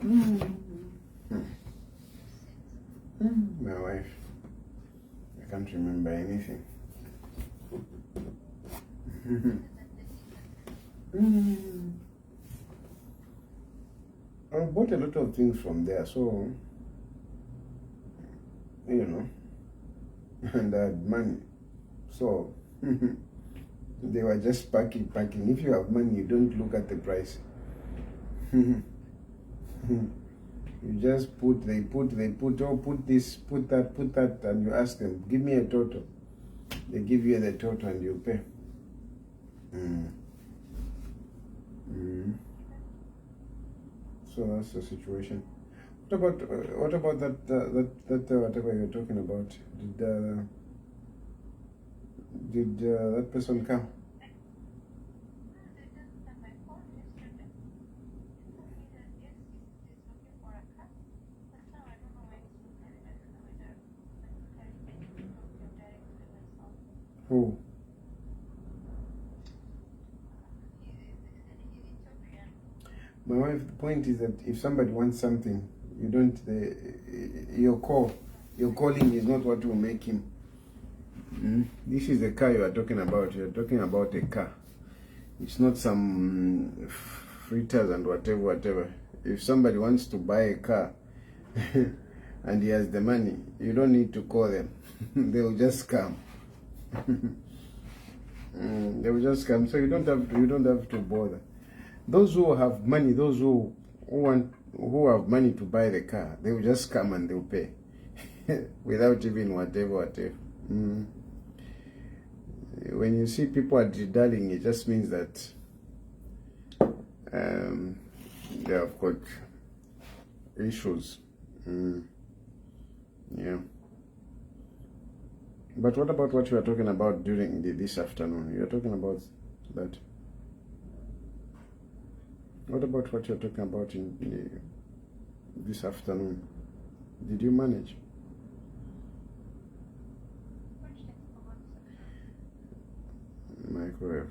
My wife, I can't remember anything. I bought a lot of things from there, so you know, and I had money, so they were just packing. If you have money, you don't look at the price. You just put this, put that, and you ask them, give me a total. They give you the total and you pay. So that's the situation. What about that whatever you're talking about? Did that person come? Who? My wife, the point is that if somebody wants something, you don't, your calling is not what will make him. This is the car you are talking about. You're talking about a car. It's not some fritters and whatever. If somebody wants to buy a car and he has the money, you don't need to call them. They'll just come. They will just come. So you don't have to bother. Those who have money, those who have money to buy the car, they will just come and they'll pay without even whatever. When you see people are diddling, it just means that they have got issues. Yeah. But what about what you are talking about during this afternoon? You are talking about that. What about what you're talking about in this afternoon? Did you manage? Microwave.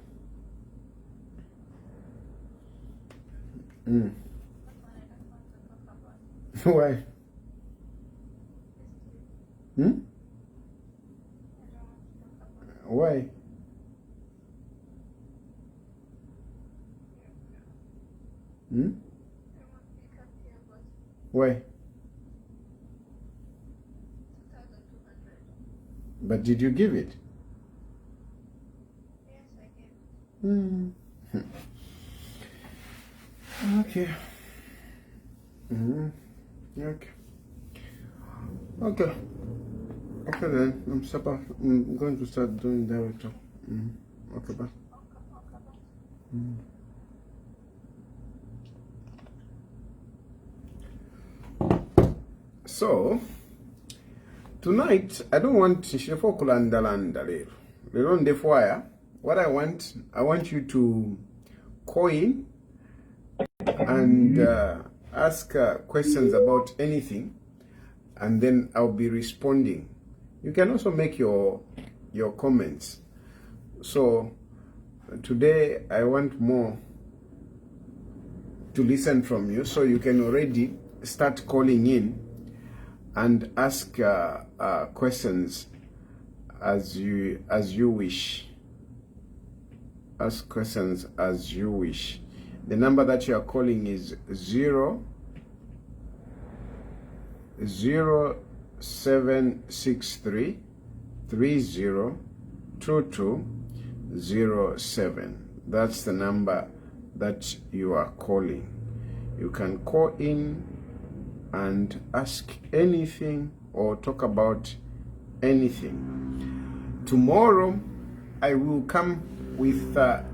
Why? Why? Why? But did you give it? Yes, I gave it. Okay. Okay. Okay. Okay then. I'm going to start doing director. Okay, bye. So tonight I don't want Shefo Kulandalanda. What I want you to call in and ask questions about anything, and then I'll be responding. You can also make your comments. So today I want more to listen from you, so you can already start calling in and ask questions as you wish. Ask questions as you wish. The number that you are calling is 0763 302207. That's the number that you are calling. You can call in and ask anything or talk about anything. Tomorrow I will come with a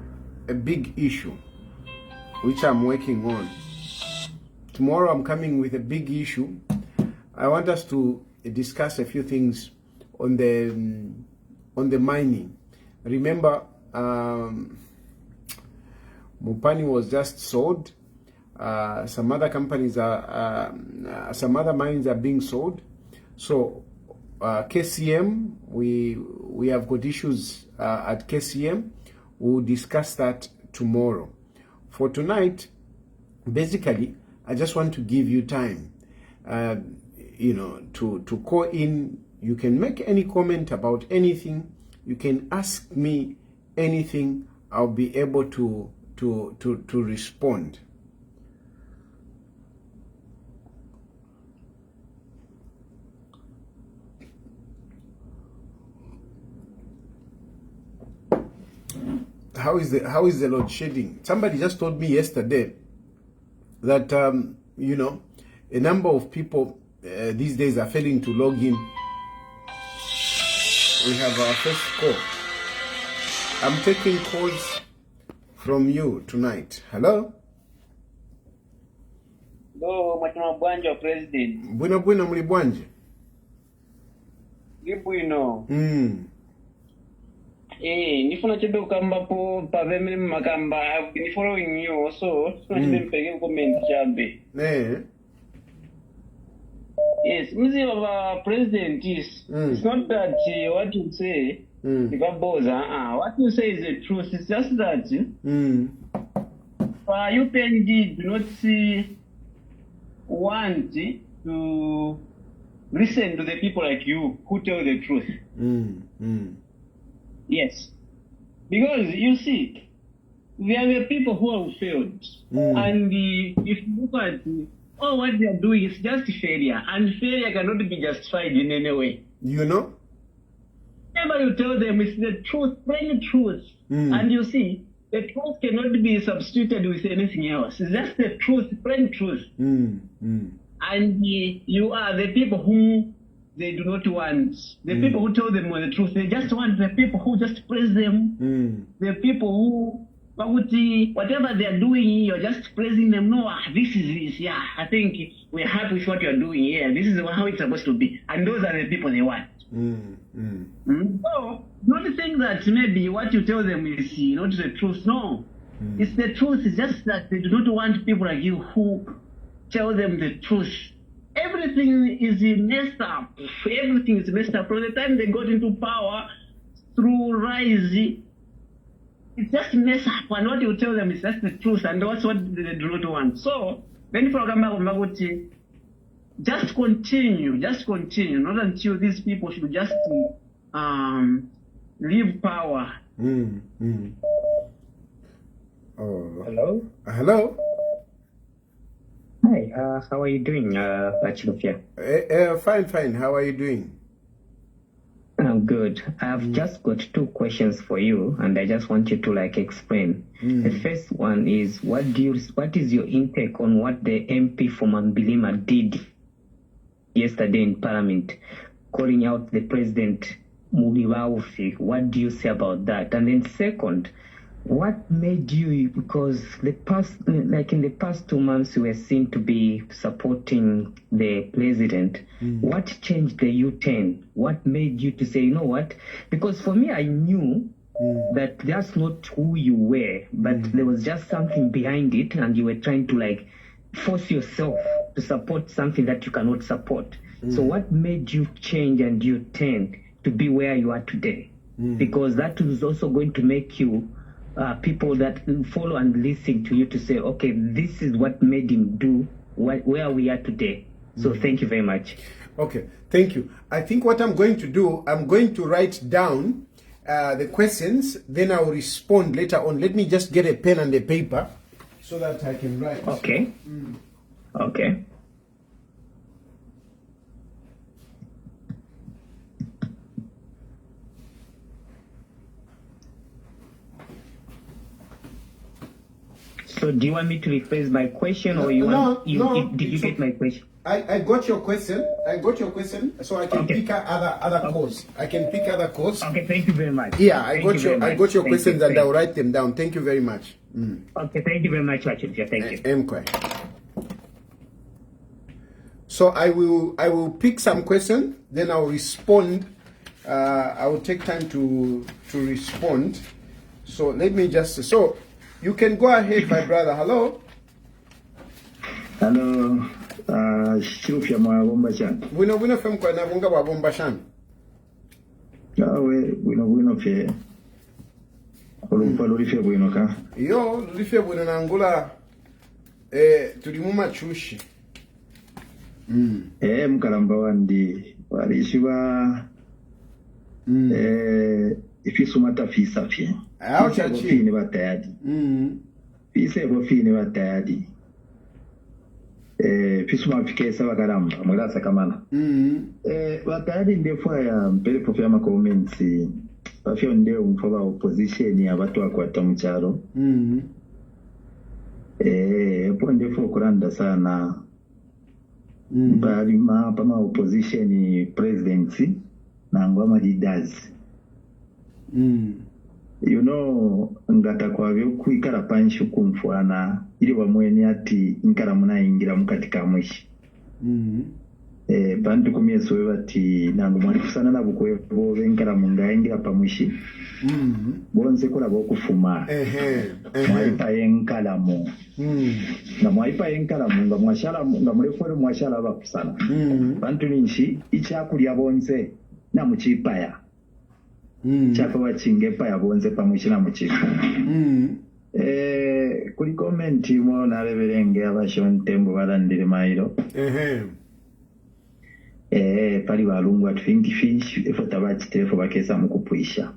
big issue which I'm working on. Tomorrow I'm coming with a big issue. I want us to discuss a few things on the mining. Remember, Mupani was just sold. Some other companies some other mines are being sold. So KCM, we have got issues at KCM. We'll discuss that tomorrow. For tonight, basically, I just want to give you time, to call in. You can make any comment about anything. You can ask me anything. I'll be able to respond. How is the load shedding? Somebody just told me yesterday that a number of people these days are failing to log in. We have our first call. I'm taking calls from you tonight. Hello? Hello, Machama Bwanja, President. Bueno muli bwanje. Gibwino. Nifuna chebe ukamba po pavemele makamba. I've been following you also. Nifuna chebe mpege comment chambe. Yes, Mr. President is. It's not that what you say. What you say is the truth. It's just that UPND do not want to listen to the people like you who tell the truth. Yes. Because you see, there are people who have failed. And if you look at what they are doing is just failure. And failure cannot be justified in any way. You know? Whatever you tell them is the truth, plain truth. And you see, the truth cannot be substituted with anything else. It's just the truth, plain truth. And you are the people who they do not want. The people who tell them the truth, they just want the people who just praise them. The people who, whatever they are doing, you're just praising them. No, this is this. Yeah, I think we're happy with what you're doing here. This is how it's supposed to be. And those are the people they want. So, don't think that maybe what you tell them is not the truth. No, it's the truth. It's just that they do not want people like you who tell them the truth. Everything is messed up. Everything is messed up. From the time they got into power, through rise, it's just messed up. And what you tell them is just the truth. And that's what they do not want. So, when you just continue, not until these people should just leave power. Hello? Hello? Hi, how are you doing, Achilofia? Fine. How are you doing? I'm good. I've just got 2 questions for you, and I just want you to explain. The first one is, what is your intake on what the MP from Ambilima did yesterday in Parliament, calling out the President Muliwaufi? What do you say about that? And then second, what made you, because in the past 2 months you were seen to be supporting the president, what changed the U-turn? What made you to say, you know what? Because for me, I knew that that's not who you were, but there was just something behind it, and you were trying to force yourself to support something that you cannot support. So what made you change and you turn to be where you are today? Because that is also going to make you people that follow and listen to you to say, okay, this is what made him do where we are today. So thank you very much. Okay, thank you. I think what I'm going to do, I'm going to write down the questions, then I'll respond later on. Let me just get a pen and a paper so that I can write. Okay. Okay. So do you want me to rephrase my question, or did you get my question? I got your question. So I can pick other calls. I can pick other calls. Okay, thank you very much. Yeah, I got your questions and I'll write them down. Thank you very much. Okay, thank you very much, Achilofia. Thank you. So I will pick some questions, then I'll respond. I will take time to respond. So let me just you can go ahead, my brother. Hello. Hello. Achilofia mwabomba chan. Bwino fem kwa na bunga wabomba chan. Yawe bwino fe. Olumpa lurife bwino ka. Yo lurife bwino na ngula tuli mu machushi. Mukalamba wandi walishiwa ifisumata fisa fye. Fini batayadi. Fise fini batayadi. Fisuma fikesa bakalamba mwelasa kamana. Batayadi ndefwa ya mpele pofya ma comments. Bafyo ndeo mfoba opposition ya watu wakwata mcharo. Po ndefwa kuranda sana. Bali pama opposition presidency na ngoma leaders. You know, ngata kwa vyo kuikara panshu kumfuana ili wamweni ati nkara muna ingira mkatika mwishi. Bantu kumie suwe ati nangu mwanifusana na bukwe bobe nkara munga ingira pa mwishi. Bonze kula boku fuma. Mwaipa yenkala mu. Na mwaipa yenkala mu nga mwashala nga mulefore mwashala bakusana. Bantu ninshi ichakuli bonze na muchipaya. Chapa wachingepa ya bonze pamoja na muchifu. Kuli komenti mo na leberenge abashontembo balandire mairo. Pali balungu at think fish efota bachitefo bakesa mukupwisha.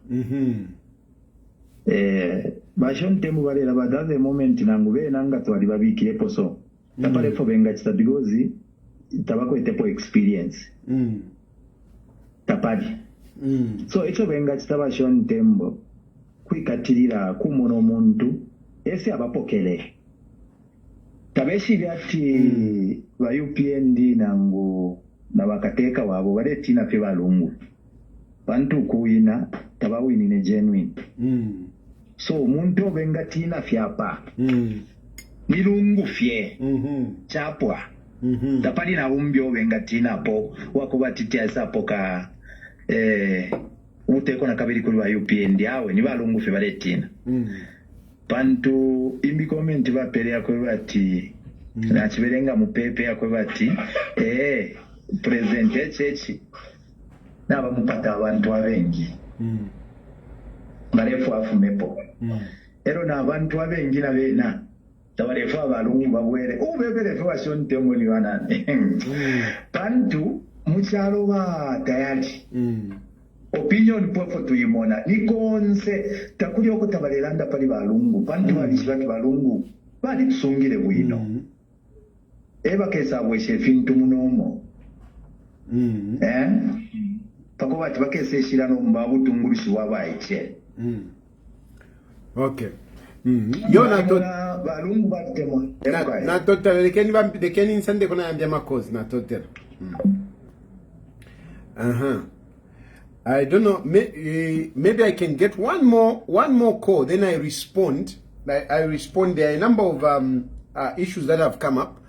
Bashontembo balera badaze moment nangube nanga twali babikire poso. Tapale fo benga chitabigozi tabako etepo experience. Tapadi. So echo benga chitaba shontembo kwikatirira kumono muntu ese abapokele tabeshi byati ba UPND nangu na bakateka wabo baletina fe balungu bantu kuina tabawini ne genuine so muntu benga tina fyapa milungu fye chapwa tapali na umbyo benga tina po wakubatitia sapo ka uteko na kabiri kuli wa UPND awe ni balungu fe baletina pantu imbi comment bapele yakwe bati na chiberenga mupepe yakwe bati presente chechi naba mupata abantu abengi barefu afumepo ero na abantu abengi na bena tabarefu abalungu babwere ubebere fe washontemo ni wanane pantu muchalo ba tayari opinion pofo tuyimona nikonse takuli okutabalelanda pali balungu bantu balishibaki balungu bali tusungire bwino eba kesa bweshe fintu munomo pako bati bakese shirano mbabu tungurishi wabaiche okay yo na to balungu batemo na total lekeni insande kona yambia makozi na total I don't know. Maybe I can get one more call. Then I respond. I respond. There are a number of issues that have come up.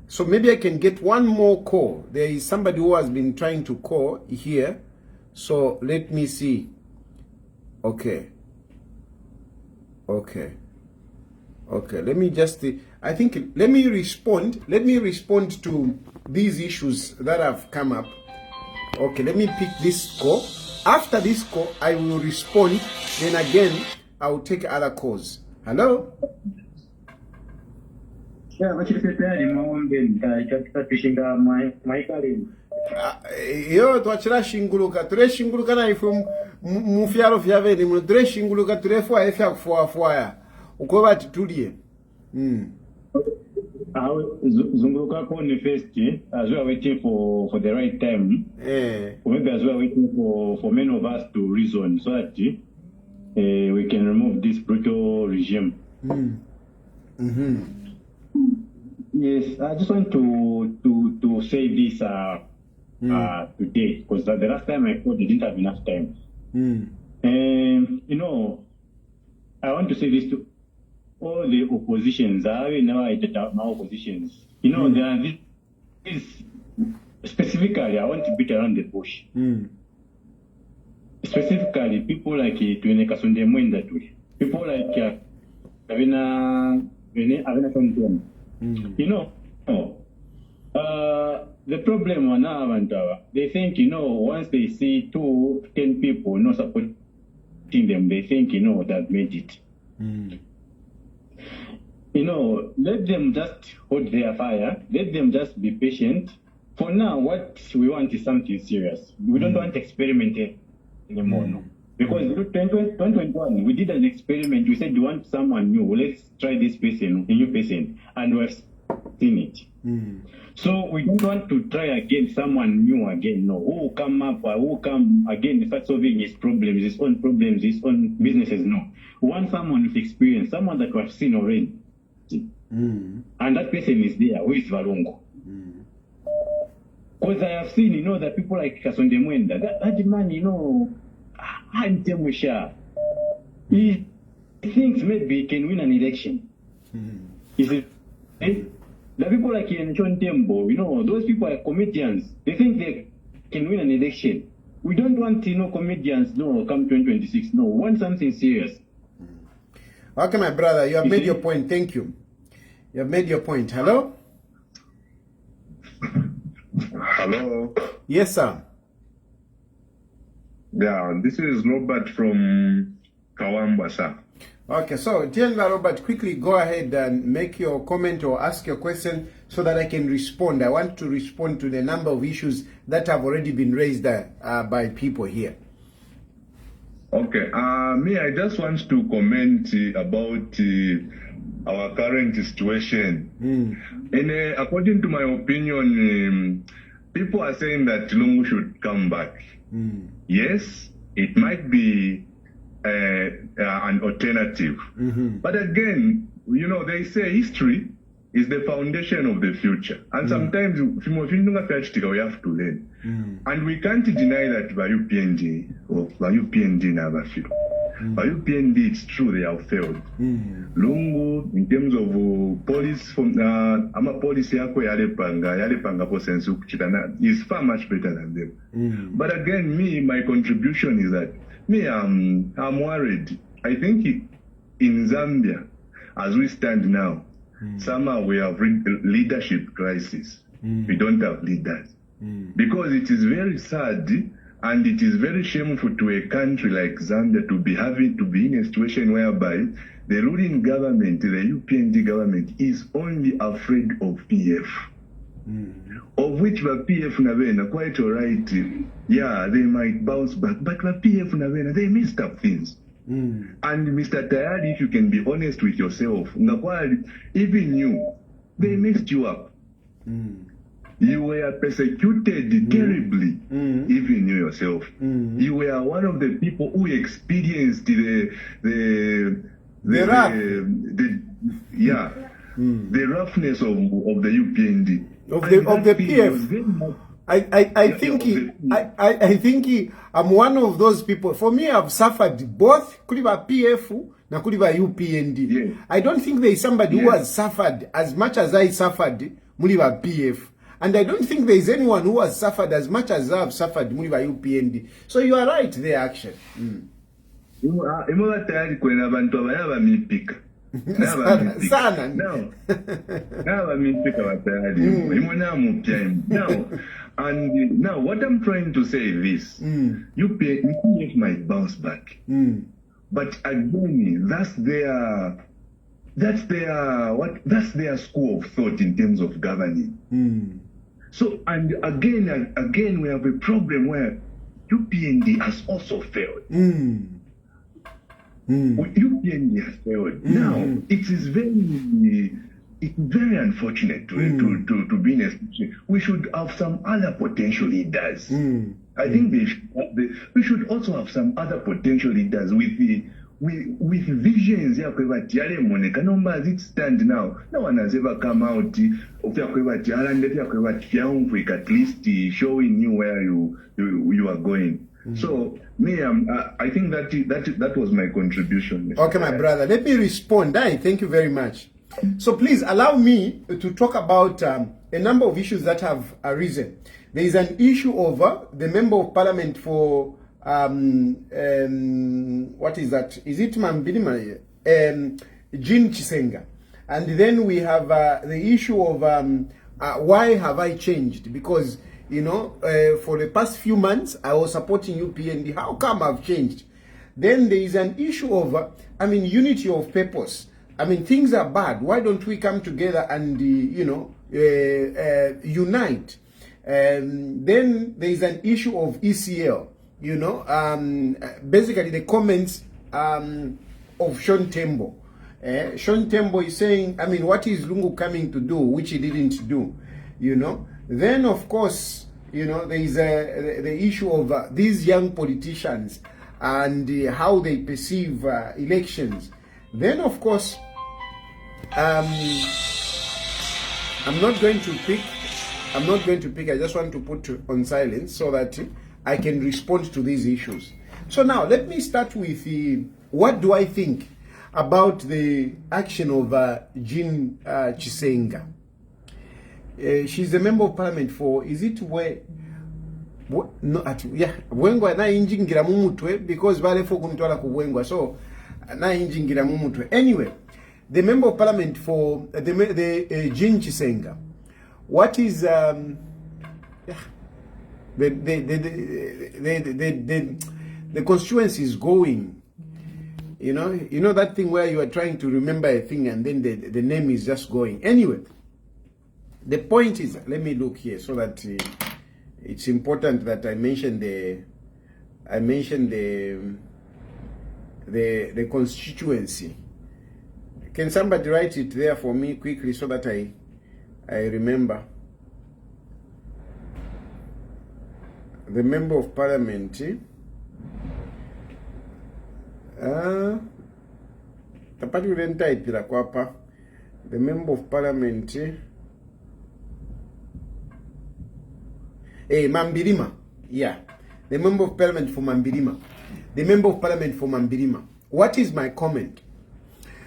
So maybe I can get one more call. There is somebody who has been trying to call here. So let me see. Okay. Let me just. I think let me respond. Let me respond to these issues that have come up. Okay. Let me pick this call. After this call, I will respond. Then again, I will take other calls. Hello? Yo, twachira shinguluka. Ture shinguluka na ifu mufyalo fyaveni. Ture shinguluka turefua efya kufuafua. Ukoba titulie. Zunguluka koni first, as we are waiting for the right time, or maybe as we are waiting for many of us to reason so that we can remove this brutal regime. Yes, I just want to say this today, because the last time I thought I didn't have enough time. You know, I want to say this to all the oppositions. I never identified my oppositions. You know, there are these specifically, I want to beat around the bush. Specifically, people like Tuene Kasunde Mwendaturi, people like Avena Tonton. You know, the problem on our they think, you know, once they see 10 people not supporting them, they think, you know, they've made it. let them just hold their fire. Let them just be patient. For now, what we want is something serious. We don't want experiment anymore, no. Because 2021, we did an experiment. We said we want someone new. Let's try this person, a new person, and we've seen it. So we don't want to try again someone new again. No, who will come again, start solving his problems, his own businesses. No, we want someone with experience, someone that we have seen already. And that person is there. Who is Lungu? Because I have seen, that people like Kasonde Mwenda, that man, he thinks maybe he can win an election. The people like John Tembo, those people are comedians. They think they can win an election. We don't want, comedians, come 2026. No, we want something serious. Okay, my brother, you have made your point. Thank you. You have made your point. Hello? Hello. Yes, sir. Yeah, this is Robert from Kawamba, sir. Okay, so General Robert, quickly go ahead and make your comment or ask your question so that I can respond. I want to respond to the number of issues that have already been raised by people here. Okay, I just want to comment about our current situation. And according to my opinion, people are saying that Lungu should come back. Yes, it might be an alternative. But again, they say history is the foundation of the future. And sometimes we have to learn. And we can't deny that by UPND or by UPND never failed. By UPND, it's true they have failed. Lungu, in terms of police, from policy yalepanga posensu kuchitana is far much better than them. But again, my contribution is that I'm worried. I think in Zambia, as we stand now, somehow we have leadership crisis. We don't have leaders. Because it is very sad and it is very shameful to a country like Zambia to be in a situation whereby the ruling government, the UPND government, is only afraid of PF. Of which the PF Navena, quite alright, yeah, they might bounce back, but the PF Navena, they messed up things. And Mr. Tayari, if you can be honest with yourself, even you, they messed you up. You were persecuted terribly, even you yourself. You were one of the people who experienced the roughness of the UPND. Of the PF. I think I'm one of those people. For me, I've suffered both Kuliba PF na Kuliba UPND. Yes. I don't think there is somebody who has suffered as much as I suffered Muliba PF. And I don't think there is anyone who has suffered as much as I have suffered Muliba UPND. So you are right there, actually. Sana. Now, what I'm trying to say is this: UPF might bounce back, but again, that's their school of thought in terms of governing. So, and again, we have a problem where UPND has also failed. UPND has failed. Now, it is very unfortunate to be in a situation. We should have some other potential leaders. I think we should also have some other potential leaders with visions. As it stands now, no one has ever come out at least showing you where you are going. So I think that was my contribution. Okay, my brother, let me respond. Thank you very much. So please allow me to talk about a number of issues that have arisen. There is an issue over the member of parliament for what is that? Is it Mambinima? Jean Chisenga. And then we have the issue of why have I changed? Because for the past few months I was supporting UPND. How come I've changed? Then there is an issue of unity of purpose. I mean, things are bad. Why don't we come together and, unite? Then there is an issue of ECL, basically the comments of Sean Tembo. Sean Tembo is saying, I mean, what is Lungu coming to do, which he didn't do, Then, of course, there is the issue of these young politicians and how they perceive elections. Then, of course, I'm not going to pick. I just want to put on silence so that I can respond to these issues. So now, let me start with what do I think about the action of Jean Chisenga. She's a member of parliament for, is it where? Bwengwa na injingira mumutwe because balefo kuntwala ku Bwengwa, so na injingira mumutwe. Anyway, the member of parliament for the Jean Chisenga. What is the constituency is going? You know that thing where you are trying to remember a thing and then the name is just going. Anyway, the point is, let me look here so that it's important that I mention the constituency. Can somebody write it there for me quickly so that I remember? The member of parliament. The member of parliament. Mambirima. Yeah. The member of parliament for Mambirima. The member of parliament for Mambirima. What is my comment?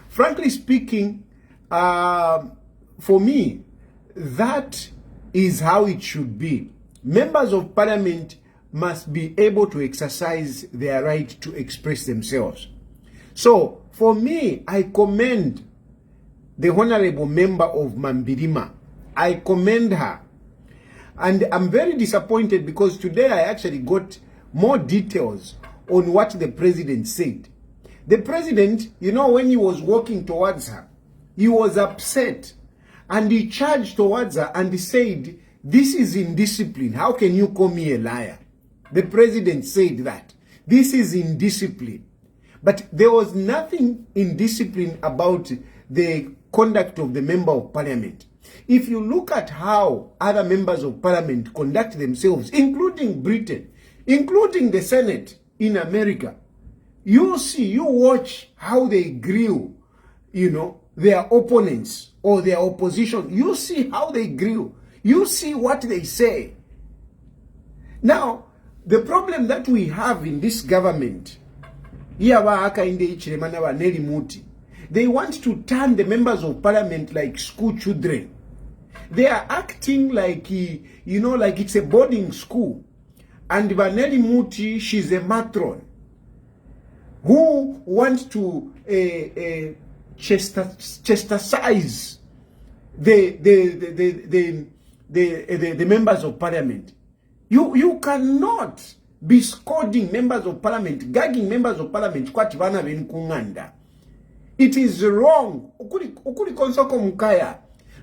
Frankly speaking, for me, that is how it should be. Members of parliament must be able to exercise their right to express themselves. So, for me, I commend the honorable member of Mambirima. I commend her. And I'm very disappointed because today I actually got more details on what the president said. The president, when he was walking towards her, he was upset and he charged towards her and he said, "This is indiscipline. How can you call me a liar?" The president said that. This is indiscipline. But there was nothing indiscipline about the conduct of the member of parliament. If you look at how other members of parliament conduct themselves, including Britain, including the Senate in America, you watch how they grill, their opponents or their opposition. You see how they grill. You see what they say. Now, the problem that we have in this government, they want to turn the members of parliament like school children. They are acting like, like it's a boarding school. And Vanelli Muti, she's a matron who wants to chastise the members of parliament. You cannot be scolding members of parliament, gagging members of parliament. It is wrong.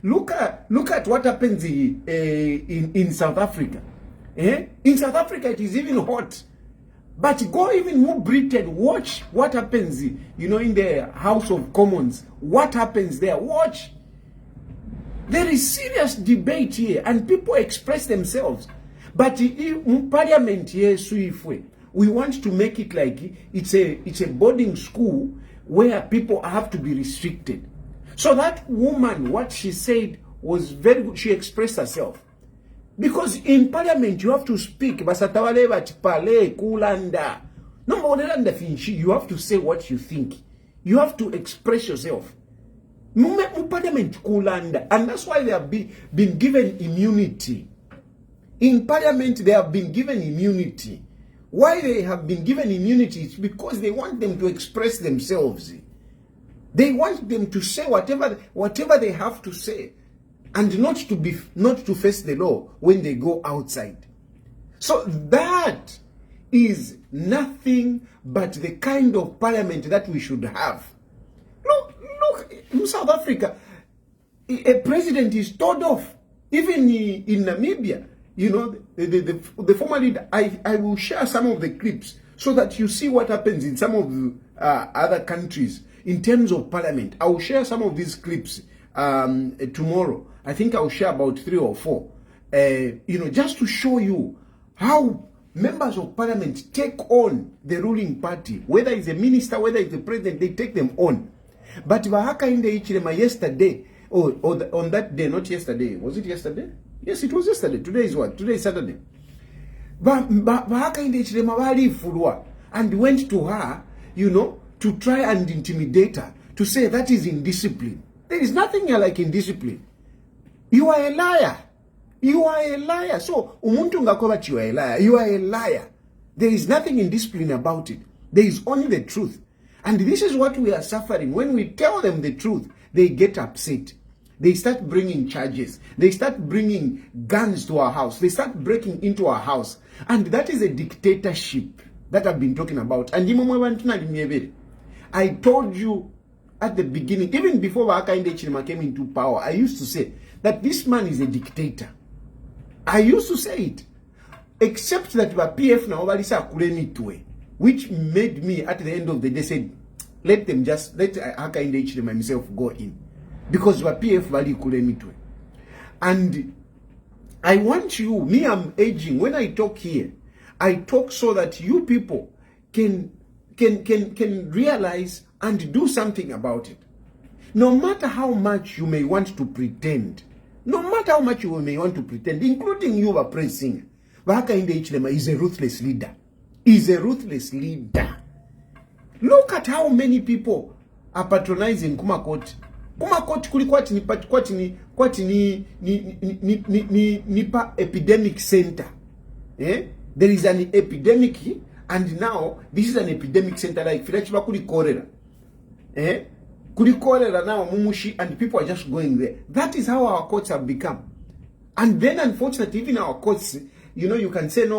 Look at what happens in South Africa. In South Africa, it is even hot. But go even more Britain. Watch what happens, in the House of Commons. What happens there? Watch. There is serious debate here, and people express themselves. But in Parliament here, we want to make it like it's a boarding school where people have to be restricted. So that woman, what she said was very good. She expressed herself. Because in Parliament, you have to speak. You have to say what you think. You have to express yourself. Parliament, and that's why they have been given immunity. In Parliament, they have been given immunity. Why they have been given immunity? It's because they want them to express themselves. They want them to say whatever they have to say, and not to face the law when they go outside. So that is nothing but the kind of parliament that we should have. Look, In South Africa, a president is told off. Even in Namibia, you know, the former leader, I will share some of the clips so that you see what happens in some of the other countries in terms of parliament. I will share some of these clips tomorrow. I think I will share about 3 or 4, you know, just to show you how members of parliament take on the ruling party, whether it's a minister, whether it's the president, they take them on. But Bahaka in the Ichilema yesterday, on that day, not yesterday, was it yesterday? Yes, it was yesterday. Today is what? Today is Saturday. Bahaka in the Ichilema wali fulwa and went to her, you know, to try and intimidate her, to say that is indiscipline. There is nothing like indiscipline. You are a liar. You are a liar. So, umuntu ngakoba you are a liar. You are a liar. There is nothing indiscipline about it. There is only the truth. And this is what we are suffering. When we tell them the truth, they get upset. They start bringing charges. They start bringing guns to our house. They start breaking into our house. And that is a dictatorship that I've been talking about. And I told you at the beginning, even before Hakainde Hichilema came into power, I used to say that this man is a dictator. I used to say it. Except that PF now which made me at the end of the day say, let Hakainde Hichilema himself go in. Because PF value kulenitwe. And I want you, me I'm aging, when I talk here, I talk so that you people can realize and do something about it. No matter how much you may want to pretend, including you, a praise singer, Hakainde Hichilema is a ruthless leader. Is a ruthless leader. Look at how many people are patronizing Kumakoti. Kumakoti nipa epidemic center. Eh? There is an epidemic, and now this is an epidemic center like Filachiba kuli cholera. Eh? Kuli cholera now mumushi, and people are just going there. That is how our courts have become. And then unfortunately, even our courts, you know, you can say no,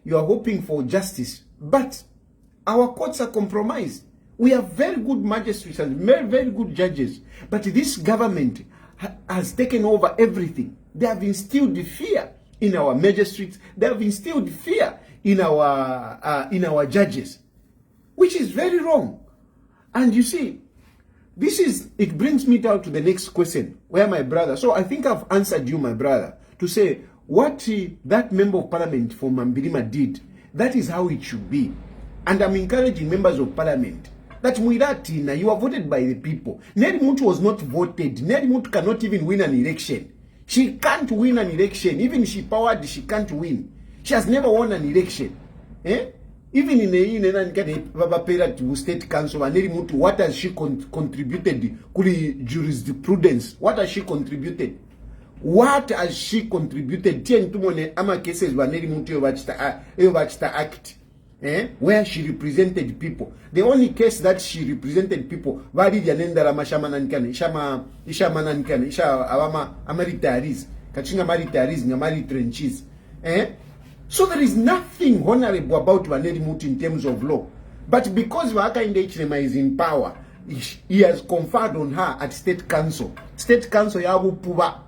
you are hoping for justice, but our courts are compromised. We have very good magistrates and very, very good judges, but this government has taken over everything. They have instilled fear in our magistrates. They have instilled fear in our judges, which is very wrong. And you see, it brings me down to the next question, where my brother, so I think I've answered you, my brother, to say what that member of parliament for Mambirima did, that is how it should be. And I'm encouraging members of parliament that Muiratina, you are voted by the people. Neri Muntu was not voted. Neri Muntu cannot even win an election. She can't win an election. Even she powered, she can't win. She has never won an election. Eh? Even in the state council, Neri Muntu, what has she contributed to jurisprudence? What has she contributed? What has she contributed? Ama cases where Neri Muntu act. Eh? Where she represented people. The only case that she represented people, so there is nothing honorable about Vaneri Mutu in terms of law. But because Hakainde Hichilema is in power, he has conferred on her at State Council. State Council yabu puba.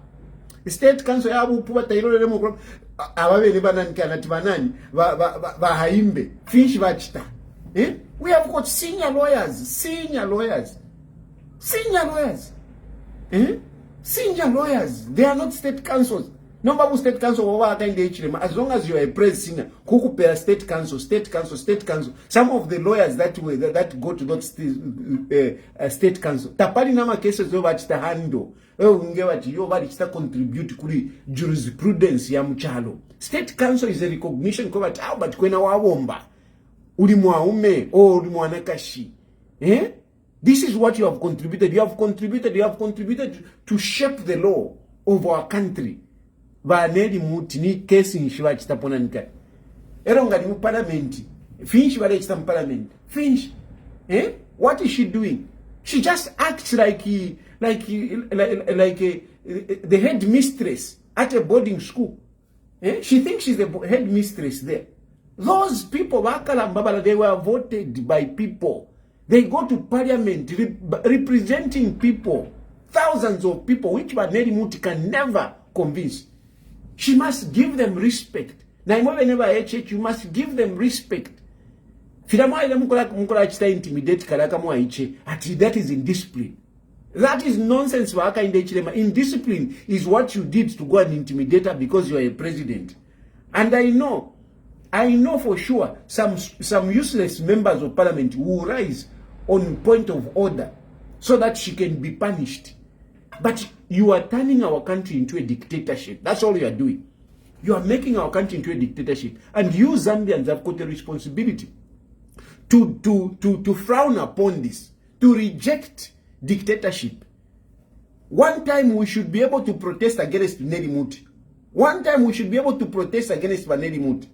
State Council yabu puba tailole demo ababe banani kanati banani bahaimbe finch bachita. We have got senior lawyers. Senior lawyers. They are not state councils. No state council as long as you are a praise singer, kukupera state council. Some of the lawyers that go to that state council. Tapali nama cases over chita handle. Contribute kuri jurisprudence ya mchalo. State council is a recognition but kwena wawomba. Ulimwaume or ulimwanakashi. This is what you have contributed. You have contributed to shape the law of our country. Vaneri mutini case in Shiva chitapona nika. Eronga ni mu parliament. Finch vale chita mu parliament. Finch. What is she doing? She just acts like the head mistress at a boarding school. She thinks she's the head mistress there. Those people, they were voted by people. They go to parliament representing people, thousands of people, which Vaneri Muti can never convince. She must give them respect. You must give them respect. Intimidate that is indiscipline. That is nonsense. Indiscipline is what you did to go and intimidate her because you are a president. And I know for sure some useless members of parliament will rise on point of order so that she can be punished. But you are turning our country into a dictatorship. That's all you are doing. You are making our country into a dictatorship. And you Zambians have got a responsibility to frown upon this, to reject dictatorship. One time we should be able to protest against Neri Muti. One time we should be able to protest against Vaneri Muti.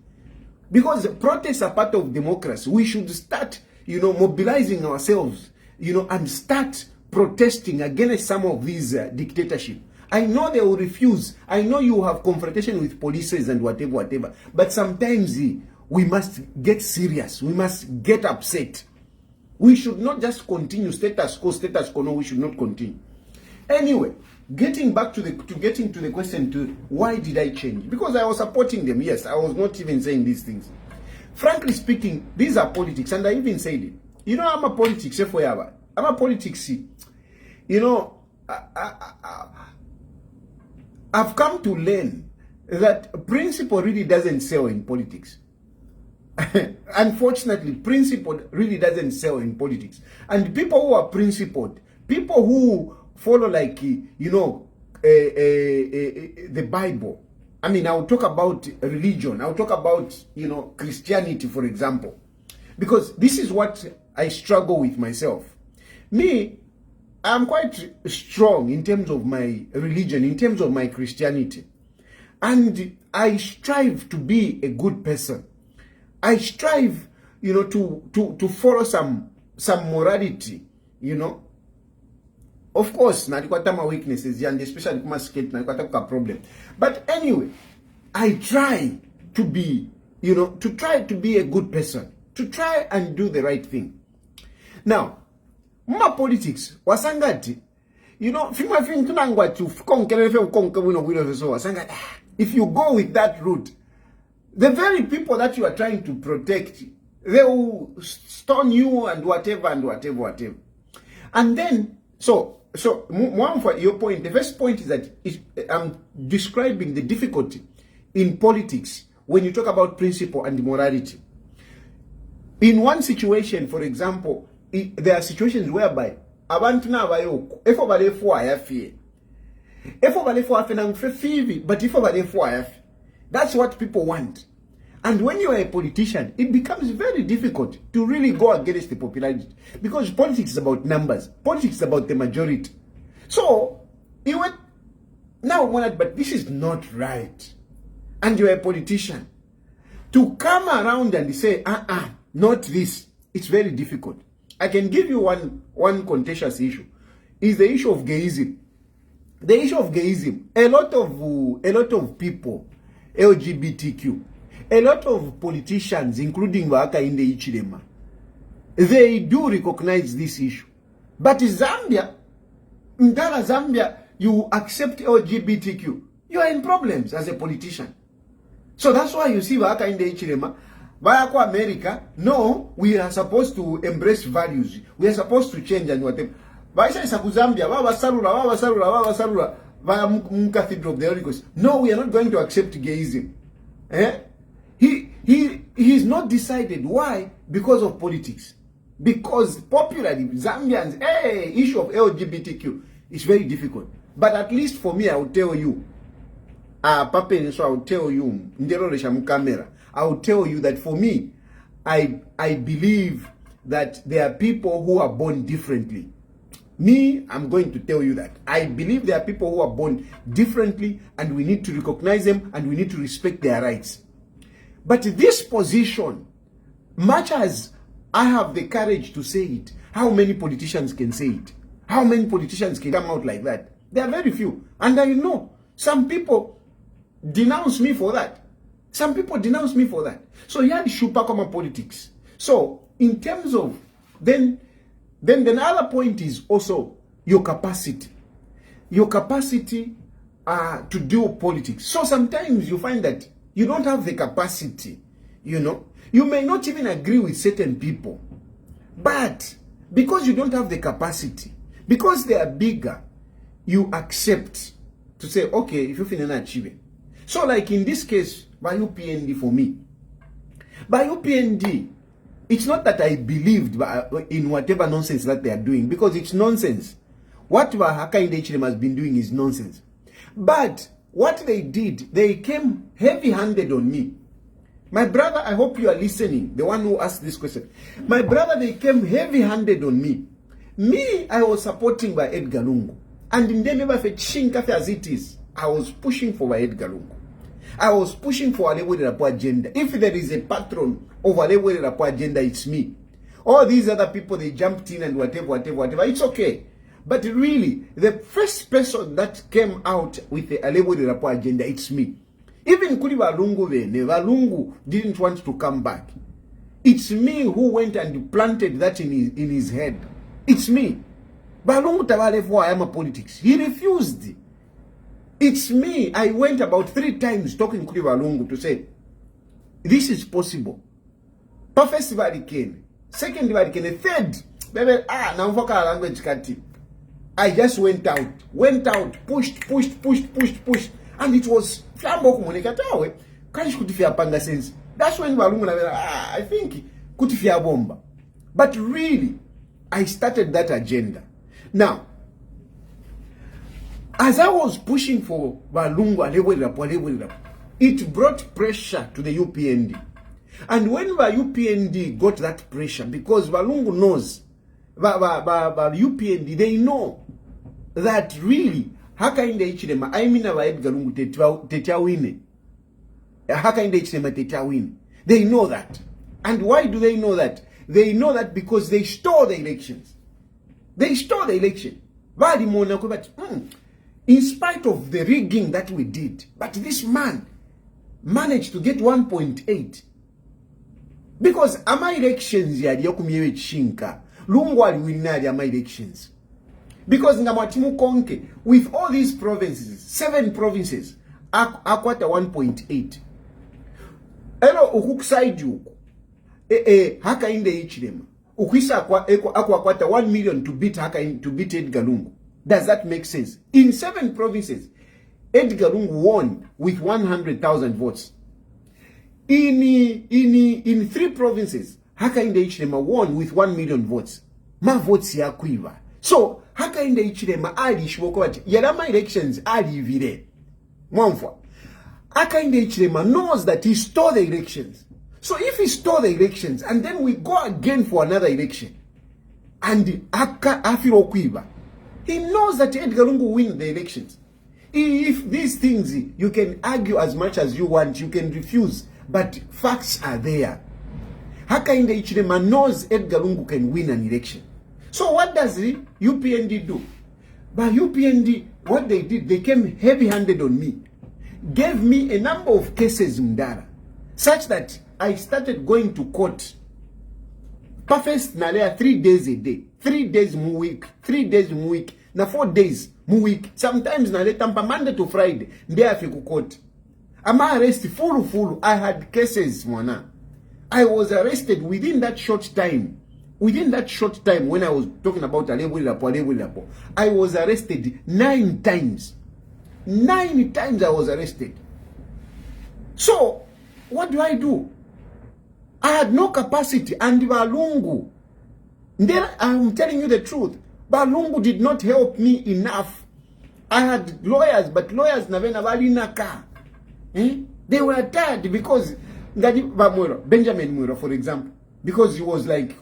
Because protests are part of democracy. We should start, mobilizing ourselves, and start protesting against some of these dictatorship. I know they will refuse. I know you have confrontation with police and whatever. But sometimes we must get serious. We must get upset. We should not just continue status quo. No, we should not continue. Anyway, getting back to the question to why did I change? Because I was supporting them. Yes, I was not even saying these things. Frankly speaking, these are politics, and I even said it. I'm a politics. I'm a politics. I've come to learn that principle really doesn't sell in politics. Unfortunately, principle really doesn't sell in politics. And people who are principled, people who follow the Bible. I mean, I'll talk about religion. I'll talk about, Christianity, for example. Because this is what I struggle with myself. Me, I'm quite strong in terms of my religion, in terms of my Christianity. And I strive to be a good person. I strive, to follow some morality, Of course, my weaknesses, and especially my skate, a problem. But anyway, I try to be, to be a good person, to try and do the right thing. Now, my politics wasangati, if you go with that route, the very people that you are trying to protect, they will stone you and whatever. And then, so one for your point, the first point is that I'm describing the difficulty in politics when you talk about principle and morality. In one situation, for example, there are situations whereby abantu n'abayoko efo balefu ayafie but ifo balefu ayafi. That's what people want. And when you are a politician, it becomes very difficult to really go against the popularity, because politics is about numbers. Politics is about the majority. So you went now, but this is not right. And you are a politician. To come around and say, not this, it's very difficult. I can give you one contentious issue. Is the issue of gayism. The issue of gayism. A lot of people, LGBTQ, a lot of politicians, including Waka in the Ichilema, they do recognize this issue. But Zambia, you accept LGBTQ, you are in problems as a politician. So that's why you see Waka in the Ichilema, Bayako America, no, we are supposed to embrace values. We are supposed to change and whatever. Baisha is Zambia, Wawa Sarula, via Cathedral of the Holy Ghost. No, we are not going to accept gayism. He's not decided. Why? Because of politics. Because popularly, Zambians, issue of LGBTQ is very difficult. But at least for me, I will tell you, Pape, so I will tell you, I will tell you that for me, I believe that there are people who are born differently. Me, I'm going to tell you that. I believe there are people who are born differently, and we need to recognize them and we need to respect their rights. But this position, much as I have the courage to say it, how many politicians can say it? How many politicians can come out like that? There are very few. And I know some people denounce me for that. Some people denounce me for that. So you had Shupa Koma politics. So in terms of then Then the other point is also your capacity. Your capacity to do politics. So sometimes you find that you don't have the capacity, you know. You may not even agree with certain people. But because you don't have the capacity, because they are bigger, you accept to say, okay, if you feel not achieving. So like in this case, by UPND for me. By UPND, it's not that I believed in whatever nonsense that they are doing, because it's nonsense. What Hakainde Hichilema has been doing is nonsense. But what they did, they came heavy-handed on me. My brother, I hope you are listening, the one who asked this question. My brother, they came heavy-handed on me. Me, I was supporting by Edgar Lungu. And in the neighborhood as it is, I was pushing for by Edgar Lungu. I was pushing for Alewe Rapo agenda. If there is a patron of Alewe Rapo agenda, it's me. All these other people, they jumped in and whatever. It's okay. But really, the first person that came out with the Alewe Rapo agenda, it's me. Even Kuli Lungu didn't want to come back. It's me who went and planted that in his head. It's me. Balungu Tavalefo, I am a politics. He refused. It's me. I went about 3 times talking to Lungu to say, this is possible. First Vatican, second Vatican, third, language kati. I just went out, pushed, and it was flambo kumonekatawe. Kanish kutifia panga sense. That's when Balungu I think kutifia bomba. But really, I started that agenda. Now, as I was pushing for Balungu, it brought pressure to the UPND. And when the UPND got that pressure, because Balungu knows, UPND, they know that really, Hakainde Hichilema, I mean, Edgar Lungu tetawine. Hakainde Hichilema tetawine. They know that. And why do they know that? They know that because they stole the elections. They stole the election. In spite of the rigging that we did, but this man managed to get 1.8. Because ama elections yali yokumyewe chinka. Lungu aliwinali ama elections. Because ngamatimu konke, with all these provinces, 7 provinces, akwata 1.8. Elo ukukuside yuko. Hakainde Hichilema. Ukwisa akwata 1 million to beat Edgar Lungu. Does that make sense? In 7 provinces, Edgar Lungu won with 100,000 votes. In 3 provinces, Hakainde Hichilema won with 1 million votes. Ma votes ya kuiva. So, Hakainde Hichilema ali shwokwati. Yarama elections ali vire. Mwamfwa. Hakainde Hichilema knows that he stole the elections. So if he stole the elections and then we go again for another election and afiro kuiva, he knows that Edgar Lungu will win the elections. If these things, you can argue as much as you want, you can refuse, but facts are there. Hakainde Hichilema knows Edgar Lungu can win an election. So what does the UPND do? By UPND, what they did, they came heavy-handed on me. Gave me a number of cases Mdara, such that I started going to court. First, nalea 3 days a day, 3 days mu week, 3 days mu week, na 4 days mu week. Sometimes nalea tampa Monday to Friday, nde afiku court. Ama arrest full. I had cases, mwana. I was arrested within that short time. Within that short time, when I was talking about Alewe Lapo, I was arrested 9 times. 9 times I was arrested. So, what do? I had no capacity, and Balungu, then I'm telling you the truth, Balungu did not help me enough. I had lawyers, but lawyers navena valinaka. They were tired because Benjamin Mwira, for example, because he was like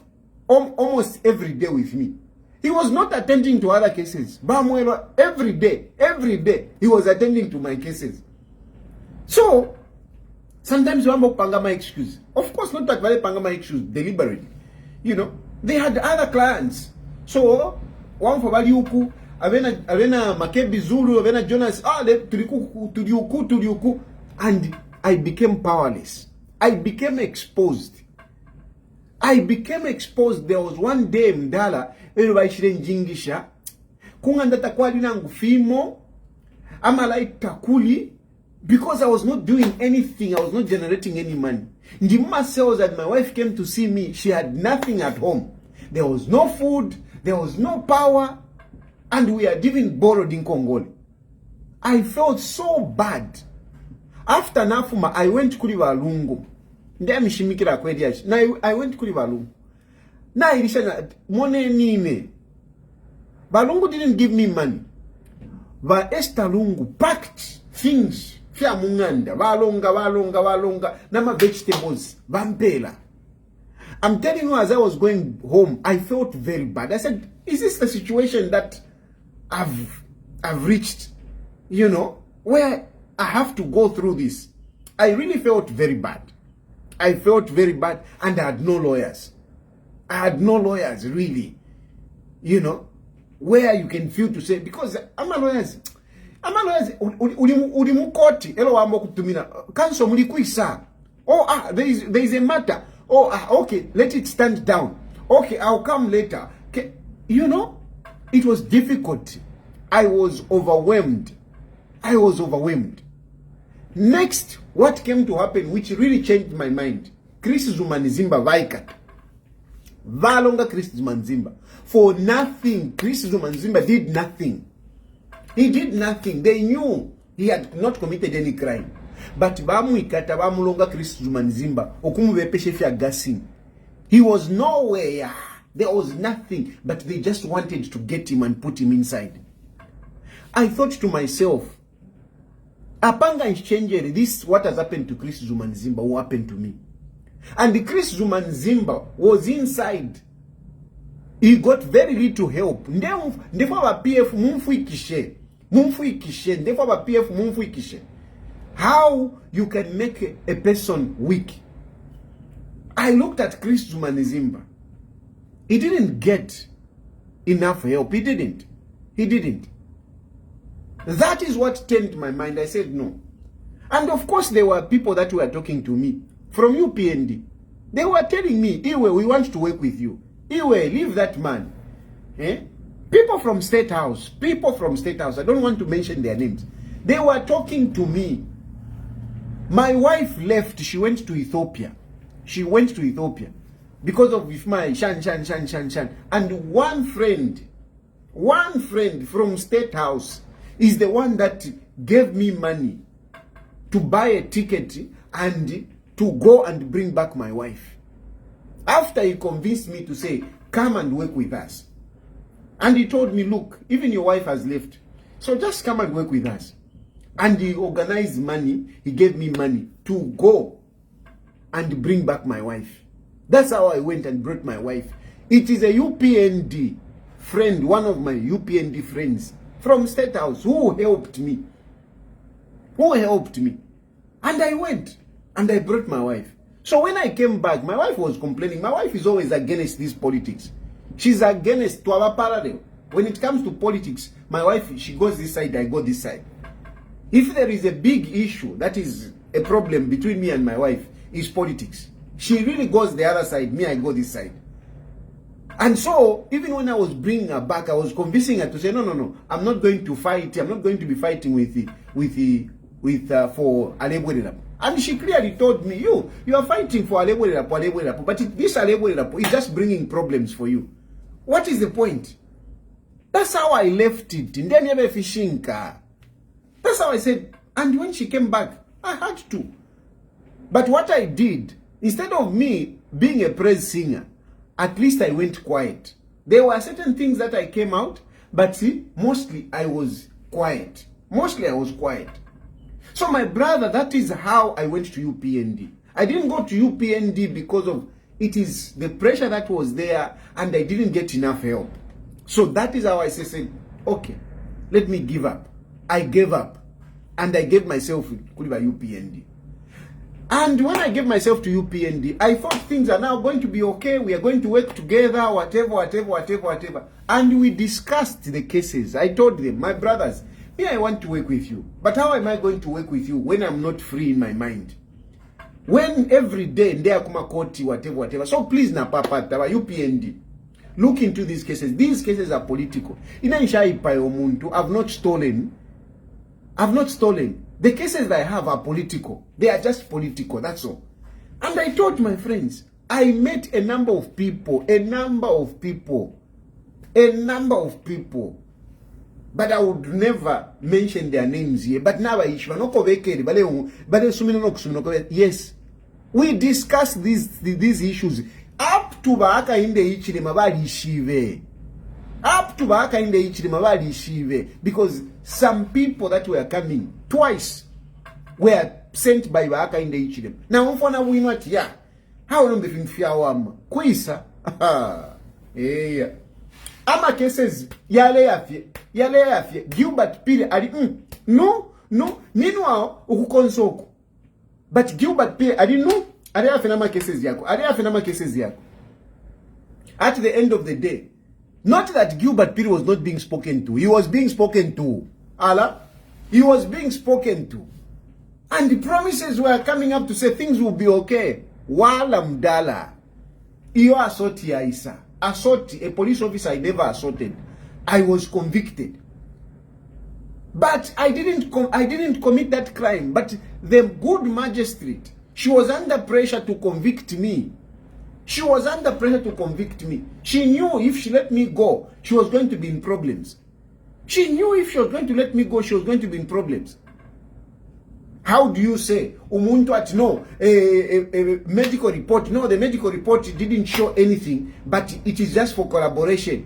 almost every day with me. He was not attending to other cases. Bamwelo, every day, he was attending to my cases. So, sometimes you want panga my excuse. Of course, not that very panga my excuse deliberately. You know, they had other clients. So, one for Valiuku, Avena Makebi Zulu, Avena Jonas, Tuliuku, and I became powerless. I became exposed. I became exposed. There was one day mdala everybody shirenjingisha kungandata kwali nangu fimo amalai takuli because I was not doing anything. I was not generating any money. Ndimma sells that my wife came to see me. She had nothing at home. There was no food. There was no power. And we had even borrowed in Congo. I felt so bad. After Nafuma, I went to Lungu. Now I went to Lungu. Now I said, money nime. Balungu didn't give me money. But Esther Lungu packed things. Fia munganda, walonga, nama vegetables, vampela. I'm telling you, as I was going home, I felt very bad. I said, is this the situation that I've reached, you know, where I have to go through this? I really felt very bad. I felt very bad, and I had no lawyers. I had no lawyers, really. You know, where you can feel to say, because I'm a lawyers. Ulimukoti elo wambo kutumina kanso mulikuisa. Oh, there is a matter. Oh, okay, let it stand down. Okay, I'll come later. Okay. You know, it was difficult. I was overwhelmed. Next, what came to happen, which really changed my mind, Chris Zumanizimba Vaikat. Valonga Chris Zumanzimba. For nothing, Chris Zumanzimba did nothing. He did nothing. They knew he had not committed any crime. But Bamuikata Bamulonga Chris Zumanzimba, Okumubepeshe fia gassing. He was nowhere. There was nothing. But they just wanted to get him and put him inside. I thought to myself, Apanga exchange this, what has happened to Chris Zumanzimba will happen to me. And the Chris Zumanzimba was inside. He got very little help. Ndefa PF mumfuikishe. Ndefa PF mumfuikishe. How you can make a person weak. I looked at Chris Zumanzimba. He didn't get enough help. He didn't. That is what turned my mind. I said no. And of course there were people that were talking to me from UPND. They were telling me, Iwe, we want to work with you. Iwe, leave that man. People from State House. I don't want to mention their names. They were talking to me. My wife left. She went to Ethiopia. Because of my shan. And one friend from State House is the one that gave me money to buy a ticket and to go and bring back my wife. After he convinced me to say, come and work with us. And he told me, look, even your wife has left. So just come and work with us. And he organized money. He gave me money to go and bring back my wife. That's how I went and brought my wife. It is a UPND friend, one of my UPND friends from State House who helped me. And I went and I brought my wife. So when I came back, my wife was complaining. My wife is always against this politics. She's against to our parallel. When it comes to politics, my wife, she goes this side, I go this side. If there is a big issue that is a problem between me and my wife, is politics. She really goes the other side, me, I go this side. And so, even when I was bringing her back, I was convincing her to say, no, I'm not going to fight. I'm not going to be fighting for Alebwererapo. And she clearly told me, you are fighting for Alebwererapo, but this Alebwererapo is just bringing problems for you. What is the point? That's how I left it. And then never fishing car. That's how I said. And when she came back, I had to. But what I did, instead of me being a praise singer, at least I went quiet. There were certain things that I came out, but see, mostly I was quiet. So my brother, that is how I went to UPND. I didn't go to UPND because of it is the pressure that was there and I didn't get enough help. So that is how I said, okay, let me give up. I gave up and I gave myself to UPND. And when I gave myself to UPND, I thought things are now going to be okay. We are going to work together, whatever. And we discussed the cases. I told them, my brothers, me, I want to work with you. But how am I going to work with you when I'm not free in my mind? When every day they are kuma koti whatever. So please na papa tawa UPND. Look into these cases. These cases are political. Inanshaipa omuntu. I've not stolen. The cases that I have are political. They are just political. That's all. And I told my friends, I met a number of people. But I would never mention their names here. But now yes, we discussed these issues up to Baaka in the Ichiri Shive. Because some people that were coming twice were sent by Baaka in the Ichiri. Now, we not here. How long been Fiawam? Quisa? Yeah. Ama cases yale afye Gilbert Pire ali no meanwhile ukukonsoko but Gilbert Pire ali no ali afenama cases yako at the end of the day. Not that Gilbert Pire was not being spoken to. He was being spoken to. He was being spoken to. And the promises were coming up to say things will be okay. Wala mdala. Iyo asoti ya isa. Assault, a police officer I never assaulted. I was convicted. But I didn't commit that crime. But the good magistrate, she was under pressure to convict me. She knew if she let me go, she was going to be in problems. How do you say umuntu at no a medical report? No, the medical report didn't show anything, but it is just for collaboration.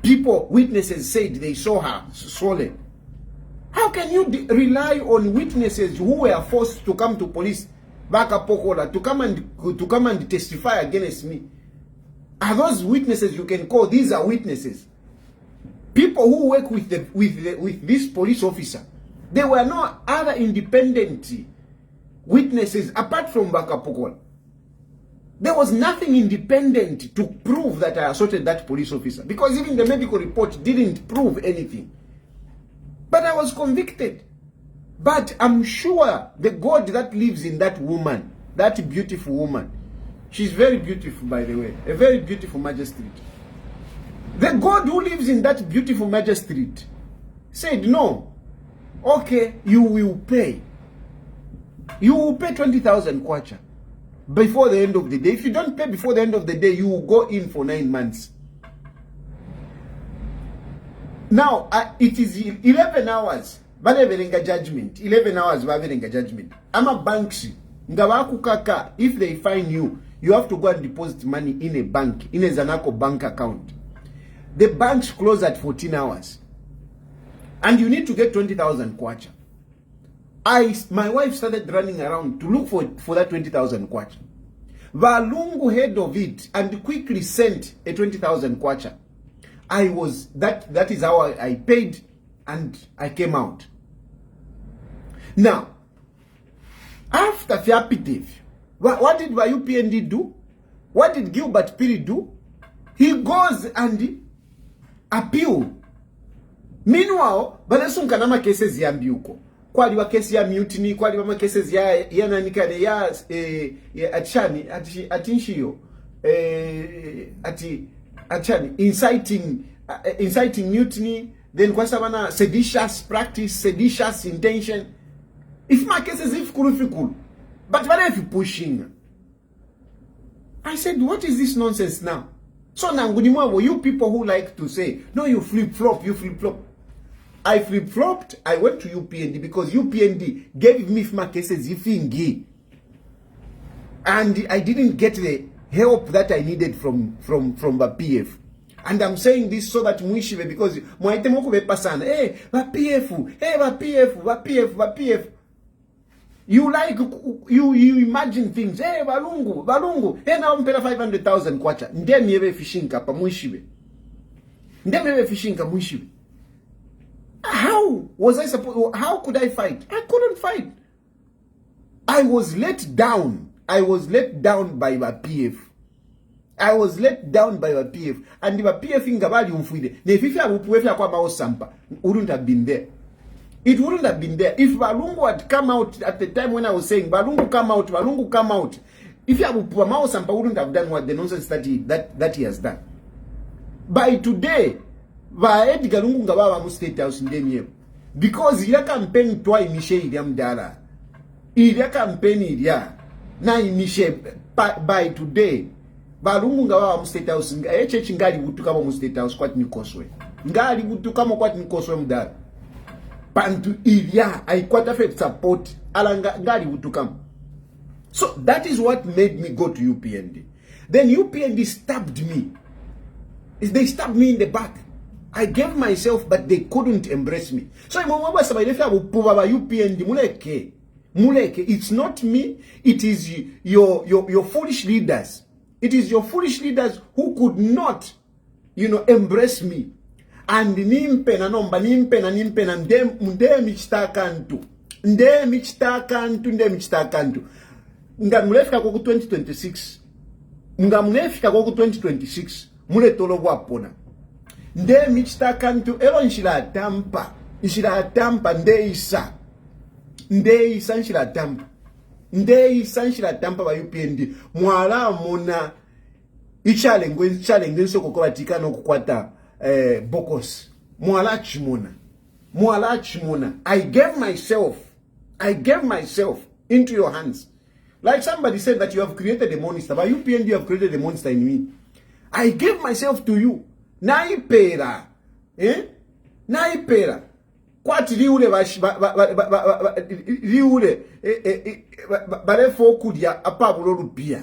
Witnesses said they saw her swollen. How can you rely on witnesses who were forced to come to police back up Pokola to come and testify against me? Are those witnesses you can call? These are witnesses. People who work with this police officer. There were no other independent witnesses apart from Bakapokola. There was nothing independent to prove that I assaulted that police officer, because even the medical report didn't prove anything. But I was convicted. But I'm sure the God that lives in that woman, that beautiful woman, she's very beautiful, by the way, a very beautiful magistrate. The God who lives in that beautiful magistrate said, no, okay, you will pay. You will pay 20,000 kwacha before the end of the day. If you don't pay before the end of the day, you will go in for 9 months. Now, it is 11 hours. Judgment. 11 hours. Judgment. I'm a bank. If they fine you, you have to go and deposit money in a bank, in a Zanako bank account. The banks close at 14 hours. And you need to get 20,000 kwacha. My wife started running around to look for that 20,000 kwacha. Lungu heard of it and quickly sent a 20,000 kwacha. That is how I paid and I came out. Now, after Fiapitev, what did UPND do? What did Gilbert Piri do? He goes and appeal. Meanwhile, banasunka nama cases ya mbiuko. Kwali wa kesi ya mutiny, kwali wa cases ya nanikane ya atchani atinshio atchani inciting mutiny, then kwa sabana seditious practice, seditious intention. If my cases if cool, but what if you pushing? I said, what is this nonsense now? So now, you people who like to say, no, you flip-flop. I flip-flopped. I went to UPND because UPND gave me my cases ifingi. And I didn't get the help that I needed from the PF. And I'm saying this so that Mwishive, because PF. You like, you imagine things. Hey, Balungu. Hey, now I'm paying 500,000 kwacha. Ndem yebe fishinka pa Mwishive. How was I supposed? How could I fight? I couldn't fight. I was let down. I was let down by the PF. And the PF in Gabali umfuide. Ne fifi abupuefia kwa mao sampa. Wouldn't have been there. It wouldn't have been there. If Balungu had come out at the time when I was saying, Balungu come out. If Yabupuwa Mao Sampa wouldn't have done what the nonsense that he has done. By today, Edgar Lungu ngabawa mu State House ndemye. Because ila campaign twa imishe ili mdala. Ila campaign ilia. Na imishe by today. Balungu ngabawa mu State House. Church ngali butuka mu State House kwati nikoswe. Ngali butuka mu kwati nikoswe mdala. Pantu ilia aikwata fe support ala ngali butuka. So that is what made me go to UPND. Then UPND stabbed me. They stabbed me in the back. I gave myself, but they couldn't embrace me. So UPND muleke. It's not me. It is your foolish leaders. It is your foolish leaders who could not, embrace me. And nimpe na nde michtakantu. Ngamulefika kwa 2026. Ngamulefika kwa 2026. Mule tolo wapona. Nde michtakantu elo nshila tampa ndeisa nshila tampa ba UPND. Mwala mona ichallenge nsoko kwa tikano kukwata bokos. Mwala chimona. I gave myself into your hands. Like somebody said that you have created a monster. By UPND, you have created a monster in me. I gave myself to you. Naipera. Naipera. Kwati liule barefo kudia apabulo rupia.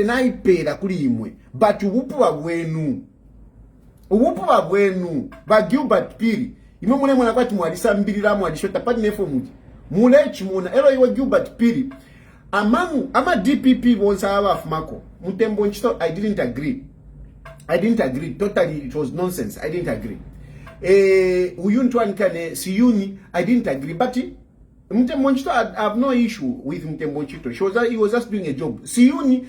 Naipera kuli imwe. But ubupu wa bwenu. Ba Gilbert Piri. Ime mwana kwati mwalisa mbirira mwalishota pati nefo muji. Mule chimona elo iwe Gilbert Piri ama DPP wonsa hawa afumako mutembo nchito. I didn't agree totally. It was nonsense. I didn't agree. Uyuntu ankane siyuni. I didn't agree, but mutembo nchito I have no issue with mutembo nchito. He was just doing a job. Siyuni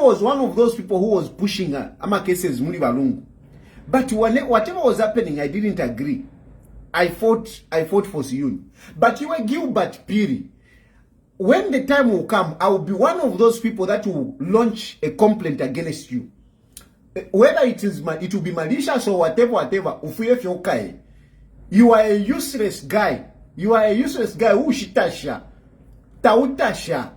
was one of those people who was pushing her ama cases muli balungu. But whatever was happening, I didn't agree. I fought for Siyuni. But you were Gilbert Piri. When the time will come, I will be one of those people that will launch a complaint against you. Whether it will be malicious or whatever, you are a useless guy. Who shitasha. Tautasha.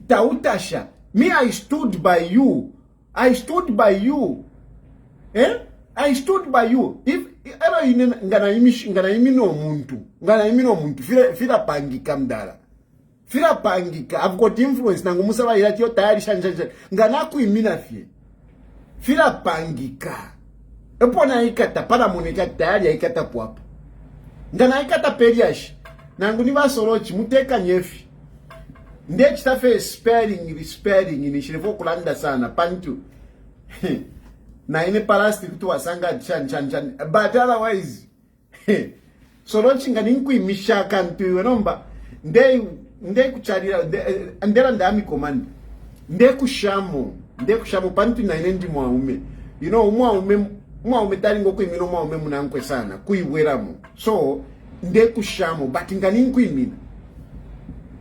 Tautasha. Me, I stood by you. I stood by you. If ngana imino muntu fila pangika mdala. Fila pangika. I've got influence nangu musaba ilati yo tayari shanja. Ngana kuimina fie. Fila pangika. Epo na ikata para moneka tayari ya ikata puapo. Ngana ikata periash. Nangu niva sorochi muteka nyefi. Nde chitafe sparing inishirifo kulanda sana pantu. Na ine palasti kutu wasanga chan. But otherwise, so lochinga ninku imishaka ntu nomba nde kucharira ndera ndami command nde kushamo pantu na ine ndi mwaume mwaume tali ngoko imino mwaume munankwe sana kuiweramo. So nde kushamo but ngani ninku imina.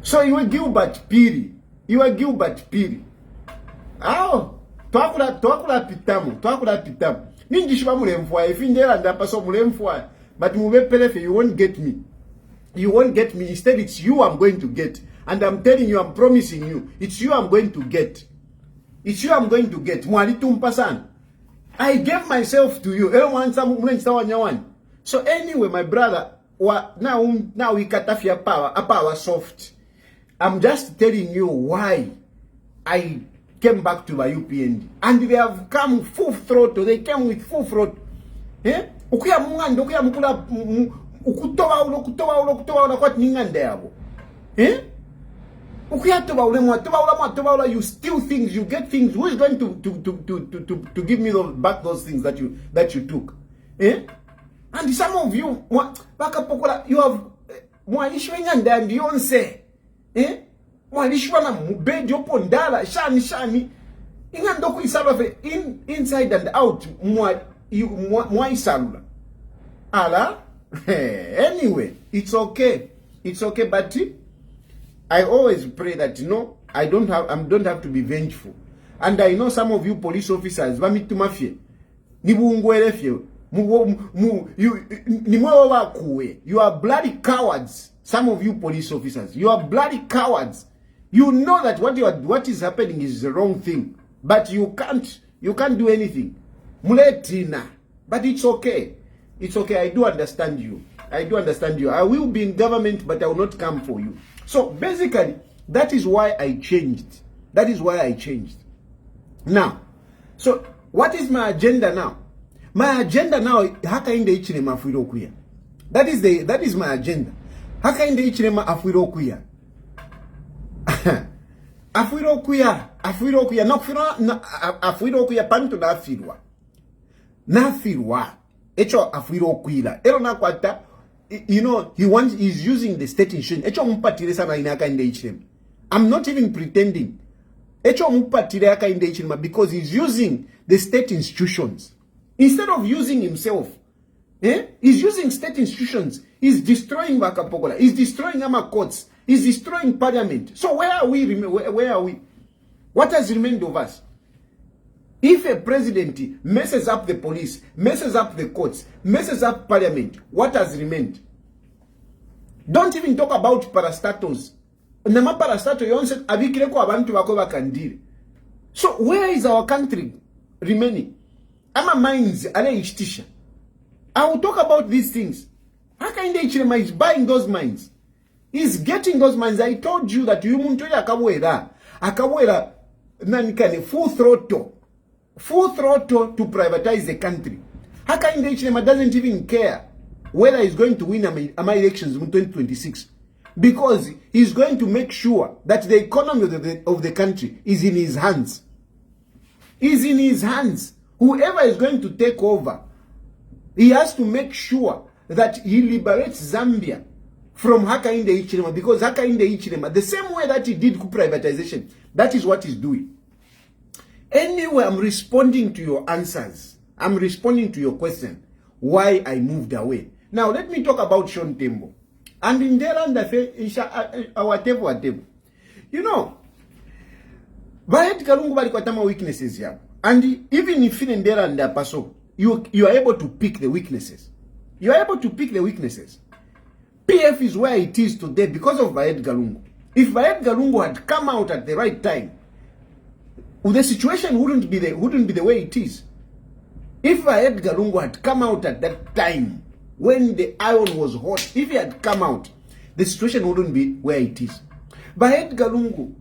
So you were Gilbert Piri. Twakula pitamu. Ninjishiba mulemfwa. If indera ndapa so mulemfwa. But mubepelefe, you won't get me. Instead, it's you I'm going to get. And I'm telling you, I'm promising you, it's you I'm going to get. Mwalitumpa sana. I gave myself to you. So anyway, my brother, now we katafia power soft. I'm just telling you why I came back to my UPND. And they have come full throttle. They came with full throttle. Ukuya mungando, ukuya mukula, ukutowa ulo kwa ningande yabo. Ukuya towa ula, you steal things, you get things. Who is going to give me back those things that you took? And some of you, you have mwalishwenga ndandi yonse. Mwalishwa na mubedi opo ndala shani ingando kuisaba inside and out mwa isalula. Allah. Anyway, it's okay. It's okay, but I always pray that I don't have to be vengeful. And I know some of you police officers, you are bloody cowards. Some of you police officers, you are bloody cowards. You know that what is happening is the wrong thing, but you can't do anything. Muletina, but it's okay. It's okay. I do understand you. I will be in government, but I will not come for you. So basically, that is why I changed. Now, so what is my agenda now? My agenda now, hakainde ichilema afuirokuya. That is my agenda. Hakainde ichilema afuirokuya. Afuirokuya. Afuirokuya panto na afirwa. Na afirwa. Echo afuirokuila. Ero na kwata, he's using the state insurance. Echo mpatire sana ina hakainde ichilema. I'm not even pretending. Echo mpatire hakainde ichilema because he's using the state institutions. Instead of using himself, he's using state institutions. He's destroying Wakapokola. He's destroying our courts. He's destroying parliament. So where are we? Where are we? What has remained of us? If a president messes up the police, messes up the courts, messes up parliament, what has remained? Don't even talk about parastatos. Nama parastato yonse abikireko abantu bako bakandire. So where is our country remaining? Ama mines ale ishtisha. I will talk about these things. Hakainde Ichilema is buying those mines. He's getting those mines. I told you that you muntoya akawera nanikane full throttle to privatize the country. Hakainde Ichilema doesn't even care whether he's going to win ama elections in 2026 because he's going to make sure that the economy of the country is in his hands. Whoever is going to take over, he has to make sure that he liberates Zambia from Hakainde Ichilema, because Hakainde Ichilema, the same way that he did privatization, that is what he's doing. Anyway, I'm responding to your answers. I'm responding to your question, why I moved away. Now, let me talk about Sean Tembo. And in there, whatever. Edgar Lungu weaknesses here. And even if in there and there, you are able to pick the weaknesses. PF is where it is today because of Edgar Lungu. If Edgar Lungu had come out at the right time, the situation wouldn't be the way it is. If Edgar Lungu had come out at that time when the iron was hot, if he had come out, the situation wouldn't be where it is. But Edgar Lungu,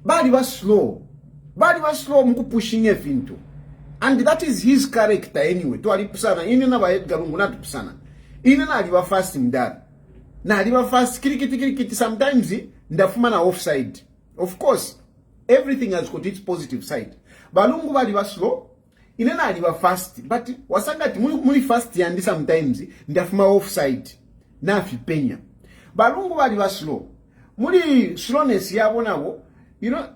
body was slow mku pushing into. And that is his character anyway. To alipusana inena ba Edgar Lungu na tupusana. Inena aliwa fast mdara. Na aliwa fast kirikiti sometimes ndafuma na offside. Of course, everything has got its positive side. Balungu aliwa slow, inena aliwa fast, but wasangati muli fast yandi sometimes ndafuma offside. Na fipenya. Balungu aliwa slow. Muli slowness yabonabo.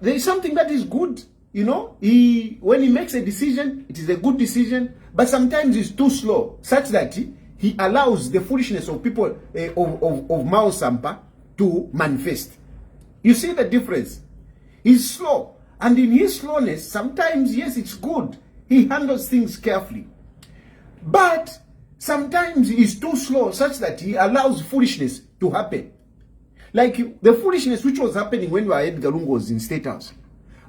There is something that is good. When he makes a decision, it is a good decision. But sometimes it's too slow, such that he allows the foolishness of people of Mao Sampa to manifest. You see the difference? He's slow. And in his slowness, sometimes, yes, it's good. He handles things carefully. But sometimes he's too slow, such that he allows foolishness to happen. Like the foolishness which was happening when Edgar Lungu was in State House.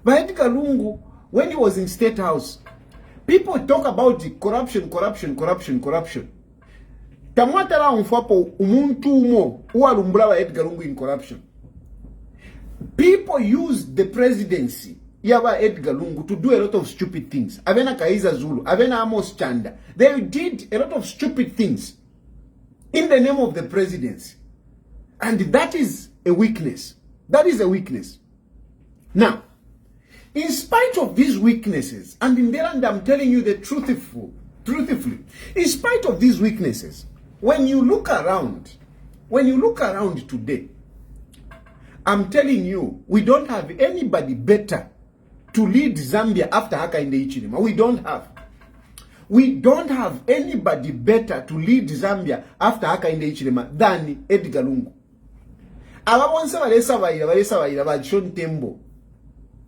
But Edgar Lungu, when he was in State House, people talk about the corruption. Tamwatara umfapo umuntu umo uwalumbra wa Edgar Lungu in corruption. People used the presidency yaba Edgar Lungu to do a lot of stupid things. Avena Kaiza Zulu, Avena Amos Chanda. They did a lot of stupid things in the name of the presidency. And that is a weakness. Now, in spite of these weaknesses, and in there, and I'm telling you the truthfully, in spite of these weaknesses, when you look around today, I'm telling you, we don't have anybody better to lead Zambia after Hakainde Ichilema. We don't have. We don't have anybody better to lead Zambia after Hakainde Hichilema than Edgar Lungu. Ababonsa balesa bayira ba Sean Tembo.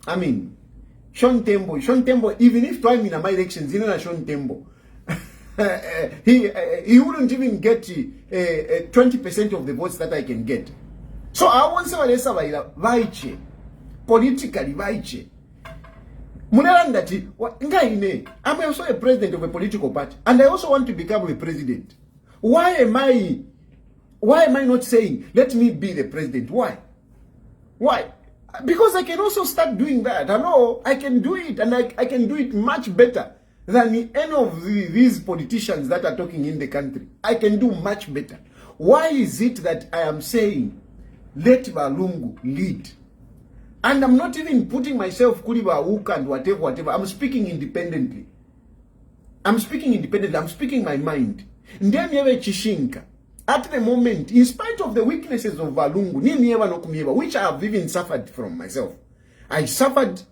I mean, Sean Tembo, even if trying in my elections, you know Sean Tembo. He wouldn't even get 20% of the votes that I can get. So I want somebody vaiche politically vaiche. I'm also a president of a political party, and I also want to become a president. Why am I not saying let me be the president? Why? Because I can also start doing that. I know I can do it, and I can do it much better than any of these politicians that are talking in the country. I can do much better. Why is it that I am saying let Lungu lead? And I'm not even putting myself Kuriba Hook and whatever. I'm speaking independently. I'm speaking my mind. Chishinka. At the moment, in spite of the weaknesses of Lungu, which I have even suffered from myself. I suffered,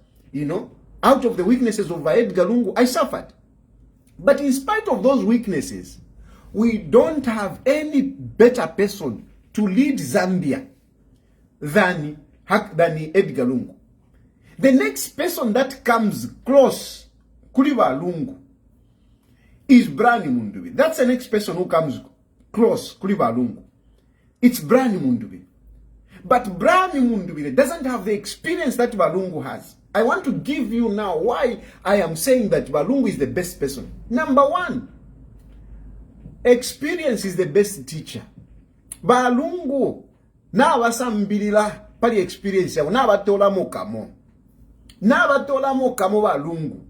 out of the weaknesses of Edgar Lungu, I suffered. But in spite of those weaknesses, we don't have any better person to lead Zambia than Edgar Lungu. The next person that comes close, Kuriba Lungu, is Brani Mundubi. That's the next person who comes close, Kuriba Lungu. It's Brani Mundubi. But Brani Mundubi doesn't have the experience that Balungu has. I want to give you now why I am saying that Balungu is the best person. Number one, experience is the best teacher. Balungu, na wasambilila pali experience ya na batola mokamo. Na batola mokamo Balungu.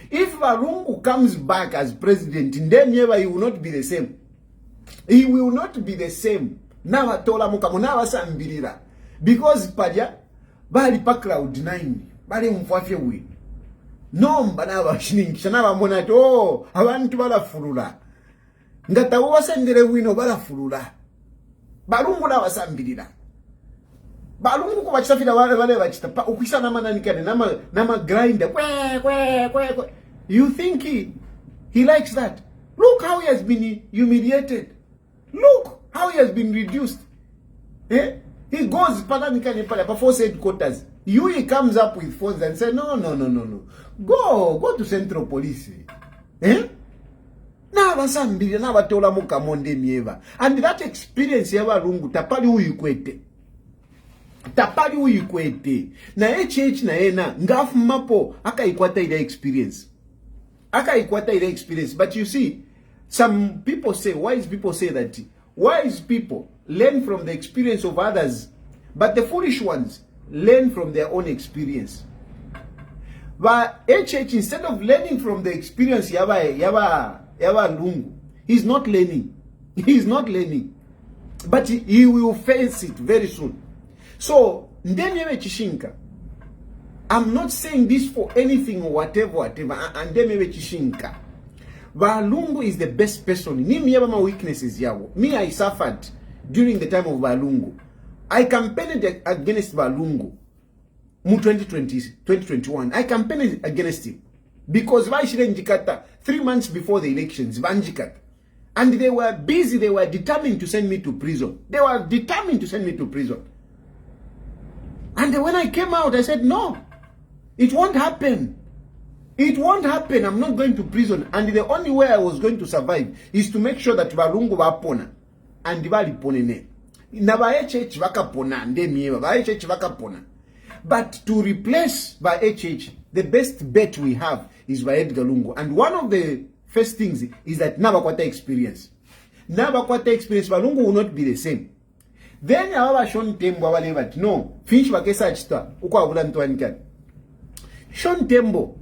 If Balungu comes back as president, then never he will not be the same. He will not be the same. Na batola mokamo na wasambilila. Because paja bali pa crowd 9. Bali mfafye we. Nomba na bashiningisha na bamona to abantu balafulula. Ngata wasendere wino balafulula. Balungu na wasambilila. Balungu ko bachitafira wale bachita ukisa na mananikane nama grinder. Kwe. You think he likes that? Look how he has been humiliated. Look how he has been reduced. He goes for force headquarters. He comes up with phones and says, no. Go to Central Police. And that experience Lungu tapali uyikwete. Na HH na ena ngafu mapo akaikwata ile experience. But you see, some people say, wise people say that wise people learn from the experience of others, but the foolish ones learn from their own experience. But HH, instead of learning from the experience Yaba Lungu, he's not learning. But he will face it very soon. So, Ndemyewe Chishinka, I'm not saying this for anything or whatever. And Ndemyewe Chishinka, Lungu is the best person. My weaknesses yawo. Me, I suffered during the time of Lungu. I campaigned against Lungu in 2021. I campaigned against him because 3 months before the elections, and they were busy. They were determined to send me to prison. And when I came out, I said, no, it won't happen. I'm not going to prison. And the only way I was going to survive is to make sure that Balungu wapona and Dibali ponene. But to replace by HH, the best bet we have is by Edgar Lungu. And one of the first things is that Nabakwata experience. Balungu will not be the same. Then Sean Tembo no, finish bakesa chita uko abula ntwanika. Sean Tembo,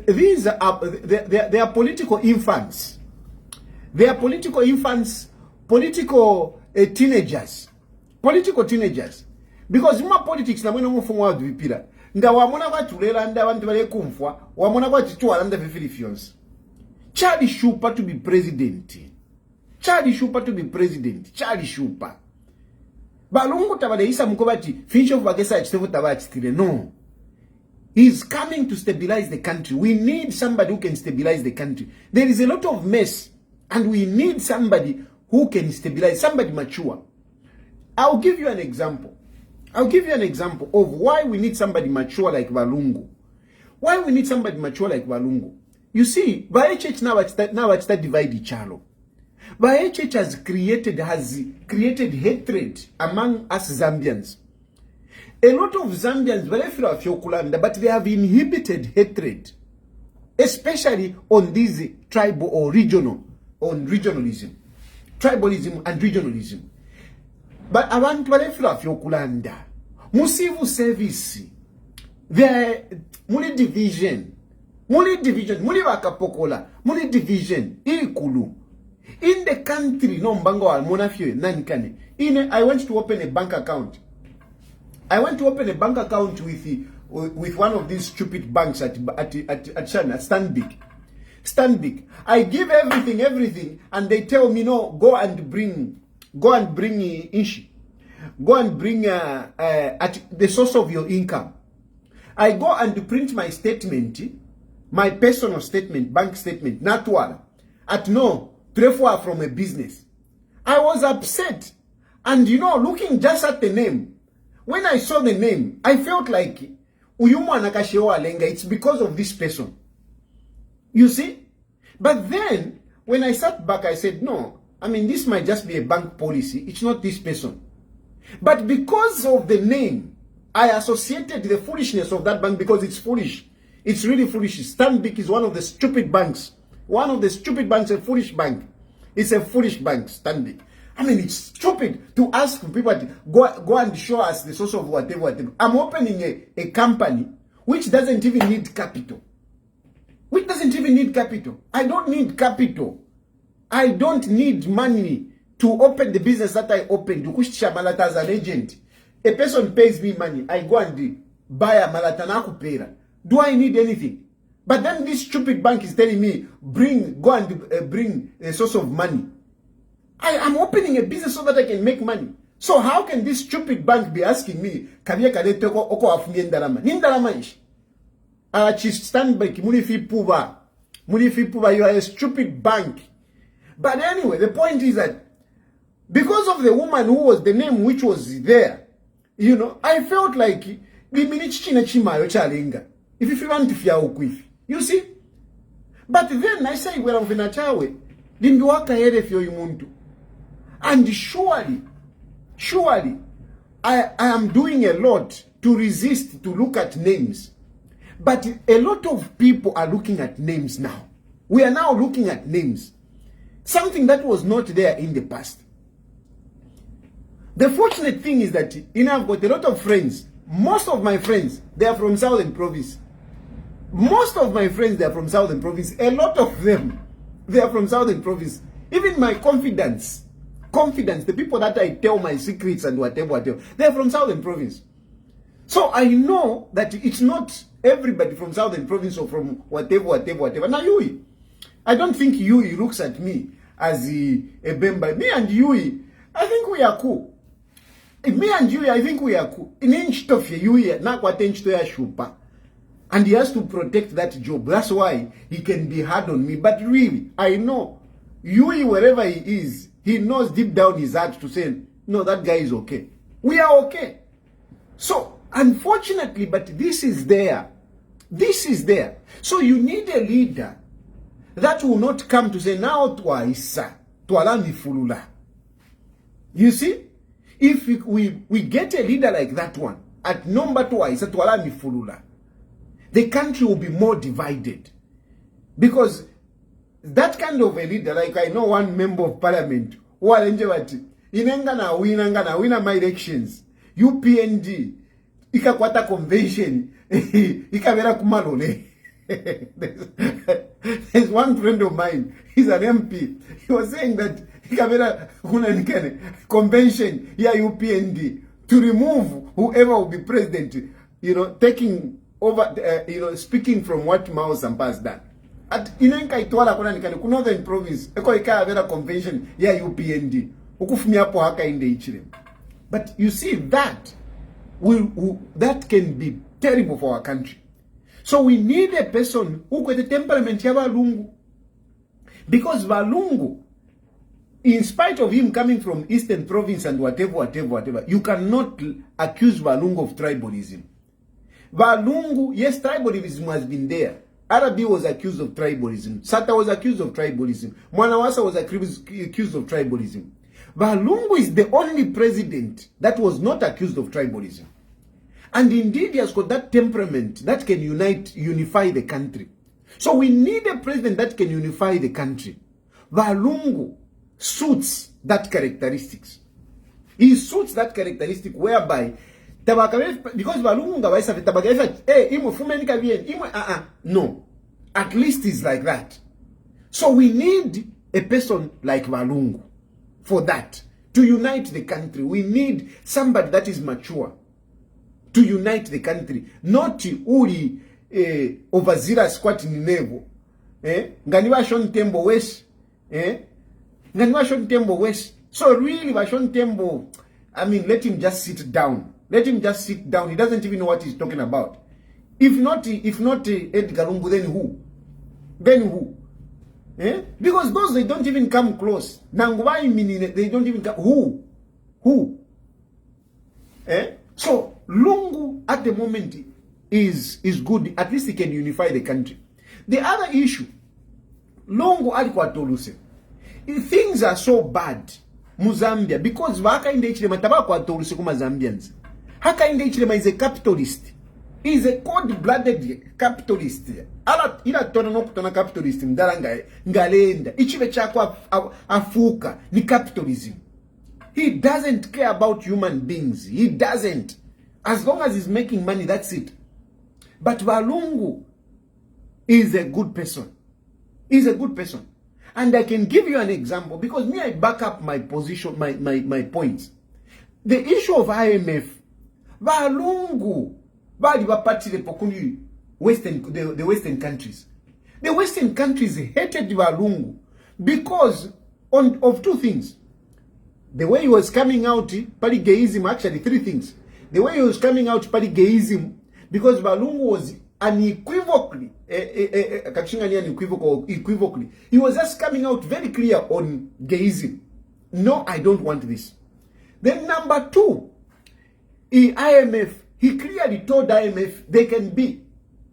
these are they are political infants. They are political infants, political teenagers. Because my politics na mwene mfumo wa vipira. Nga wamona kwa tulela nda wantu bale kumfwa, wamona kwa titwa nda vifilifions. Charlie Shupa to be president. Charlie Shupa. Balungu tabade isa mkobati finish of bagesa chitevu tabachitire. No. He's coming to stabilize the country. We need somebody who can stabilize the country. There is a lot of mess, and we need somebody who can stabilize, somebody mature. I'll give you an example. I'll give you an example of why we need somebody mature like Lungu. Why we need somebody mature like Lungu. You see, Church now it's that divide chalo. Church has created hatred among us Zambians. A lot of Zambians, but they have inhibited hatred, especially on this tribal or regionalism, tribalism and regionalism. But abantu balefira fyokulanda musivu service there muli division muli bakapokola muli division ikulu in the country no mbango wa monafyo nanikane I went to open a bank account. I went to open a bank account with one of these stupid banks at China, Stanbic. I give everything, and they tell me no, go and bring Inshi. Go and bring at the source of your income. I go and print my statement, my personal statement, bank statement, not one. At no, 3-4 from a business. I was upset. And looking just at the name, when I saw the name, I felt like it's because of this person. You see? But then, when I sat back, I said, no, this might just be a bank policy. It's not this person. But because of the name, I associated the foolishness of that bank because it's foolish. It's really foolish. Stanbic is one of the stupid banks. One of the stupid banks, a foolish bank. It's a foolish bank, Stanbic. It's stupid to ask people to go and show us the source of whatever. I'm opening a company which doesn't even need capital. I don't need capital. I don't need money to open the business that I opened. As an agent, a person pays me money. I go and buy a malatana kupera. Do I need anything? But then this stupid bank is telling me, go and bring a source of money. I am opening a business so that I can make money. So how can this stupid bank be asking me, you are a stupid bank. But anyway, the point is that because of the woman who was the name which was there, I felt like if you want to you see? But then I say, well, and surely, I am doing a lot to resist to look at names. But a lot of people are looking at names now. We are now looking at names. Something that was not there in the past. The fortunate thing is that I've got a lot of friends. Most of my friends, they are from Southern Province. Most of my friends, they are from Southern Province. A lot of them, they are from Southern Province. Even my confidence, the people that I tell my secrets and whatever, they're from Southern Province. So I know that it's not everybody from Southern Province or from whatever. Now Yui, I don't think Yui looks at me as a Bemba. Me and Yui, I think we are cool. Me and Yui, I think we are cool. In inch of Yui, not what inch to shupa. And he has to protect that job. That's why he can be hard on me. But really, I know Yui, wherever he is, he knows deep down his heart to say, no, that guy is okay. We are okay. So, unfortunately, but this is there. This is there. So you need a leader that will not come to say, now twice, tualami fulula. You see? If we get a leader like that one, at number twice, tualami fulula, the country will be more divided. Because that kind of a leader, like I know one member of parliament, who win my elections, UPND, ikakwata convention, ikavera kumalole. There's one friend of mine, he's an MP. He was saying that ikavera convention here UPND to remove whoever will be president, taking over, speaking from what Mao Zamba's done. At inenka itwala kuna nikani ku Northern Province eko ikavera convention ya UPND ukufumia hapo haka inde ichire. But you see that that can be terrible for our country. So we need a person who got the temperament ya Lungu. Because Lungu, in spite of him coming from Eastern Province and whatever, you cannot accuse Lungu of tribalism. Lungu, yes, tribalism has been there. Arabi was accused of tribalism. Sata was accused of tribalism. Mwanawasa was accused of tribalism. Lungu is the only president that was not accused of tribalism. And indeed, he has got that temperament that can unify the country. So we need a president that can unify the country. Lungu suits that characteristics. He suits that characteristic whereby because Lungu no. At least he's like that. So we need a person like Lungu for that. To unite the country. We need somebody that is mature. To unite the country. Not uli overzealous squat ninevo. Nganiwa Shon Tembo West. Nganiwa Shon Tembo West. So really Shon Tembo, I mean, let him just sit down. Let him just sit down. He doesn't even know what he's talking about. If not Edgar Lungu, then who? Then who? Because those, they don't even come close. Nangwai meaning they don't even come. Who? Who? So Lungu at the moment is good. At least he can unify the country. The other issue, Lungu alikuwa toluse. Things are so bad mu Zambia because waka inde ichilema tabakwa toluse kuma Zambians. Haka inde ichilema is a capitalist. He is a cold-blooded capitalist. Ala ila tona no kutona capitalist mdala ngalenda. Ichibe chako afuka ni capitalism. He doesn't care about human beings. He doesn't. As long as he's making money, that's it. But Lungu is a good person. He's a good person. And I can give you an example because me, I back up my position, my points. The issue of IMF, Lungu, the Western countries. The Western countries hated Lungu because of two things. The way he was coming out, Paligeism, actually three things. The way he was coming out, Paligeism, because Lungu was unequivocally, he was just coming out very clear on gayism. No, I don't want this. Then number two, IMF, he clearly told IMF they can be.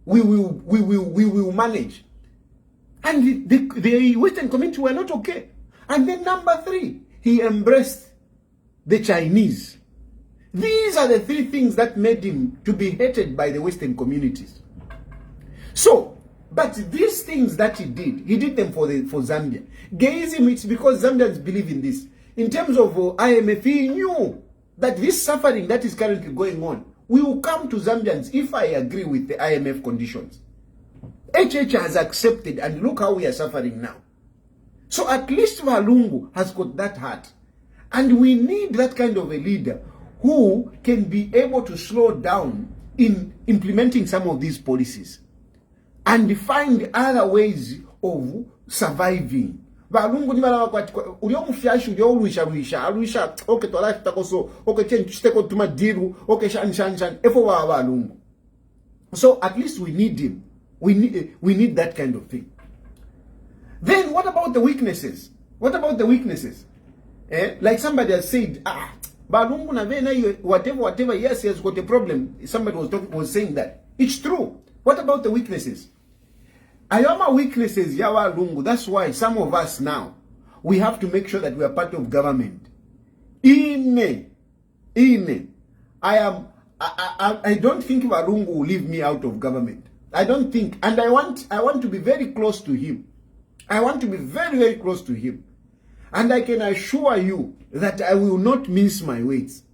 We will manage. And the Western community were not okay. And then number three, he embraced the Chinese. These are the three things that made him to be hated by the Western communities. So, but these things that he did them for Zambia. Gayism, it's because Zambians believe in this. In terms of IMF, he knew that this suffering that is currently going on will come to Zambians if I agree with the IMF conditions. HH has accepted, and look how we are suffering now. So at least Lungu has got that heart. And we need that kind of a leader who can be able to slow down in implementing some of these policies and find other ways of surviving. Lungu ni mara kwa uliomfiashu uliomwisha okay to life takoso okay change steko tuma diru okay shan efo wa Lungu. So at least we need him. We need that kind of thing. Then what about the weaknesses? What about the weaknesses? Like somebody has said, Lungu na vena whatever, yes, he has got a problem. Somebody was saying that. It's true. What about the weaknesses? Ayama weaknesses yawa Lungu. That's why some of us now, we have to make sure that we are part of government. I don't think Lungu will leave me out of government. I don't think, and I want to be very close to him. I want to be very, very close to him. And I can assure you that I will not mince my words.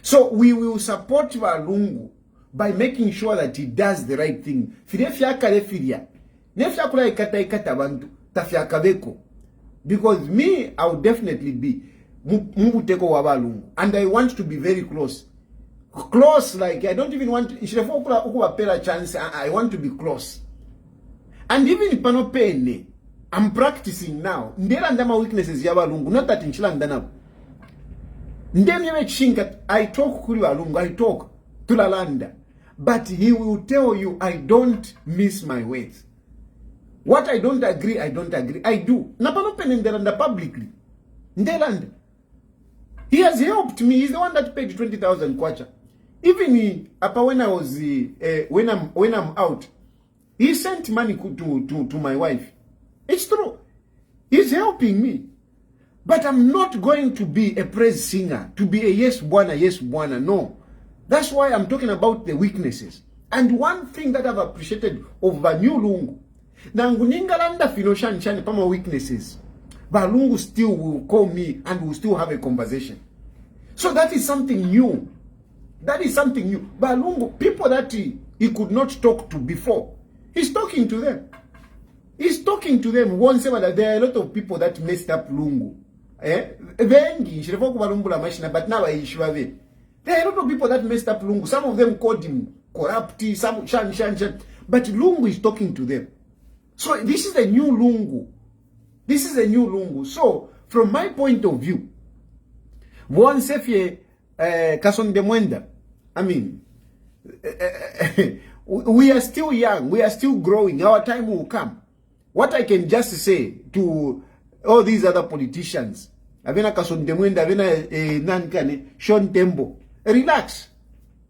So we will support Lungu by making sure that he does the right thing. Because me, I will definitely be Lungu. And I want to be very close. Close, like I don't even want to chance. I want to be close. And even if I'm paying, I'm practicing now. Ndera ndama weaknesses ya Lungu, not that in Chilandana. Ndemye chinga, I talk kuri Lungu, I talk to Lalanda. but he will tell you, I don't miss my words. What I don't agree, I don't agree. I do. Napanopenenderanda publicly. Ndelanda. He has helped me. He's the one that paid 20,000 kwacha. Even when I was when I'm out, he sent money to my wife. It's true. He's helping me. But I'm not going to be a praise singer, to be a yes bwana, no. That's why I'm talking about the weaknesses. And one thing that I've appreciated of New Lungu, Nanguningalanda Finoshan Pama weaknesses, Balungu still will call me and we'll still have a conversation. So that is something new. That is something new. Balungu, people that he could not talk to before, he's talking to them. He's talking to them. One say that there are a lot of people that messed up Lungu. But now there are a lot of people that messed up Lungu. Some of them called him corrupt, some shan. But Lungu is talking to them. So this is a new Lungu. This is a new Lungu. So from my point of view, one sefye kasonde mwenda. I mean, we are still young. We are still growing. Our time will come. What I can just say to all these other politicians, Avena kasonde mwenda, Avena nankane, Sean Tembo, relax.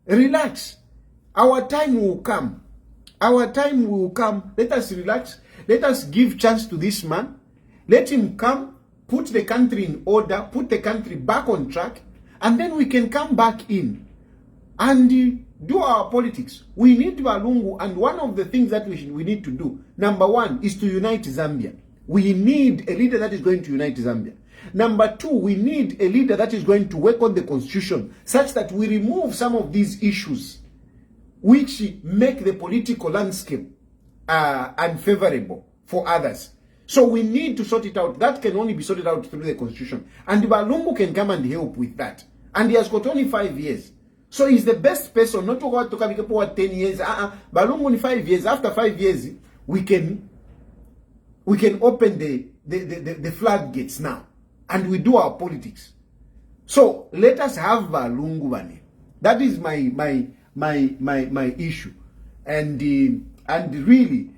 Relax. Our time will come. Our time will come. Let us relax. Let us give chance to this man. Let him come, put the country in order, put the country back on track, and then we can come back in and do our politics. We need Lungu, and one of the things that we need to do, number one, is to unite Zambia. We need a leader that is going to unite Zambia. Number two, we need a leader that is going to work on the constitution such that we remove some of these issues which make the political landscape unfavorable for others. So we need to sort it out. That can only be sorted out through the constitution. And Lungu can come and help with that. And he has got only 5 years. So he's the best person, not to go to 10 years. Lungu only 5 years. After 5 years, we can open the floodgates now. And we do our politics. So let us have Lungu Bane. That is my issue. And really,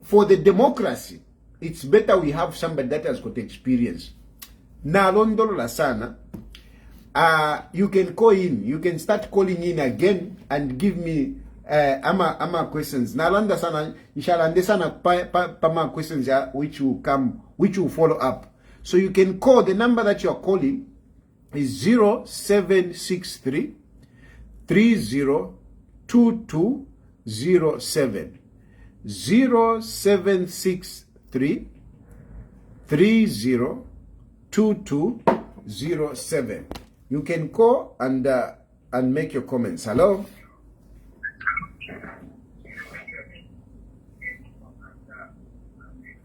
for the democracy, it's better we have somebody that has got experience. Na londolo la sana. You can call in. You can start calling in again and give me ama questions. Na landa sana inshallah sana pa questions which will come, which will follow up. So you can call. The number that you are calling is 0763 302207. 0763 302207. You can call and make your comments. Hello?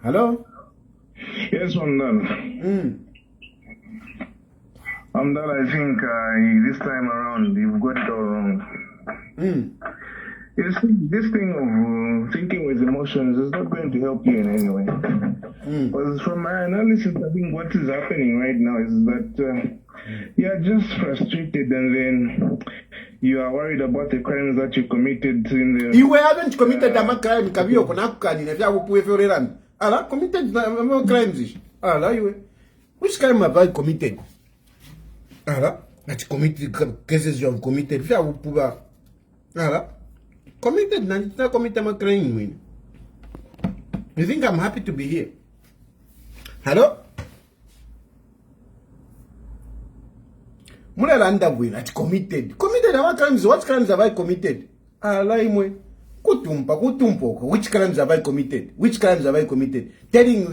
Hello? Yes, Amdal. Amdal, I think this time around you've got you see, this thing of thinking with emotions is not going to help you in any way. Because from my analysis, I think what is happening right now is that you are just frustrated, and then you are worried about the crimes that you committed in the... You haven't committed a crime. Committed crimes. Which crime have I committed? That committed cases you have committed. Committed, not committed a crime. You think I'm happy to be here? Hello? Mulanda win at committed. Committed what crimes? What crimes have I committed? Which crimes have I committed? Which crimes have I committed? Telling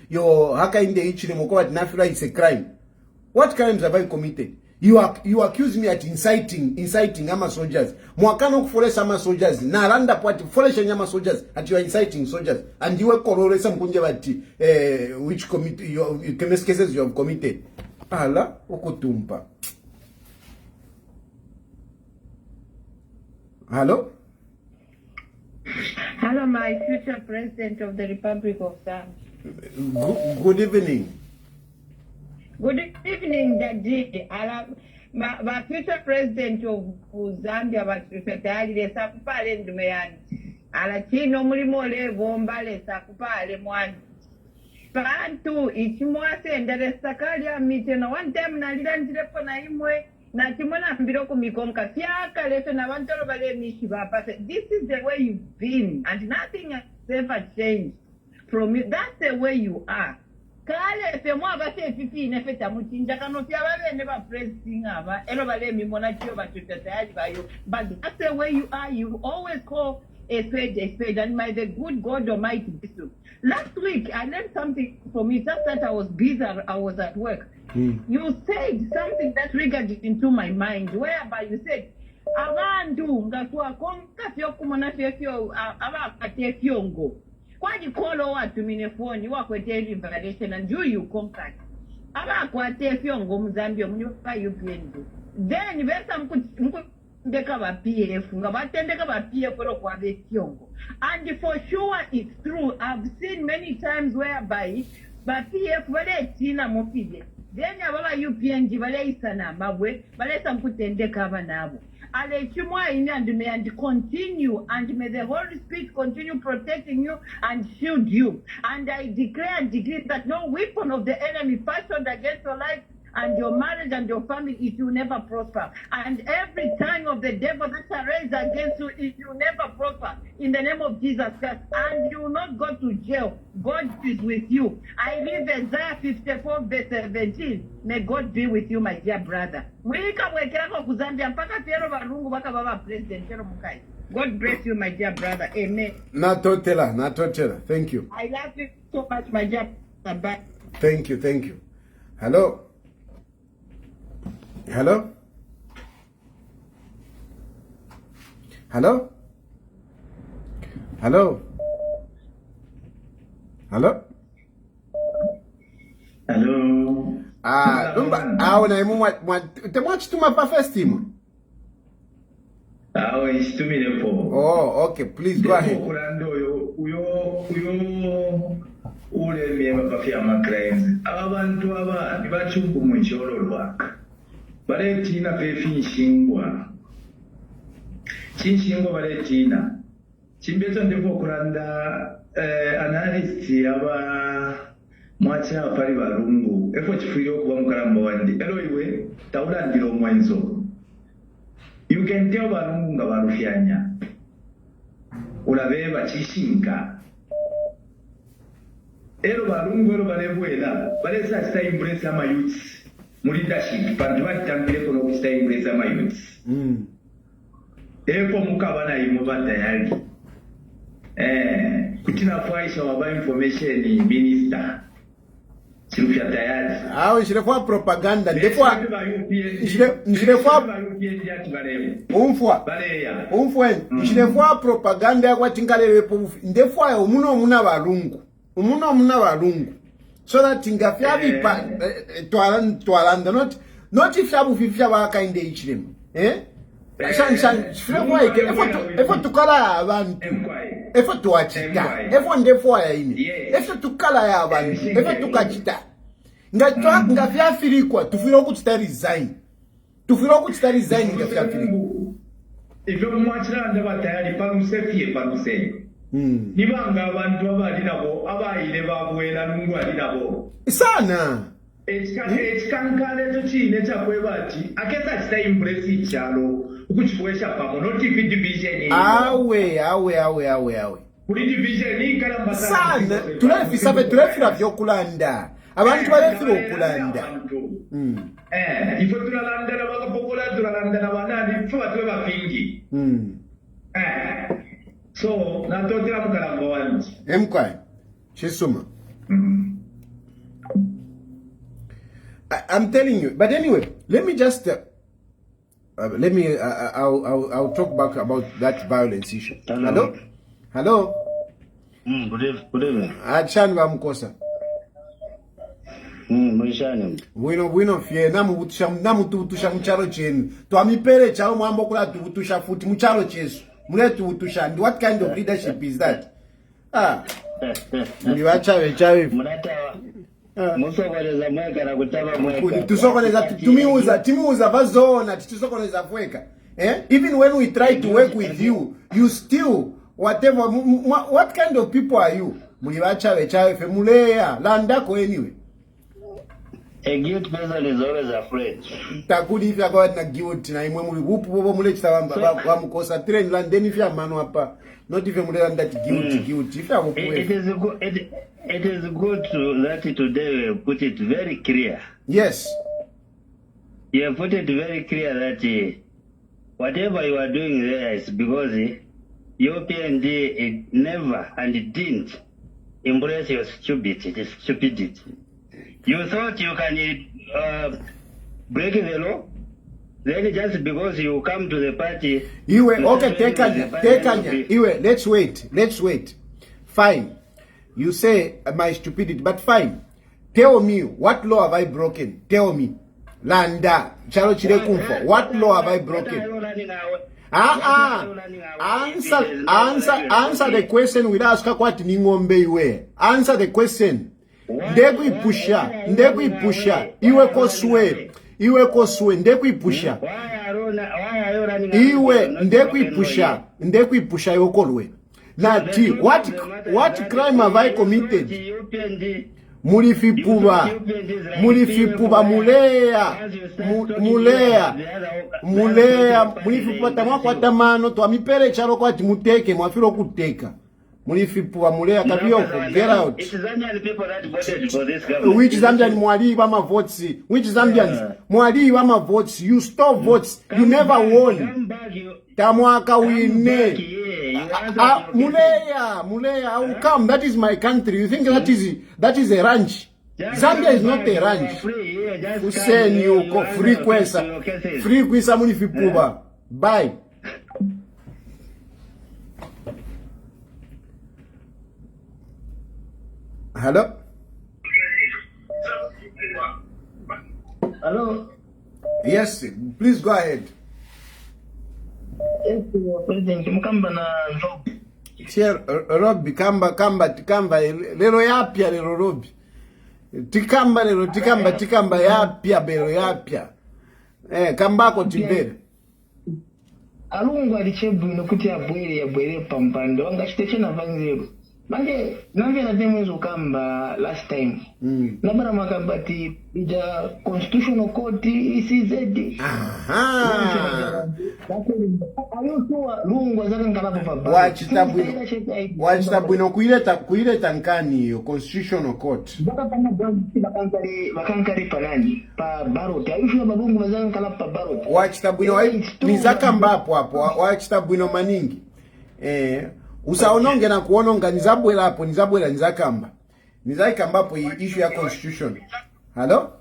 your haka in the Ichimoko at Nafra is a crime. What crimes have I committed? You accuse me at inciting Ama soldiers. Mwakano kufore sama soldiers. Na randa pwati kufore shanyama soldiers at you are inciting soldiers. And you are kororesa mkunje bati which committee cases you have committed. Ala ukutumpa. Hello? Hello, my future president of the Republic of Zambia. Good evening. Good evening, Daddy. the future president of Zambia batutali lesa kupale ndumeyani alachino mulimo levomba lesa kupale mwani pantu ichimwase ndale sakali ya mitena one time nalila njilepo na imwe na chimona mbilo kumikonka fiaka leto na wantolo bale mishi bapase. This is the way you've been and nothing has ever changed from you. That's the way you are. Kale fe mwa base fifi nefeta mutinja kano fya babe ne ba pressing aba elo bale mi mona chiyo batutataji bayo, but that's the way you are. You always call a spade, and may the good God Almighty bless you. Last week I learned something from you, just that I was busy, I was at work. You said something that triggered into my mind, whereby you said abantu ngakuwa konka fyo kumona fyo abakate fyongo kwaji kolo watu minefoni wakwete liberation and you conquered abakwate fyongo muzambia munyoka UPND then besa mkundeka ba PF ngabatendeka ba PF lo kwa fyongo, and for sure it's true. I've seen many times whereby ba PF wale tina mopide then ababa UPND bale isana mabwe bale samkutendeka abanabo and continue, and may the Holy Spirit continue protecting you and shield you. And I declare and decree that no weapon of the enemy fashioned against your life and your marriage and your family, it will never prosper. And every tongue of the devil that shall raise against you, it will never prosper. In the name of Jesus Christ. And you will not go to jail. God is with you. I read Isaiah 54 verse 17. May God be with you, my dear brother. God bless you, my dear brother. Amen. Natotela. Thank you. I love you so much, my dear brother. Bye. Thank you. Hello? Hello? Hello? Hello? Hello? Hello. Te mwachituma pa first team. Isitumile po. Oh, okay, please go ahead. Uyo ule miema kafia makrezi. Abantu aba nibachuku mwenchorolwa. Bale tina pefi nshingwa. Chinshingwa bale tina. Chimbeto ndipo kuranda analyst aba mwacha pali ba Lungu. Efo chifuyo kuwa mkaramba wandi. Elo iwe taula ndilo mwenzo. You can tell ba Lungu nga barufyanya. Ulabeba chishinka. Elo balungu elo balebwela balesa sta impress ama youths mu leadership bantu batambire kono ku sta impress ama youths epo mukabana imo batayali kutina faisha wa information minister chirufya tayari njire kwa propaganda ndefwa njire kwa umfwa njire kwa propaganda yakwa tingalelepo ndefwa umuno muna balungu so that ingafyabi twalanda not ifyabu fifya wakainde ichiremu efo tukala abantu efo tuwachita efo ndefo ya ine efo tukala ya abantu efo tukachita ngafyafirikwa tufiro kuchita resign ngafyafirikwa ifyo mwachiranda batayali paruse nibanga abantu abali nabo abayile babwela Lungu ali nabo sana ekikankale to chine chakwebati akeza chita impress ichalo ukuchibwesha pamo not division awe kuri division ikalamba sana tulefira vyokulanda abantu balefira okulanda ifo tulalanda bakapokola tulalanda nabanani fo batwe bapingi so natotera mukalamba wanji emkwai chisuma I'm telling you, but anyway, let me just I'll talk back about that violence issue. Hello. Good evening. Achani ba mkosa. Mwishani. Wino fie namu tubutusha mcharo chenu. Twamipere chao mwambo kula tubutusha futi mcharo chesu. Mule tubutusha. What kind of leadership is that? Mliwacha wechawe. musokoneza mweka na kutaba mweka. Kuti tusokoneza timiuza vazona titusokoneza kweka. Even when we try to work with you, you still whatever. What kind of people are you? Mulivacha fe muleya landako anyway. A guilt person is always afraid. Takudi if you are na guilt na imwe muli upu bobo mulechita wa mukosa train landeni if you are manu hapa. Not even mule that guilt. If you are it is good that today we put it very clear. Yes. You have put it very clear that whatever you are doing there is because your PND it never and it didn't embrace your stupidity. You thought you can break the law, then just because you come to the party. Okay, take Iwe, let's wait. Fine. You say my stupidity, but fine. Tell me, what law have I broken? Tell me. Landa, chalo chile kumfa. What law have I broken? Answer the question without asking what ningombe iwe. Answer the question. Ndekuipusha. Iwe koswe, ndekuipusha. Iwe ndekuipusha yokolwe. Nati, what crime have I committed? Mulifipuba muleya mulifipuba tamwa kwa tamano twamipere chalo kwa timuteke mwafiro kuteka mulifipuba muleya kabioko get out. Which Zambian mwali wa ma votes? Which Zambians mwali wa ma votes? You stole votes, you never won. Tamwaka wine. Muleya, I will come. That is my country. You think that is a ranch? Zambia is not a ranch. Useni uko free kwesa mulifipuba. Bye. Hello? Hello? Yes, please go ahead. President Mukamba na Robi. Robi kamba lero yapya lero Robi. Tikamba yapya. Kambako timbere. Alungu alichebu inokuti abwere pampando wanga chitechena vanzero. Nange na demo kamba last time. Nabara makabati ija constitutional court ECZ. Aha. Lungu azaka nkalapo pababa. Wachitabuino kuileta nkani yo constitutional court. Bakankari panani pa baroti. Ayushu na lungu azaka nkalapo pa baroti. Wachitabuino nizaka mbapo hapo. Wachitabuino maningi. Usaononge na kuononga nizabwela hapo nizakamba. Nizaikamba hapo issue ya constitution. Hello?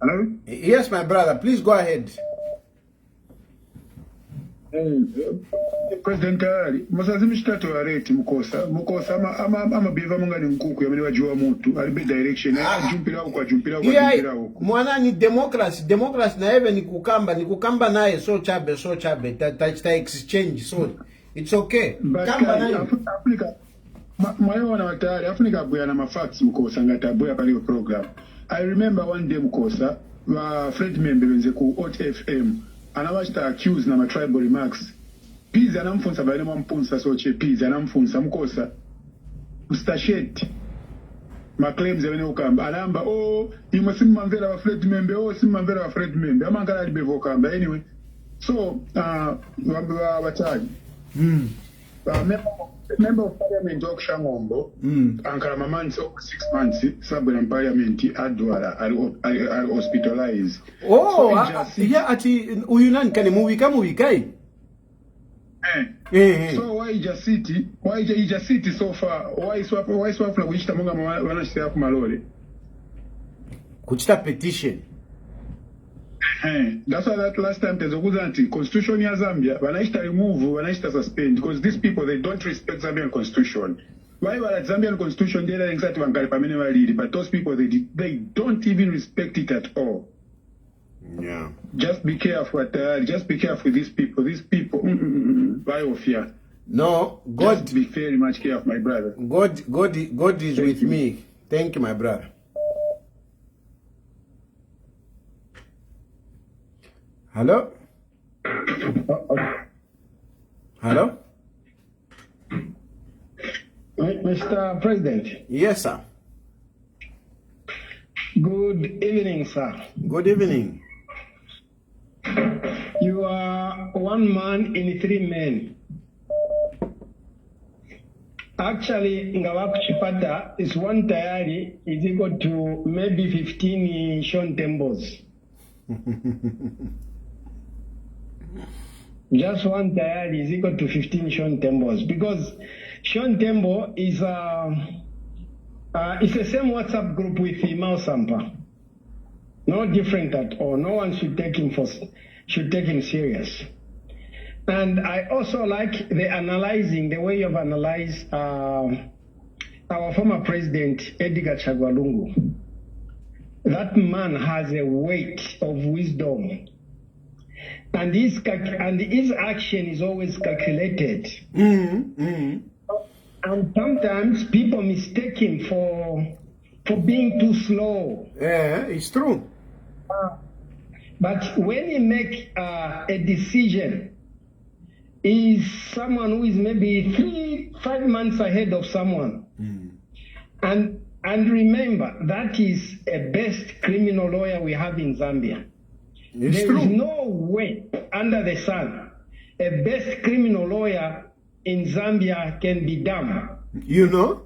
Hello? Yes, my brother. Please go ahead. President Musazimu chitatu ya rate mukosa ama biva munga ni mkuku ya mani wajua mutu alibe direction jumpira huko mwana ni democracy na eve ni kukamba nae so chabe ta exchange so it's okay kamba nae Afrika mayo wana watari Afrika buya na mafacts mukosa ngata buya pali program. I remember one day mukosa wa Fred member wenze ku Hot FM anawashita accused na tribal remarks. Piza anamfunza bale mpunsa soche piza anamfunza mukosa ustasheti ma claims yene ukamba anamba imwe simamvera wa Fred member simamvera wa Fred member amangala libevo kamba anyway so wataji member of parliament Okshangombo ankara mamanzi 6 months sabwe na parliament adwala are hospitalized yeah ati uyunani kane muwikai so why just city so far why swap na kuchita munga wanashia ku malole kuchita petition that's why that last time tezokuza anti constitution ya Zambia wanashita remove wanashita suspend because these people they don't respect Zambian constitution. Why were Zambian constitution there exactly wangari pamene walili but those people they don't even respect it at all. Yeah. Just be careful with these people. Why of fear? No, God. Just be very much careful, my brother. God is with me. Thank you, my brother. Hello? Hello? Mr. President. Yes, sir. Good evening, sir. Good evening. You are one man in three men. Actually, Ngawaku Chipata is one tayari is equal to maybe 15 Sean Tembos. Just one tayari is equal to 15 Sean Tembos, because Sean Tembo is it's the same WhatsApp group with Imao Sampa. No different at all. No one should take him serious. And I also like the way you've analyzed our former president, Edgar Chagwa Lungu. That man has a weight of wisdom. And his action is always calculated. And sometimes people mistake him for being too slow. Yeah, it's true. But when he makes a decision, is someone who is maybe 3-5 months ahead of someone. And remember, that is a best criminal lawyer we have in Zambia. It's There true. is no way under the sun a best criminal lawyer in Zambia can be dumb. You know?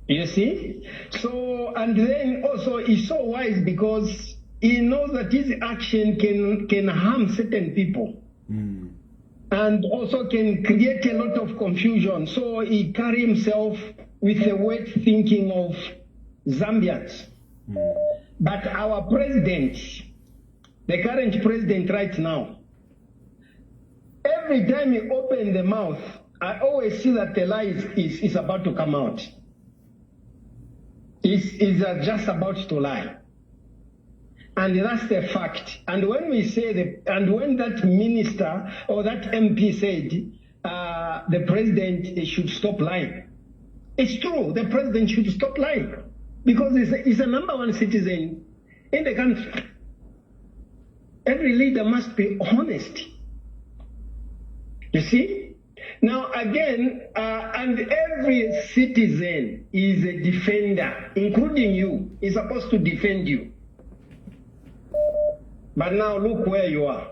You see? So, and then also he's so wise because he knows that his action can harm certain people. And also can create a lot of confusion. So he carry himself with the weight thinking of Zambians. But our president, the current president right now, every time he opens the mouth, I always see that the lie is about to come out. Is just about to lie. And that's the fact. And when we say when that minister or that MP said the president should stop lying, it's true. The president should stop lying because he's a number one citizen in the country. Every leader must be honest. You see? Now again, and every citizen is a defender, including you. Is supposed to defend you. But now look where you are.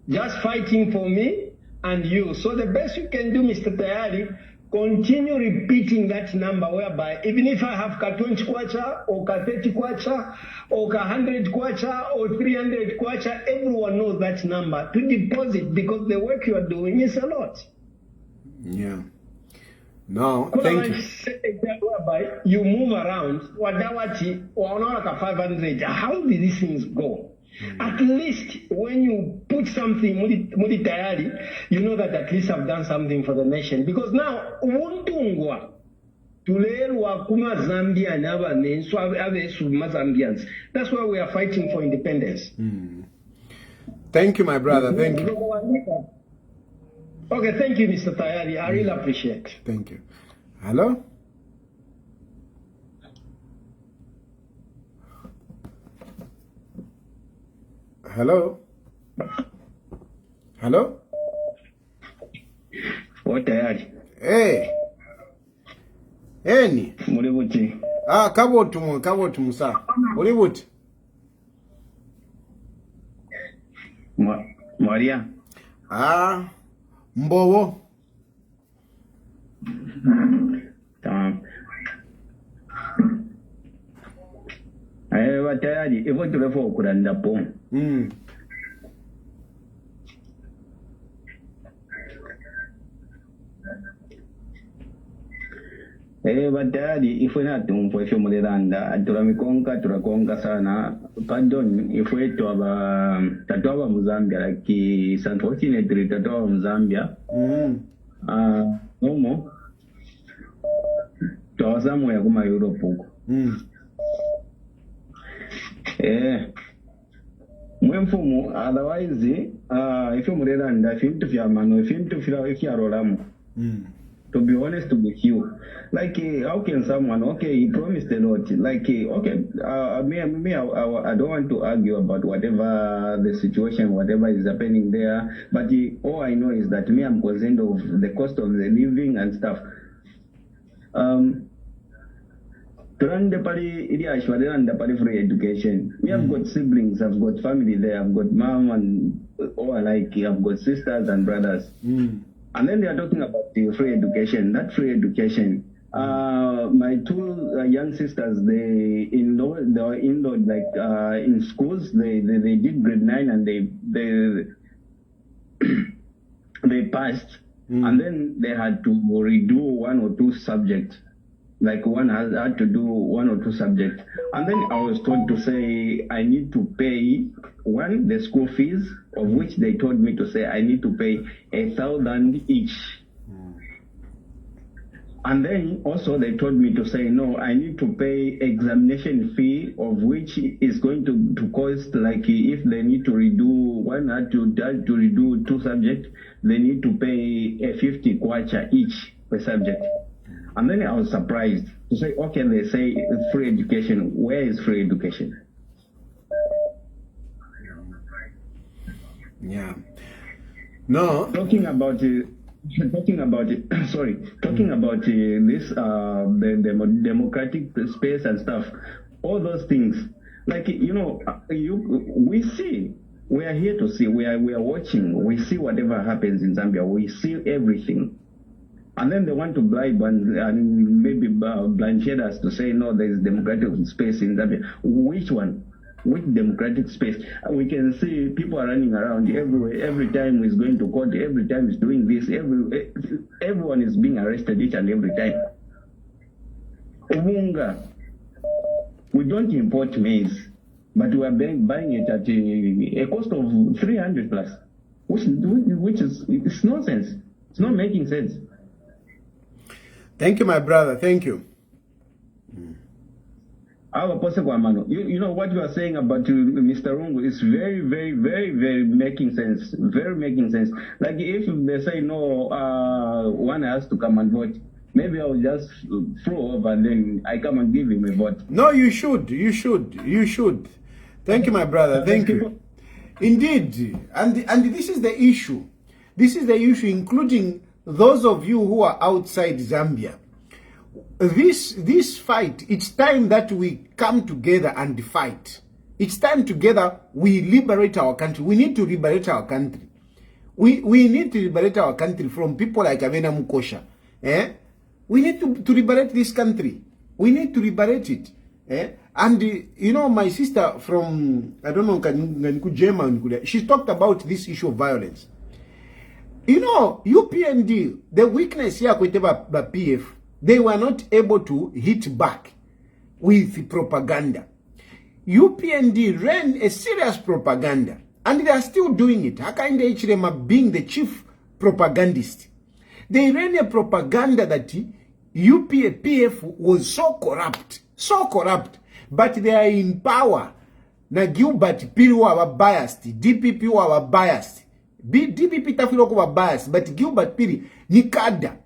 Just fighting for me and you. So the best you can do, Mr. Tayari, continue repeating that number whereby even if I have 20 kwacha or 30 kwacha or 100 kwacha or 300 kwacha, everyone knows that number to deposit because the work you are doing is a lot. Yeah. No, thank you. Whereby you move around, wadawati, 500, how did these things go? At least when you put something muli tayari, you know that at least I've done something for the nation. Because now, untungwa tulelwa kuma Zambia naba nenso abesu Zambians. That's why we are fighting for independence. Thank you, my brother. Thank you. Okay, thank you, Mr. Tayari. I really appreciate. Thank you. Hello? Hello? Hello? What Tayari? Hey. Eni. Mulibuti. Kabotu musa. Mulibuti. Maria. Mbowo. Tamam. Tayari, ivo tulefo okulanda po. Batayari, if we not doing for Mulanda, tulakonka sana. Pardon, if we to Tatoba Muzambia, like it's unfortunately Tatoba Muzambia. No more. To somewhere kuma Europe. Mwemfumu, otherwise, if you're Murenda, if you're Fiamano, if you're Rolamu. To be honest with you, like how can someone, okay, he promised a lot, like okay, I don't want to argue about whatever the situation, whatever is happening there, but all I know is that I'm concerned of the cost of the living and stuff. To run the party, free education. We have got siblings, I've got family there, I've got mom and all alike, I've got sisters and brothers. And then they are talking about the free education. That free education. My two young sisters, they were enrolled like in schools. They did grade 9 and they passed. And then they had to redo 1 or 2 subjects. Like one had to do 1 or 2 subjects. And then I was told to say I need to pay the school fees, of which they told me to say I need to pay 1,000 each. And then also they told me to say no, I need to pay examination fee, of which is going to cost, like if they need to redo one had to redo 2 subjects, they need to pay a 50 kwacha each per subject. And then I was surprised to say, okay, they say free education. Where is free education? Yeah. No. Talking about this, the democratic space and stuff, all those things, like, we see, we are here to see, we are watching, we see whatever happens in Zambia, we see everything. And then they want to bribe and maybe blindshade us to say, no, there is democratic space in Zambia. Which one? Which democratic space? We can see people are running around everywhere. Every time he's going to court, every time he's doing this, everyone is being arrested each and every time. Umunga, we don't import maize, but we are buying it at a cost of 300 plus, which is it's nonsense. It's not making sense. Thank you, my brother. Thank you. You know what you are saying about Mr. Lungu is very, very, very, very making sense. Very making sense. Like if they say no, one has to come and vote, maybe I'll just throw over and then I come and give him a vote. No, you should. You should. You should. Thank you, my brother. Thank you. Indeed. And this is the issue. This is the issue, including those of you who are outside Zambia. This fight, it's time that we come together and fight. It's time together we liberate our country. We need to liberate our country. We need to liberate our country from people like Avena Mukosha. We need to liberate this country. We need to liberate it. And my sister from, I don't know, she talked about this issue of violence. UPND, the weakness here with the PF, they were not able to hit back with propaganda. UPND ran a serious propaganda, and they are still doing it. Hakainde Hichilema being the chief propagandist. They ran a propaganda that PF was so corrupt, but they are in power. Na Gilbert Piri were biased, DPP were biased. DPP tafilo kuwa biased, but Gilbert Piri ni kada.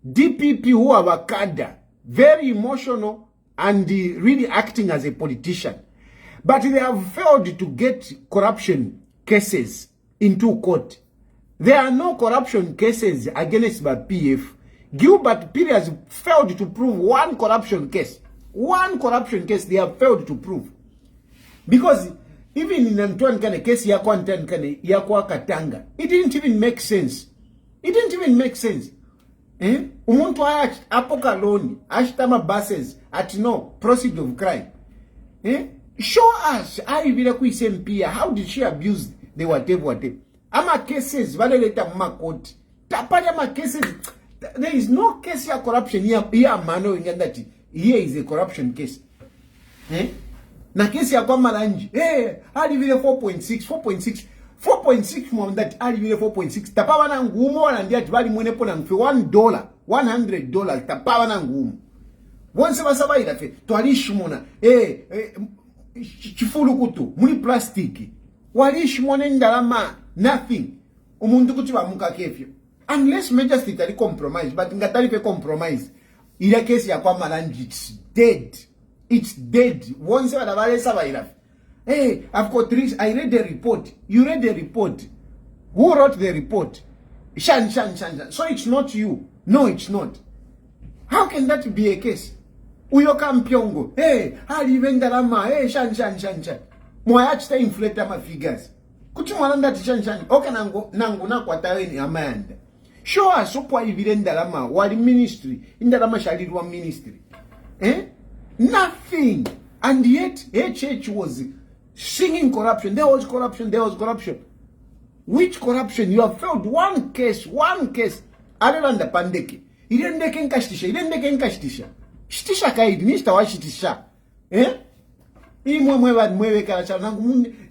DPP who are kada, very emotional and really acting as a politician. But they have failed to get corruption cases into court. There are no corruption cases against the PF. Gilbert Piri has failed to prove one corruption case. One corruption case they have failed to prove. Because even in Antoine Kane case yakwa Katanga, it didn't even make sense. It didn't even make sense. Umuntu apoka loan, ashtama buses at no proceed of crime. Show us how did she abuse the whatever. Ama cases valeleta makoti. Tapaya ma cases. There is no case of corruption here mano in that here is a corruption case. Na kesi ya kwa malanji. Hadi vile 4.6 mwa that hadi vile 4.6. Tapawa na ngumu wala ndiya tibali mwenepo na mfe $1, $100. Tapawa na ngumu. Wanse basaba ilafe. Tuwalishi muna. Chifulu kutu. Muni plastiki. walishi mwone ndalama nothing umuntu kuti bamuka kefyo unless majesty tali compromise but ngatali pe compromise ile case ya kwa Malanji it's dead once wanabalesa baila. Hey, I've got 3. I read the report. You read the report. Who wrote the report? Shan. So it's not you. No, it's not. How can that be a case? Uyoka mpyongo. Hey, hali vendarama. Hey, shan. Mwayachita inflate ma figures. Kuti mwalanda ti shan. Oka nangu na kwa taweni amanda. Show us upwa ivile ndalama. Wali ministry. Indalama shalirwa ministry. Nothing. And yet, HH was singing corruption. There was corruption. Which corruption? You have failed one case. Other than the pandemic. Irendeke nkashtisha. Shtisha kaidi. Nishta wa shtisha. You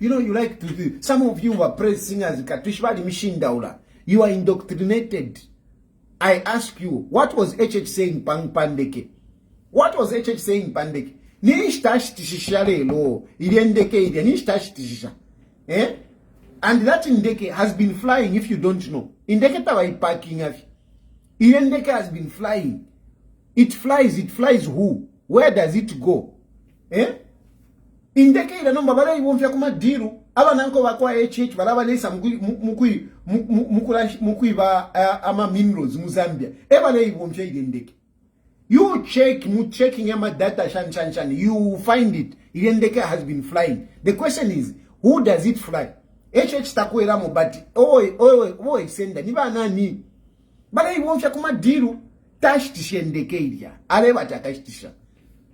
know, you like to do. Some of you were praise singers. You are indoctrinated. I ask you, what was HH saying pandeke? What was HH saying pandeke? Nishtashtisha lelo. Irendeke nishtashtisha. And that Indeke has been flying, if you don't know. Indeke tawai parking afi. Indeke has been flying. It flies who? Where does it go? Indeke ila nomba bala iwomfya kuma diru. Aba nanko wakwa HH balaba lesa mukui ba ama minerals mu Zambia. Eba le iwomfya Indeke. You checking yama data shan. You find it. Indeke has been flying. The question is, who does it fly? HH takwera mo bati oi senda niba nani bala iwomfya kuma diru tashtisha Ndeke ilia aleba takashtisha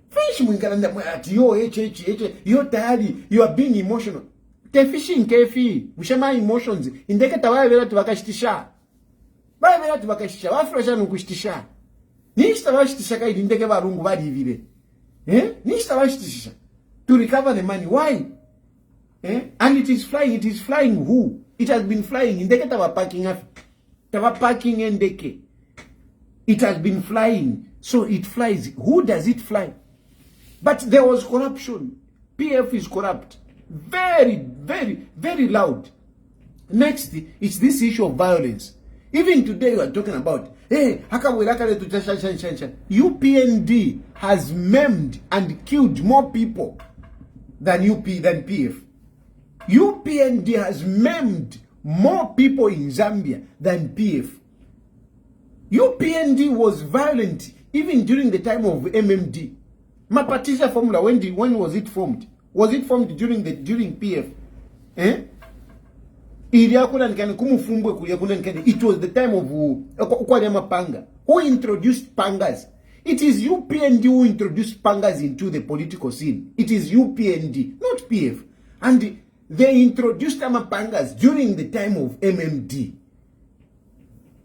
fish mwingalanda ati yo HH yo tayari you are being emotional te fishing kefi mushema emotions Ndeke tawaye vela tubakashtisha bala vela tubakashtisha wafresha nukushtisha nishta washtisha kaidi Ndeke barungu bali vile nishta washtisha to recover the money. Why? And it is flying who? It has been flying. Indeke tawa parking Ndeke. It has been flying. So it flies. Who does it fly? But there was corruption. PF is corrupt. Very loud. Next, it's this issue of violence. Even today you are talking about, hey, UPND has maimed and killed more people than PF. UPND has maimed more people in Zambia than PF. UPND was violent even during the time of MMD. Mapatisha formula, when was it formed? Was it formed during PF? It was the time of Panga. Who introduced Pangas? It is UPND who introduced Pangas into the political scene. It is UPND, not PF. And they introduced Amapangas during the time of MMD.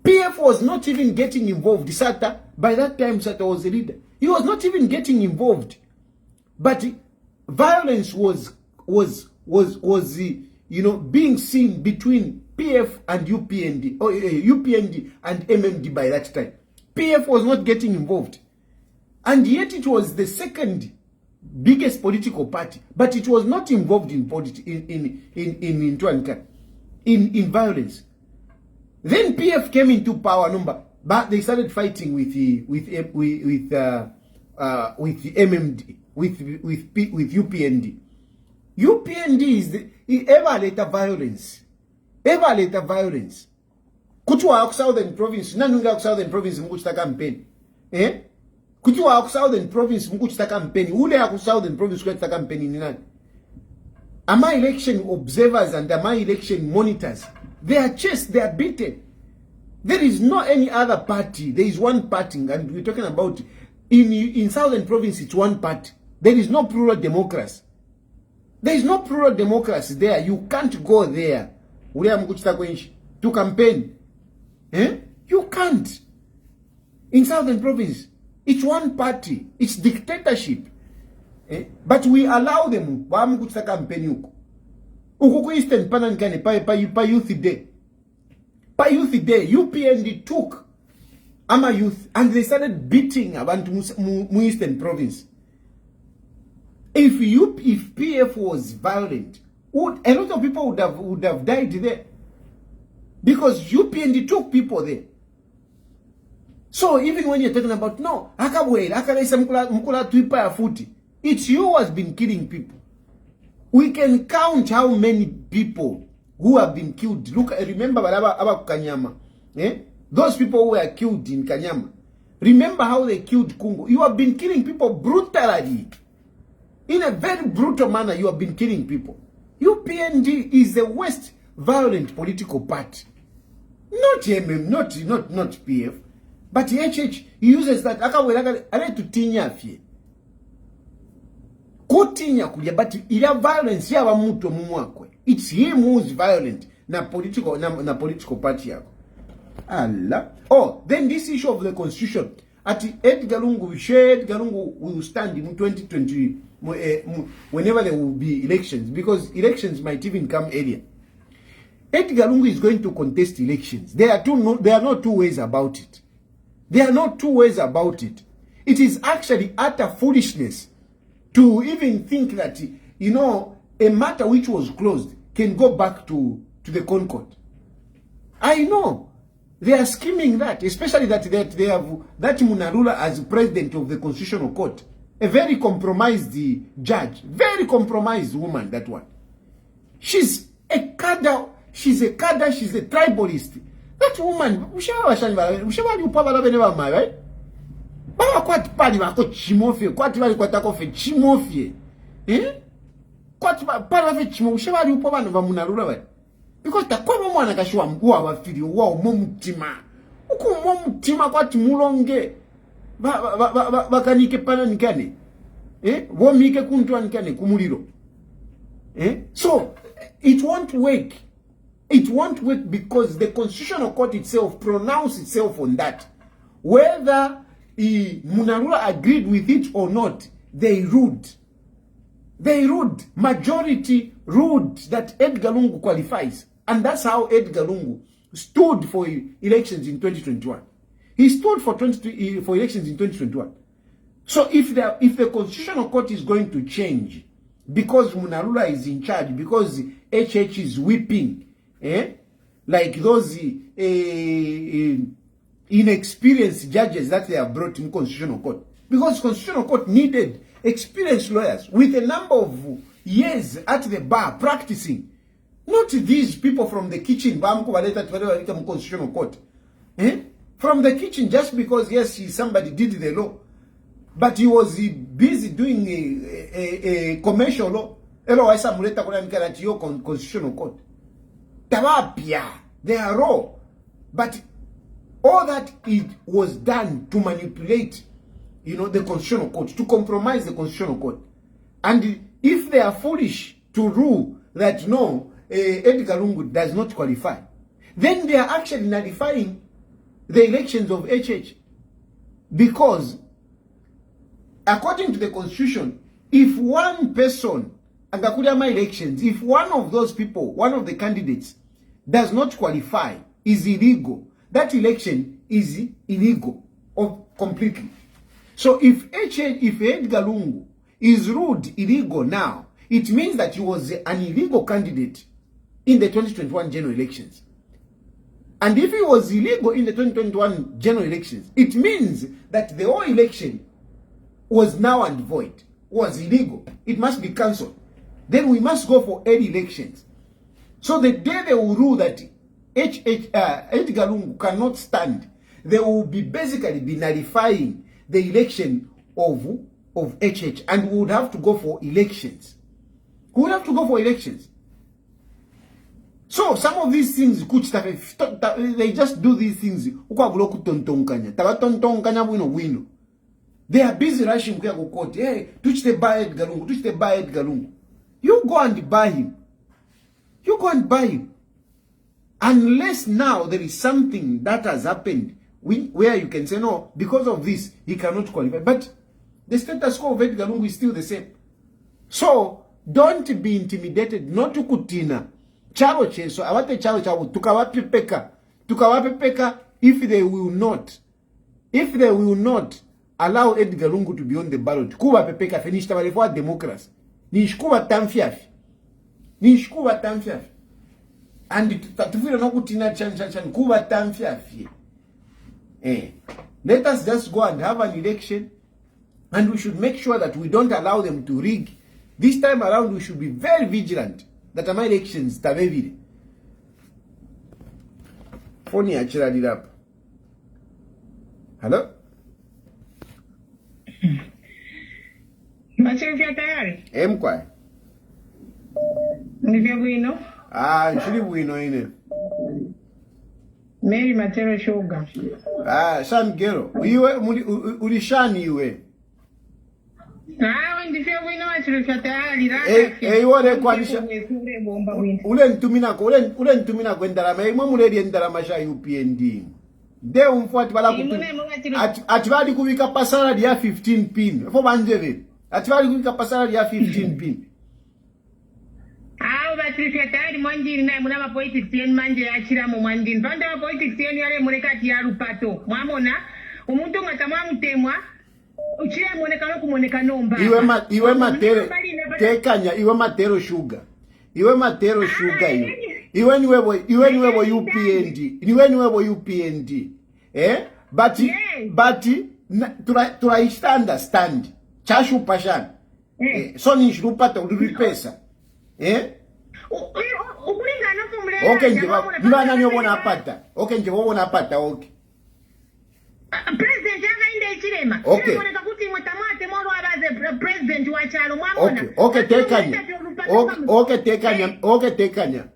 PF was not even getting involved. Sata, by that time, Sata was the leader. He was not even getting involved. But violence was being seen between PF and UPND, or UPND and MMD by that time. PF was not getting involved. And yet it was the second biggest political party, but it was not involved in violence. Then PF came into power, but they started fighting with MMD, with UPND. UPND is the ever later violence. Kuchwa Southern Province, nanunga Southern Province mkuchita campaign. Kuchwa Southern Province mkuchita campaign. Ule ya Southern Province mkuchita campaign ni nani? Am I election observers and am I election monitors? They are chased, they are beaten. There is no any other party. There is one party, and we're talking about in Southern Province. It's one party. There is no plural democracy. There is no plural democracy there. You can't go there to campaign. You can't. In Southern Province, it's one party. It's dictatorship. But we allow them. Campaign. Eastern Panankane, pa youth day. Pa youth day, UPND took Ama youth and they started beating Abantu Eastern Province. If PF was violent, a lot of people would have died there. Because UPND took people there. So even when you're talking about, no, it's you who has been killing people. We can count how many people who have been killed. Look, remember about Kanyama. Those people who were killed in Kanyama. Remember how they killed Kungu. You have been killing people brutally. In a very brutal manner, you have been killing people. UPND is the worst violent political party. Not MM, not PF. But HH uses that. But violence it's him who's violent na political party. Allah. Oh, then this issue of the constitution. At Edgar Lungu will stand in 2020 whenever there will be elections, because elections might even come earlier. Edgar Lungu is going to contest elections. There are not two ways about it. There are not two ways about it. It is actually utter foolishness to even think that, a matter which was closed can go back to the Concord. I know. They are scheming that, especially that they have that Munarula as president of the Constitutional Court. A very compromised judge. Very compromised woman, that one. She's a cadre. She's a tribalist. That woman, right? Because takwa mwana kashiwa mgua wafiri wao mumutima. Uku mumutima kwa timulonge. Bakanike pana nikane. Womike kuntua nikane kumuliro. So, it won't work. It won't work because the Constitutional Court itself pronounced itself on that. Whether Munarula agreed with it or not, they ruled. They ruled. Majority ruled that Edgar Lungu qualifies. And that's how Edgar Lungu stood for elections in 2021. He stood for elections in 2021. So if the Constitutional Court is going to change because Munarula is in charge, because HH is whipping, like those inexperienced judges that they have brought in Constitutional Court, because Constitutional Court needed experienced lawyers with a number of years at the bar practicing. Not these people from the kitchen, Constitutional Court. From the kitchen, just because, yes, somebody did the law. But he was busy doing a commercial law. Constitutional Court. They are raw. But all that it was done to manipulate, the Constitutional Court, to compromise the Constitutional Court. And if they are foolish to rule that no, Edgar Lungu does not qualify, then they are actually nullifying the elections of HH. Because according to the Constitution, if one person, elections, if one of those people, one of the candidates, does not qualify, is illegal, that election is illegal completely. So if Edgar Lungu is ruled illegal now, it means that he was an illegal candidate in the 2021 general elections. And if he was illegal in the 2021 general elections, it means that the whole election was now and void, was illegal. It must be cancelled. Then we must go for early elections. So the day they will rule that Edgar Lungu cannot stand, they will basically be nullifying the election of HH, and we would have to go for elections. We would have to go for elections. So some of these things, they just do these things. They are busy rushing to court. Hey, touch the buy Edgar Lungu, touch the buy Edgar Lungu. You go and buy him. You go and buy him. Unless now there is something that has happened where you can say, no, because of this, he cannot qualify. But the status quo of Edgar Lungu is still the same. So, don't be intimidated, not to kutina. Chavo cheso, awate chavo, tukawapepeka, if they will not allow Edgar Lungu to be on the ballot, kuwa pepeka, finish tabarefu democracy. Nishkuwa tamfiafi. nishikuba tamfyafi and tatufira nokutina chan kuba tamfyafi. Let us just go and have an election, and we should make sure that we don't allow them to rig. This time around we should be very vigilant that our elections tabevile. Phone actually up. Hello? Machirufya tayari? Mkwa. Ndivyo bwino? Nchili bwino ine. Mary Matero Shoga. Shangero. Iwe ulishani iwe. Ndivyo bwino machirufya tayari. Iwe kwanisha. Ule ntumina kwa ndalama. Imwe muleli ndalama sha UPND. De umfuati bala atibali kubika pasara ya 15 pin. Fo banjeve. Atibali kubika pasara ya 15 pin. Batrifya tayari mwanjiri naye muna politics yenu manje yachira mu mwanjiri. Panda politics yenu yale mulekati ya rupato. Mwamona umuntu ngatamwa mutemwa uchire monekano kumonekano mba. Iwe matere tekanya iwe matero sugar. Iwe matero sugar iwe. Iwe niwebo UPND. Iwe niwebo UPND. But understand. Chashu pashan. So ni shrupato ulipesa. Okay, njibana nyobona apata. Okay, njibona apata. Okay. President yanga inde ichirema. Okay. President wa chalo mwamona. Okay, tekanya. Okay,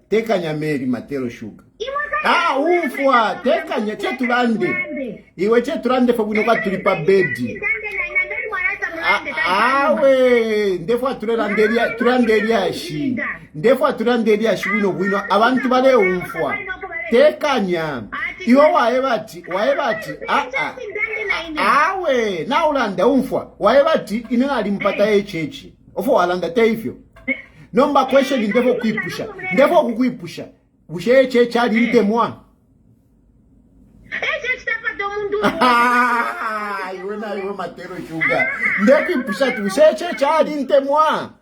tekanya Mary Matero Sugar. Ufwa, tekanya cheturande. Iwe cheturande fabwino kwa tulipa bedi. Ndefwa turanderia shi. Ndefwa turanderia shi bwino abantu bale umfwa. Tekanya. Iwe waebati. Naulanda umfwa. Waebati inena alimpata HH. Ofo walanda teifyo. Number question ndefo kuipusha. Ndefo kukuipusha. Bushe HH ali ntemwa. Iwe Matero Sugar. Ndekuipusha tu seche chali ntemwa.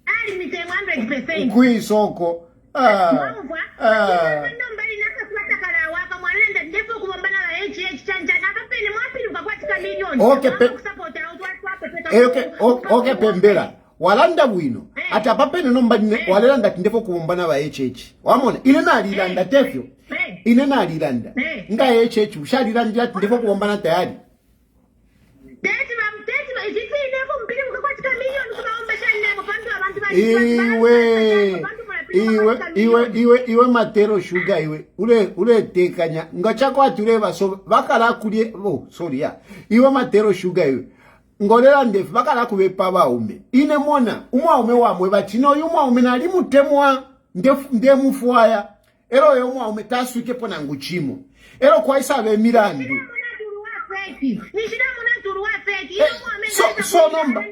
Ali mitemwa 100%. Kuisoko. Okay, pembera. Walanda bwino. Ata papene nomba walanda ndefo kubombana ba HH. Wamona ile na alilanda tefyo. Ine na alilanda. Nga HH ushalilanda ndefo kubombana tayari. Iwe Matero Sugar iwe ule tekanya ngachako atureba so bakala kulie sorry ya iwe Matero Sugar iwe ngolera ndefu bakala kubepa baume ine mona umwaume wamwe batino umwaume nali mutemwa ndemufuaya ero yo umwaume taswike pona nguchimo ero kwa isabe mirandu so nomba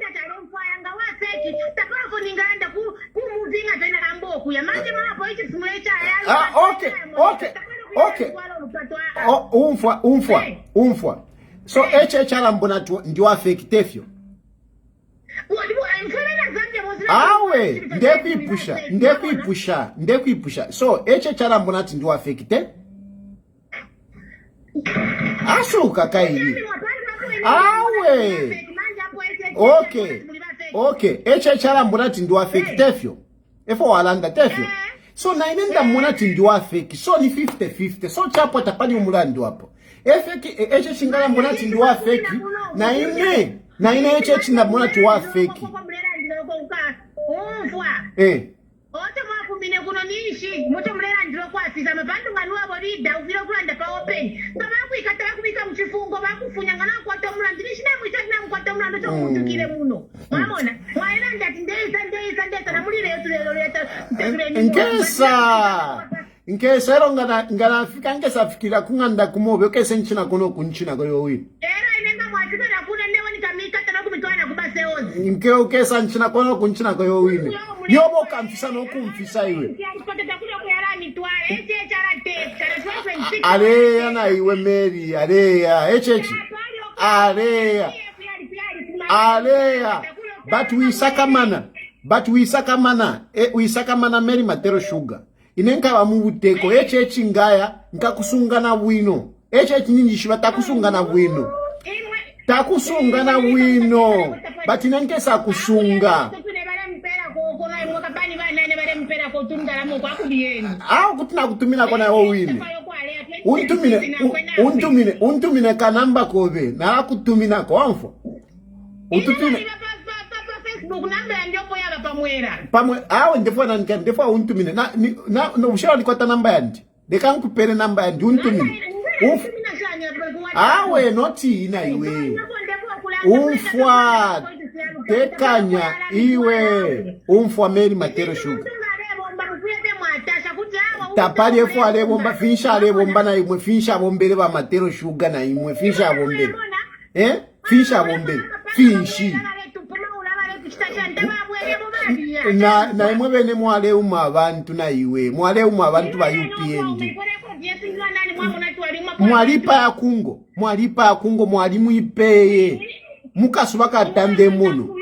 umfwa so HHR mbona ndio affectefyo ndekuipusha so HHR mbona ndio affecte asuka kaili Okay, HHR mbona ndio affectefyo efo walanda tefyo so na inenda mbona ndio affect so ni 50-50 so chapo tapani umulandi wapo HH ngala mbona ndio affect na ine HH na mbona ndio affect ote mwakumbine kuno nishi muto mlera ndiro kwasiza mabantu nganuwa borida uvira kulanda pa open ngaba kuikatala kubika mchifungo bakufunya ngana kwata mulandi nishina mwitana mkwata mulando to mutukire muno mwamona mwaera ndati ndeza na mulire yetu lero leta nkesa ero ngana fika ngesa fikira kunganda kumobe kese nchina kuno kunchina kwa yowi era inenga mwatika na kuna ndewo nikamika tana kumitwana kubase ozi nkesa nchina kuno kunchina kwa yowi yobo kamfisa no kumfisa iwe aleya na iwe Mary aleya HH aleya but we sakamana but wisakamana Mary Matero Sugar inenka wamubuteko eche ngaya nkakusungana bwino eche nyinji shiba takusungana bwino but nenkesa kusunga kutina kutumina kona wawine untumine kanamba kobe na kutumina kwa ututumine pamwe ndefo untumine na ushauri kwa namba yandi ndekankupere namba yandi untumine noti ina iwe umfwa tekanya iwe umfwa Mary Matero Sugar tapali efo ale bomba finsha ale bomba na imwe finsha bombele ba Matero Sugar na imwe finsha bombele finsha bombele finshi na imwe bene mwale abantu na iwe mwale abantu ba UPND mwalipa ya kungo mwalimu ipeye mukasuba katande mono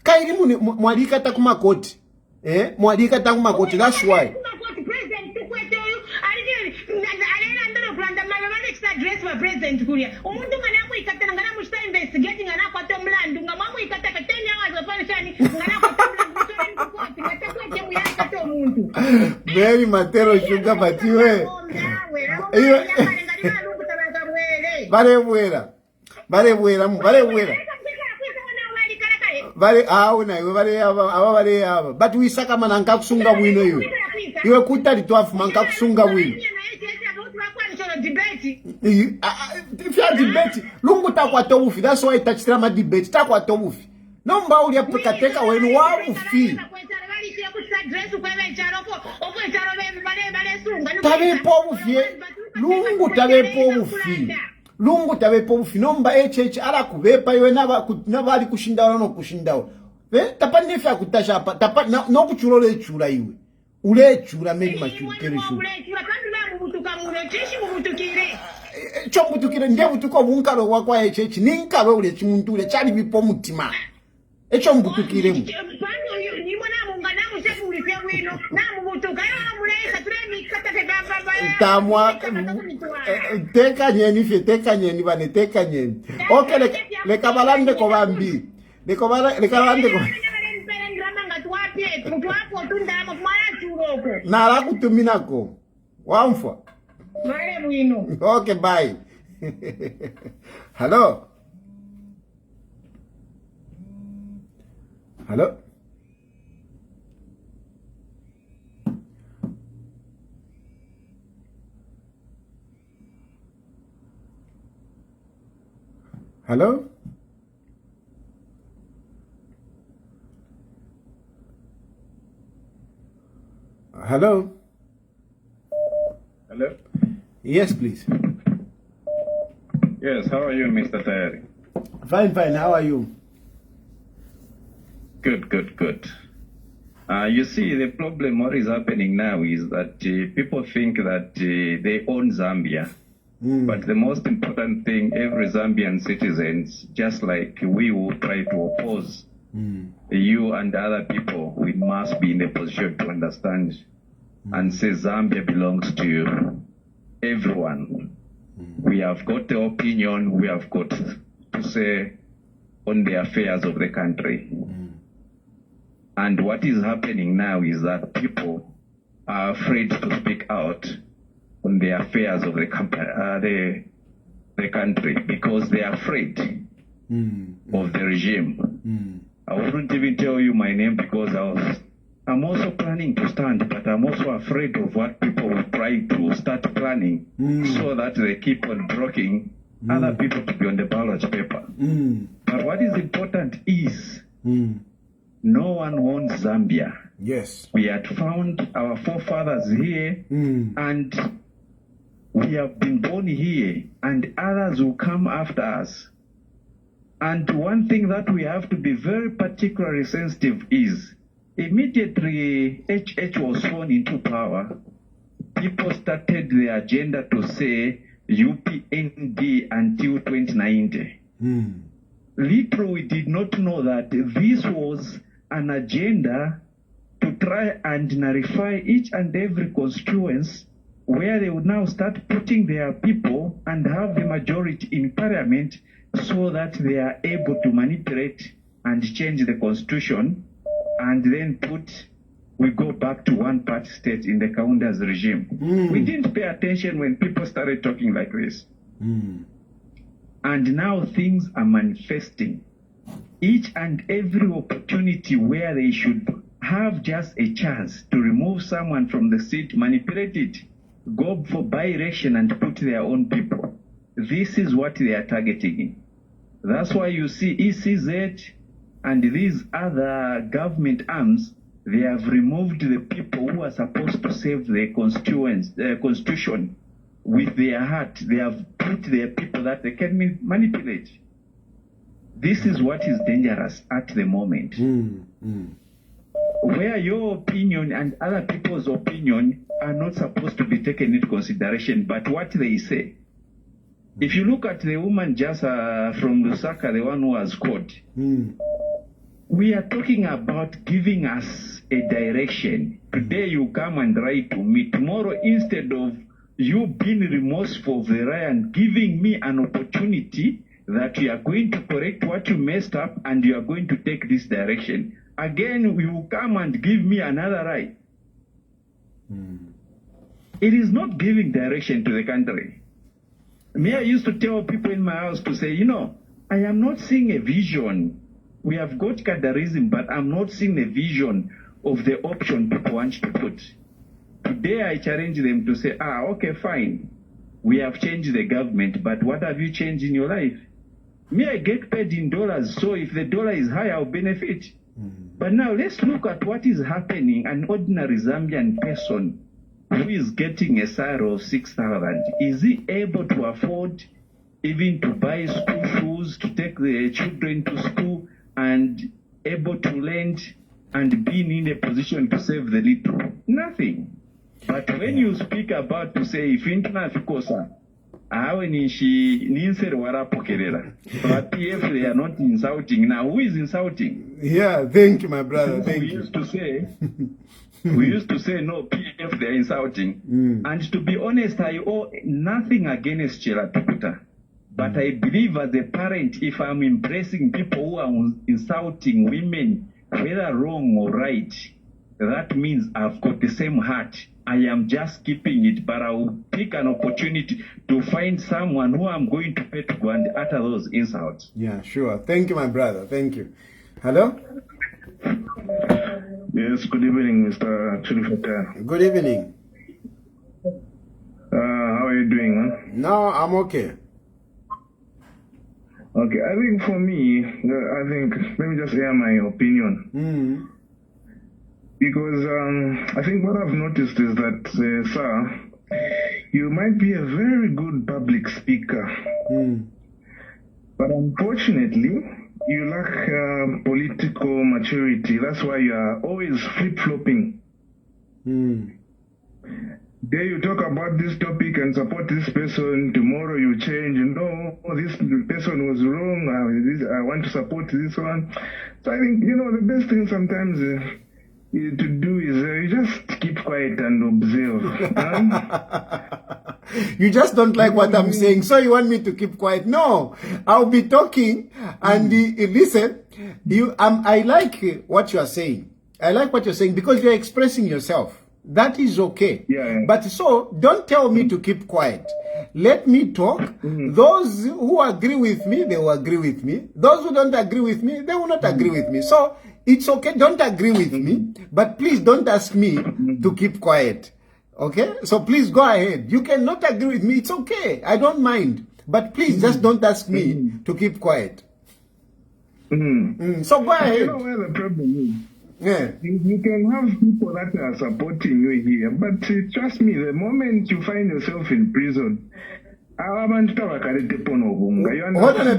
kairi muni mwalika takumakoti mwalika takumakoti, that's why president kulia umuntu ngana muikata ngana mushita investigating ngana kwata mlandu ngama muikata ka 10 hours operation ngana kwata mlandu Mary Matero Sugar batiwe but wisaka mananka kusunga bwino iwe kutali 12 manka kusunga bwino if you are debate lungu takwa tobufi, that's why tachira ma debate takwa tobufi nomba uli apukateka wenu wa ufi tabepo bufi lungu tabepo bufi nomba ala kubepa iwe nabali kushindawo no kushindawo tapani fya kutasha hapa tapani no kuchulole chula iwe ule chula Mary Matero Sugar chomutukire ndiye butuko bunkalo wakwa echechi ninkalo ule chimuntu ule chali bipo mutima echo mbutukire mu tamwa teka nyeni bane teka nyeni okay le kabalande ko bambi le kabalande ko na la kutuminako wamfa okay, bye. Hello. Hello. Hello. Hello. Hello. Yes, please. Yes, how are you, Mr. Tayari? Fine. How are you? Good. You see, the problem, what is happening now is that people think that they own Zambia. But the most important thing, every Zambian citizens, just like we will try to oppose you and other people, we must be in a position to understand and say Zambia belongs to everyone. We have got the opinion, we have got to say on the affairs of the country. And what is happening now is that people are afraid to speak out on the affairs of the country because they are afraid of the regime. I wouldn't even tell you my name because I'm also planning to stand, but I'm also afraid of what people will try to start planning so that they keep on blocking other people to be on the ballot paper. But what is important is no one owns Zambia. Yes. We had found our forefathers here and we have been born here and others will come after us. And one thing that we have to be very particularly sensitive is immediately HH was sworn into power, people started the agenda to say UPND until 2090. Little we did not know that this was an agenda to try and nullify each and every constituency, where they would now start putting their people and have the majority in parliament so that they are able to manipulate and change the constitution, and then we go back to one-party state in the Kaunda's regime. We didn't pay attention when people started talking like this. And now things are manifesting. Each and every opportunity where they should have just a chance to remove someone from the seat, manipulate it, go for by-election and put their own people. This is what they are targeting. That's why you see ECZ and these other government arms, they have removed the people who are supposed to save the constitution with their heart. They have put their people that they can manipulate. This is what is dangerous at the moment. Where your opinion and other people's opinion are not supposed to be taken into consideration, but what they say. If you look at the woman just from Lusaka, the one who was caught, we are talking about giving us a direction. Today you come and write to me. Tomorrow, instead of you being remorseful of the right and giving me an opportunity that you are going to correct what you messed up and you are going to take this direction, again you will come and give me another right. It is not giving direction to the country. Me, I used to tell people in my house to say, I am not seeing a vision. We have got Kadarism, but I'm not seeing a vision of the option people want to put. Today I challenge them to say, okay, fine. We have changed the government, but what have you changed in your life? Me, I get paid in dollars, so if the dollar is high, I'll benefit. But now let's look at what is happening. An ordinary Zambian person who is getting a salary of 6,000, is he able to afford even to buy school shoes, to take the children to school, and able to lend and being in a position to save the little? Nothing. But when you speak about to say, if internafikosa, awe nishi ninsere warapokerera. But PF, they are not insulting. Now, who is insulting? Yeah, thank you, my brother. Thank you. We used to say, no, PF, they're insulting. And to be honest, I owe nothing against Chela Tukuta. But I believe as a parent, if I'm embracing people who are insulting women, whether wrong or right, that means I've got the same heart. I am just keeping it, but I will pick an opportunity to find someone who I'm going to pay to go and utter those insults. Yeah, sure. Thank you, my brother. Thank you. Hello? Yes, good evening, Mr. Chulifata. Good evening. How are you doing, man? No, I'm okay. Okay, I think for me, let me just share my opinion. Because I think what I've noticed is that, sir, you might be a very good public speaker, but unfortunately, you lack political maturity. That's why you are always flip-flopping. There you talk about this topic and support this person. Tomorrow you change. No, this person was wrong. I want to support this one. So I think, the best thing sometimes to do is you just keep quiet and observe. You just don't like what I'm saying, so you want me to keep quiet? No, I'll be talking and listen. I like what you are saying. I like what you're saying because you're expressing yourself. That is okay. Yeah. But so don't tell me to keep quiet. Let me talk. Those who agree with me, they will agree with me. Those who don't agree with me, they will not agree with me. So it's okay. Don't agree with me, but please don't ask me to keep quiet. Okay? So please go ahead. You cannot agree with me. It's okay. I don't mind. But please just don't ask me to keep quiet. So go ahead. You know where the problem is? Yeah. You can have people that are supporting you here, but trust me, the moment you find yourself in prison, hold on a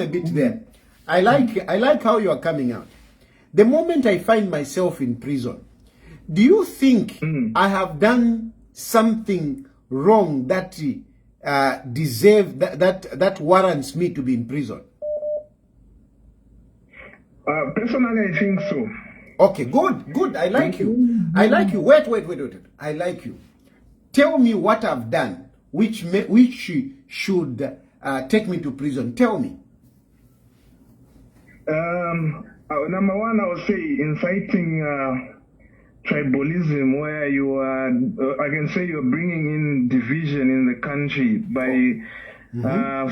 bit there. I like how you are coming out. The moment I find myself in prison, do you think I have done something wrong that deserve that warrants me to be in prison? Personally, I think so. Okay, good. I like you. I like you. Wait. I like you. Tell me what I've done, which should take me to prison. Tell me. Number one, I would say inciting tribalism, where you are, I can say you're bringing in division in the country by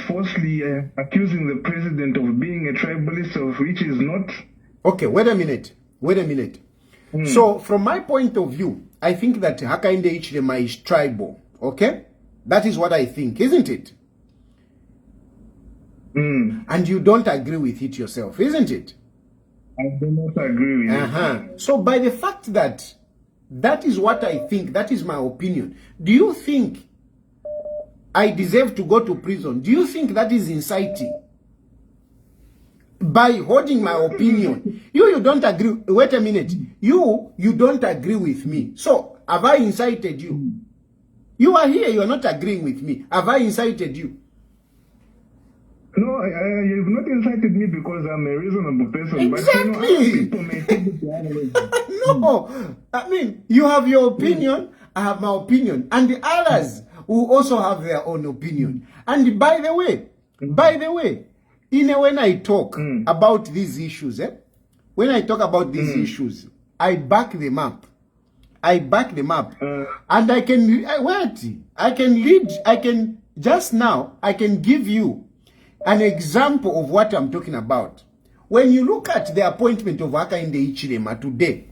falsely accusing the president of being a tribalist, of which is not. Okay, wait a minute. So, from my point of view, I think that Hakainde Hichilema is tribal. Okay? That is what I think, isn't it? And you don't agree with it yourself, isn't it? I do not agree with it. So by the fact that that is what I think, that is my opinion, do you think I deserve to go to prison? Do you think that is inciting? By holding my opinion, you don't agree. Wait a minute. You don't agree with me. So have I incited you? You are here, you are not agreeing with me. Have I incited you? No, you've not incited me because I'm a reasonable person. Exactly. But, people may take it the other way. No, I mean, you have your opinion, I have my opinion, and the others will also have their own opinion. And by the way, when I talk about these issues, when I talk about these issues, I back them up. And I can, I can just now, I can give you an example of what I'm talking about. When you look at the appointment of Hakainde Hichilema today,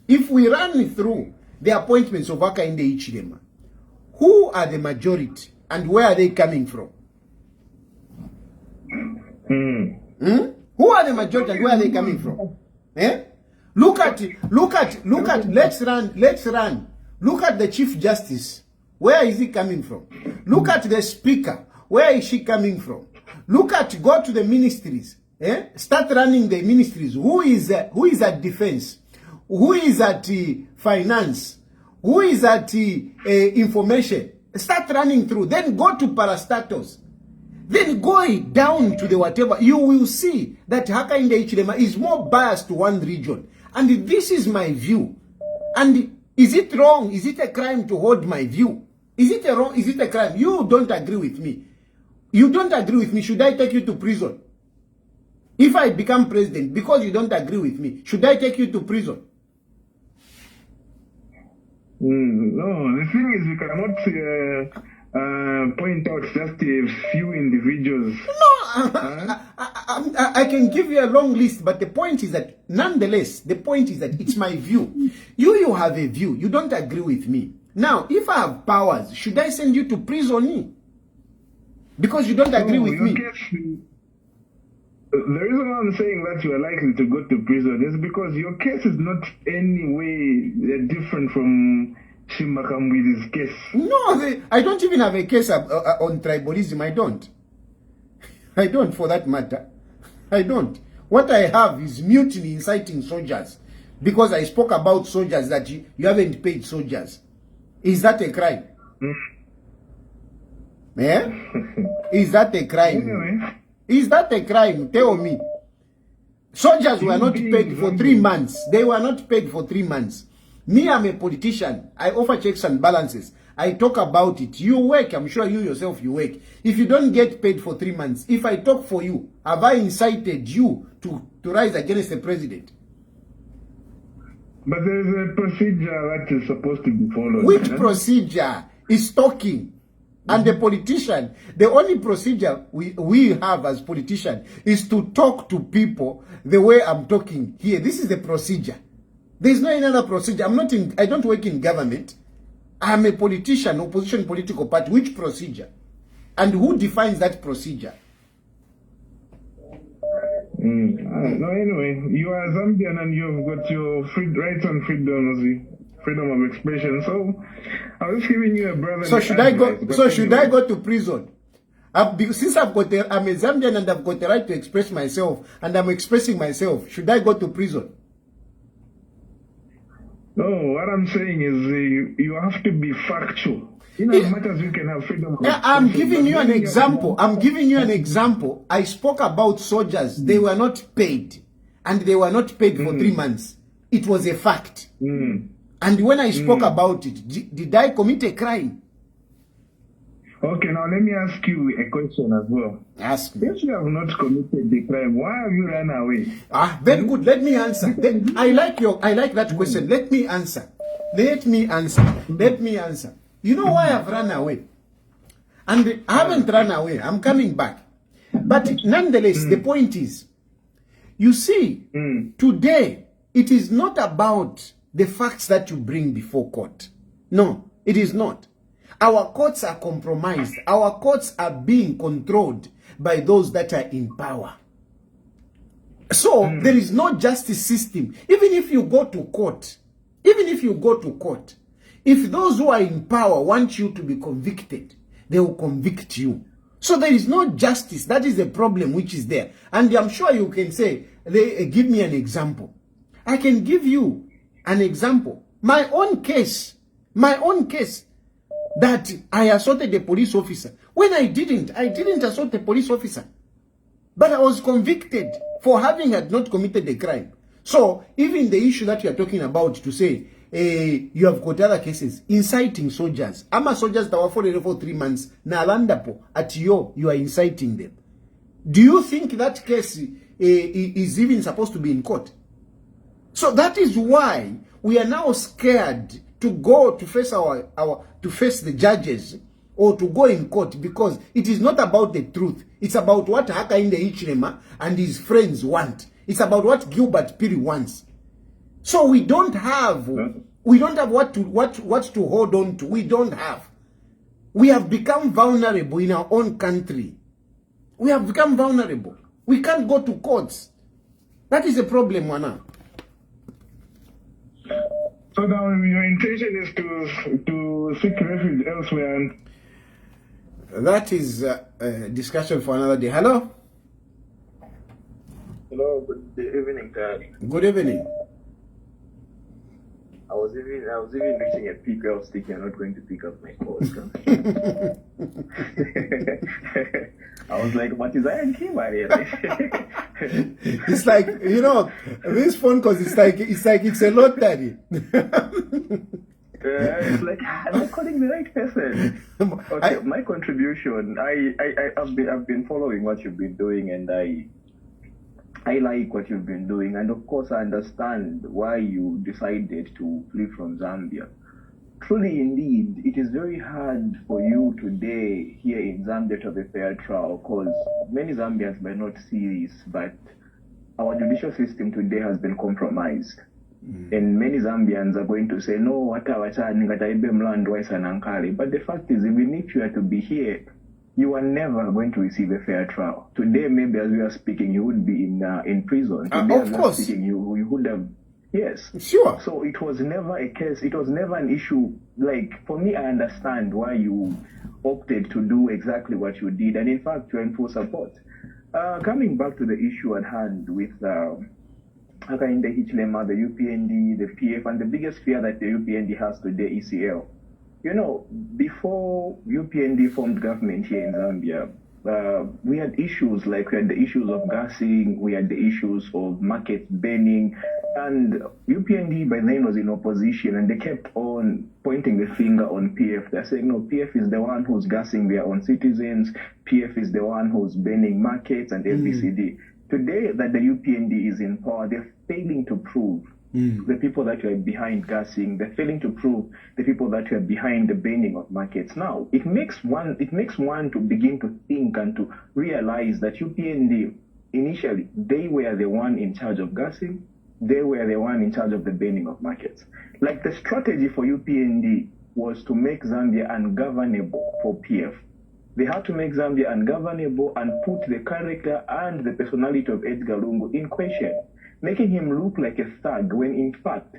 if we run through the appointments of Hakainde Hichilema, who are the majority and where are they coming from? Who are the majority and where are they coming from? Look at, let's run. Look at the Chief Justice. Where is he coming from? Look at the Speaker. Where is she coming from? Go to the ministries. Start running the ministries. Who is at defense? Who is at finance? Who is at information? Start running through. Then go to parastatus. Then go down to the whatever. You will see that Hakainde Hichilema is more biased to one region. And this is my view. And is it wrong? Is it a crime to hold my view? Is it wrong? Is it a crime? You don't agree with me. You don't agree with me. Should I take you to prison? If I become president, because you don't agree with me, should I take you to prison? No, the thing is, you cannot point out just a few individuals. No, I can give you a long list, but the point is that, nonetheless, the point is that it's my view. You have a view. You don't agree with me. Now, if I have powers, should I send you to prison? Because you don't agree with me. The reason why I'm saying that you are likely to go to prison is because your case is not any way different from Shimakamwidi's case. No, I don't even have a case on tribalism. I don't, for that matter. I don't. What I have is mutiny inciting soldiers. Because I spoke about soldiers that you haven't paid soldiers. Is that a crime? Is that a crime? Anyway. Is that a crime? Tell me. Soldiers were not paid for 3 months. They were not paid for 3 months. Me, I'm a politician. I offer checks and balances. I talk about it. You work. I'm sure you yourself, you work. If you don't get paid for 3 months, if I talk for you, have I incited you to rise against the president? But there is a procedure that is supposed to be followed. Which procedure is talking? And the politician, the only procedure we have as politicians is to talk to people the way I'm talking here. This is the procedure. There's no another procedure. I don't work in government. I'm a politician, opposition political party. Which procedure? And who defines that procedure? No, anyway, you are Zambian and you've got your rights and freedom of expression. So I was giving you a brother. So should I go? So should I go to prison? Since I'm a Zambian and I've got the right to express myself, and I'm expressing myself, should I go to prison? No, what I'm saying is you have to be factual. in as much as you can have freedom of I'm expression, giving you but an when you example. I'm giving you an example. I spoke about soldiers. They were not paid. And they were not paid for 3 months. It was a fact. And when I spoke about it, did I commit a crime? Okay, now let me ask you a question as well. Ask me. If you have not committed the crime, why have you run away? Very good. Let me answer. I like that question. Let me answer. Let me answer. You know why I've run away? And I haven't run away. I'm coming back. But nonetheless, the point is, you see, today, it is not about the facts that you bring before court. No, it is not. Our courts are compromised. Our courts are being controlled by those that are in power. So, there is no justice system. Even if you go to court, if those who are in power want you to be convicted, they will convict you. So there is no justice. That is the problem which is there. And I'm sure you can say, give me an example. I can give you an example. My own case, that I assaulted a police officer. When I didn't assault a police officer. But I was convicted for having had not committed a crime. So even the issue that you are talking about to say, you have got other cases, inciting soldiers. Ama soldiers that were for 3 months, na landapo, at you are inciting them. Do you think that case is even supposed to be in court? So that is why we are now scared to go to face to face the judges or to go in court, because it is not about the truth. It's about what Hakainde Hichilema and his friends want. It's about what Gilbert Piri wants. So we don't have what to hold on to. We don't have. We have become vulnerable in our own country. We have become vulnerable. We can't go to courts. That is a problem, Wana. So now your intention is to seek refuge elsewhere. And that is a discussion for another day. Hello? Hello, good evening, Dad. Good evening. I was even reaching a peak. I was thinking I'm not going to pick up my call. I was like, what is that? It's like, you know, this phone calls, it's a lottery. It's like, am I calling the right person? Okay, my contribution, I've been following what you've been doing, and I like what you've been doing, and of course I understand why you decided to flee from Zambia. Truly indeed, it is very hard for you today here in Zambia to have a fair trial, because many Zambians might not see this, but our judicial system today has been compromised. And many Zambians are going to say, no, but the fact is, even if you are to be here, you are never going to receive a fair trial. Today, maybe as we are speaking, you would be in prison. Today, of course. Speaking, you would have, yes. Sure. So it was never a case, it was never an issue. Like, for me, I understand why you opted to do exactly what you did. And in fact, you're in full support. Coming back to the issue at hand with Hakainde Hichilema, the UPND, the PF, and the biggest fear that the UPND has today, ECL. You know, before UPND formed government here in Zambia, we had issues like we had the issues of gassing, we had the issues of market burning, and UPND by then was in opposition, and they kept on pointing the finger on PF. They're saying, no, PF is the one who's gassing their own citizens, PF is the one who's burning markets, and ABCD. Today that the UPND is in power, they're failing to prove the people that were behind gassing, they're failing to prove the people that were behind the burning of markets. Now, it makes one to begin to think and to realize that UPND, initially, they were the one in charge of gassing, they were the one in charge of the burning of markets. Like, the strategy for UPND was to make Zambia ungovernable for PF. They had to make Zambia ungovernable and put the character and the personality of Edgar Lungu in question, making him look like a thug when in fact,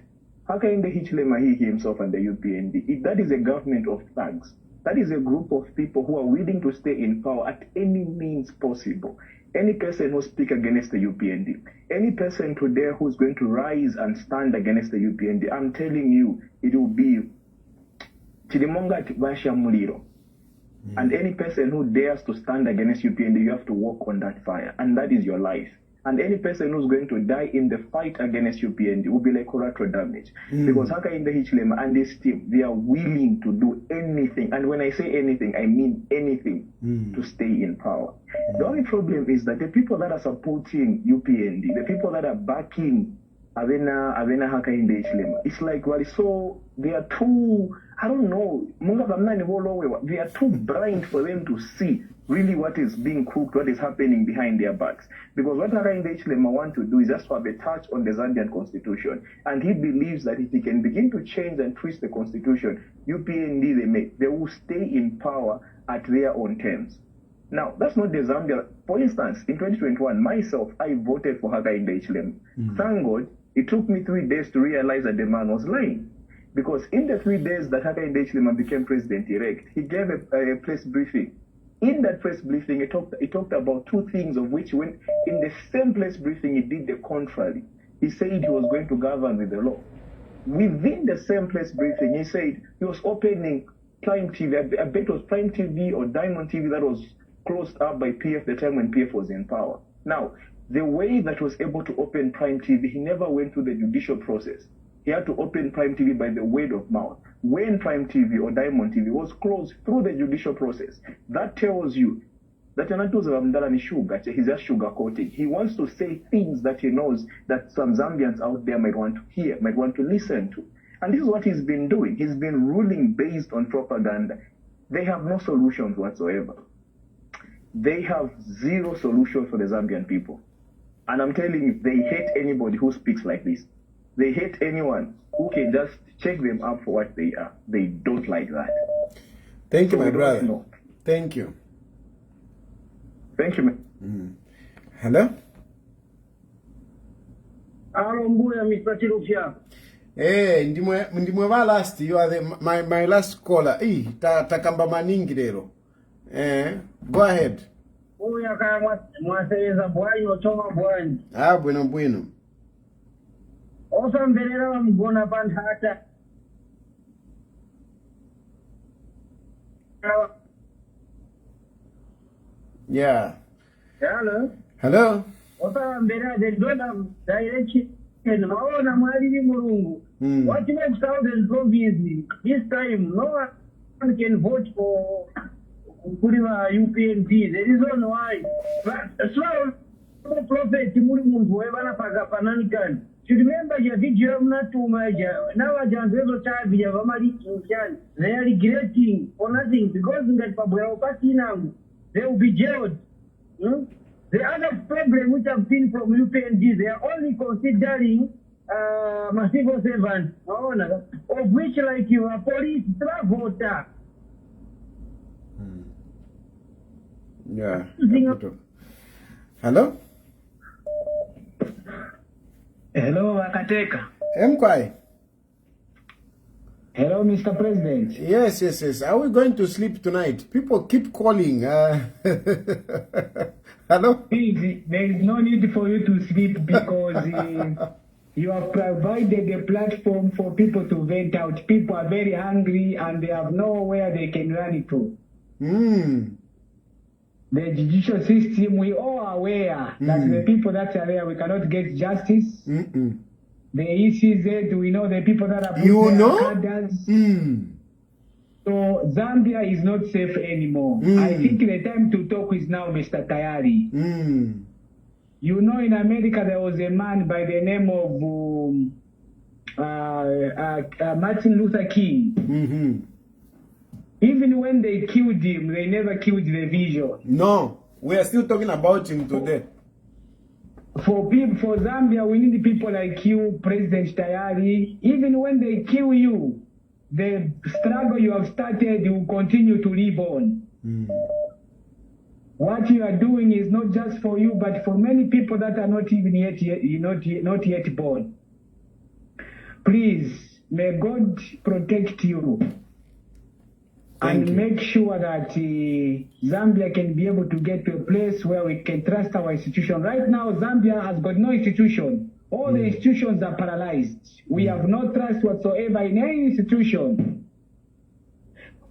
Hakainde Hichilema, he himself and the UPND, that is a government of thugs. That is a group of people who are willing to stay in power at any means possible. Any person who speaks against the UPND, any person today who's going to rise and stand against the UPND, I'm telling you, it will be Chilimonga Tibasha Muliro. And any person who dares to stand against UPND, you have to walk on that fire. And that is your life. And any person who's going to die in the fight against UPND will be like collateral damage. Because Haka in the Hichilema and this team, they are willing to do anything. And when I say anything, I mean anything to stay in power. The only problem is that the people that are supporting UPND, the people that are backing Avena Haka in the Hichilema, it's like, well, so they are too, I don't know, they are too blind for them to see really what is being cooked, what is happening behind their backs. Because what Hakainde Hichilema want to do is just to have a touch on the Zambian constitution. And he believes that if he can begin to change and twist the constitution, UPND they will stay in power at their own terms. Now, that's not the Zambia. For instance, in 2021, myself, I voted for Hakainde Hichilema. Thank God, it took me 3 days to realize that the man was lying. Because in the 3 days that Hakainde Hichilema became president-elect, he gave a press briefing. In that press briefing, he talked about 2 things, of which when in the same press briefing, he did the contrary. He said he was going to govern with the law. Within the same press briefing, he said he was opening Prime TV. I bet it was Prime TV or Diamond TV that was closed up by PF the time when PF was in power. Now, the way that he was able to open Prime TV, he never went through the judicial process. He had to open Prime TV by the word of mouth. When Prime TV or Diamond TV was closed through the judicial process, that tells you that he's just sugarcoating. He wants to say things that he knows that some Zambians out there might want to hear, might want to listen to. And this is what he's been doing. He's been ruling based on propaganda. They have no solutions whatsoever. They have zero solutions for the Zambian people. And I'm telling you, they hate anybody who speaks like this. They hate anyone who can just check them up for what they are. They don't like that. Thank you, my brother. Thank you. Thank you, man. Hello? Mr. Hey, ndimwe last. You are my last caller. Takamba maningi lero. Go ahead. Bueno. Osamberera mgona bandhata. Yeah. Hello. Osamberera they don't have direction. Maona mwaliri mulungu. What makes thousands obviously this time no one can vote for UPNP. The reason why. So prophet mulungu webana pagapananikan. You remember your video not too much. Now I just have they are regretting for nothing because in that now they will be jailed. The other problem which I've seen from UPNG, they are only considering civil servants, of which like you are police voter. Yeah. Hello? Hello, Akateka. Mkwai. Hello, Mr. President. Yes. Are we going to sleep tonight? People keep calling. Hello? Please, there is no need for you to sleep because you have provided a platform for people to vent out. People are very hungry and they have nowhere they can run to. The judicial system, we all are aware that the people that are there, we cannot get justice. The ECZ, we know the people that are cadres. So Zambia is not safe anymore. I think the time to talk is now, Mr. Tayari. You know, in America, there was a man by the name of Martin Luther King. Even when they killed him, they never killed the vision. No, we are still talking about him today. For Zambia, we need people like you, President Tayari. Even when they kill you, the struggle you have started will continue to live on. What you are doing is not just for you, but for many people that are not even not yet born. Please, may God protect you. And make sure that Zambia can be able to get to a place where we can trust our institution. Right now, Zambia has got no institution. All the institutions are paralyzed. We have no trust whatsoever in any institution.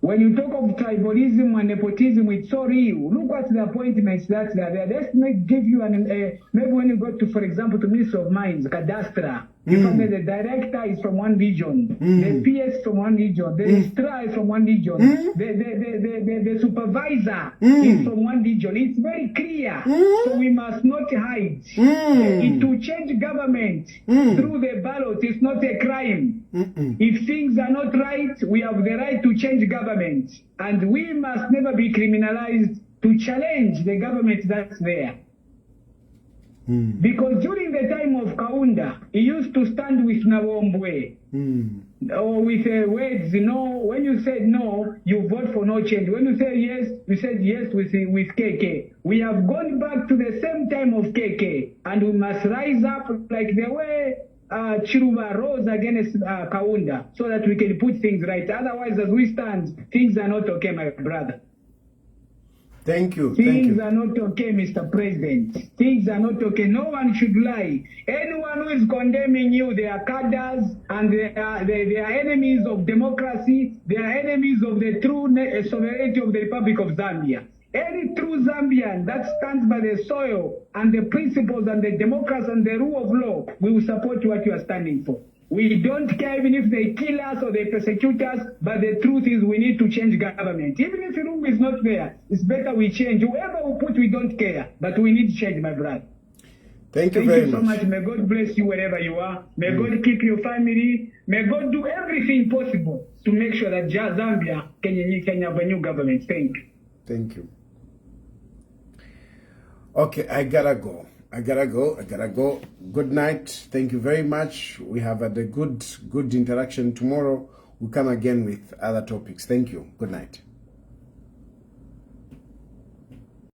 When you talk of tribalism and nepotism, it's so real. Look at the appointments that are there. Let's give you maybe when you go to, for example, to Minister of Mines, Cadastra, you find that the director is from one region, the PS from one region, the registrar is from one region, the supervisor is from one region. It's very clear. So we must not hide. To change government through the ballot is not a crime. If things are not right, we have the right to change government. And we must never be criminalized to challenge the government that's there. Because during the time of Kaunda, he used to stand with Nawombwe. Or with words, no. When you said no, you vote for no change. When you said yes, you said yes with KK. We have gone back to the same time of KK. And we must rise up like the way Chiruba rose against Kaunda, so that we can put things right. Otherwise, as we stand, things are not okay, my brother. Thank you. Things are not okay, Mr. President. Things are not okay. No one should lie. Anyone who is condemning you, they are cadres and they are enemies of democracy. They are enemies of the true sovereignty of the Republic of Zambia. Any true Zambian that stands by the soil and the principles and the democracy and the rule of law, we will support what you are standing for. We don't care even if they kill us or they persecute us, but the truth is we need to change government. Even if Lungu is not there, it's better we change. Whoever we put, we don't care, but we need to change, my brother. Thank you very so much. May God bless you wherever you are. May God keep your family. May God do everything possible to make sure that Zambia can have a new government. Thank you. Thank you. Okay, I gotta go. Good night. Thank you very much. We have had a good interaction. Tomorrow we'll come again with other topics. Thank you. Good night.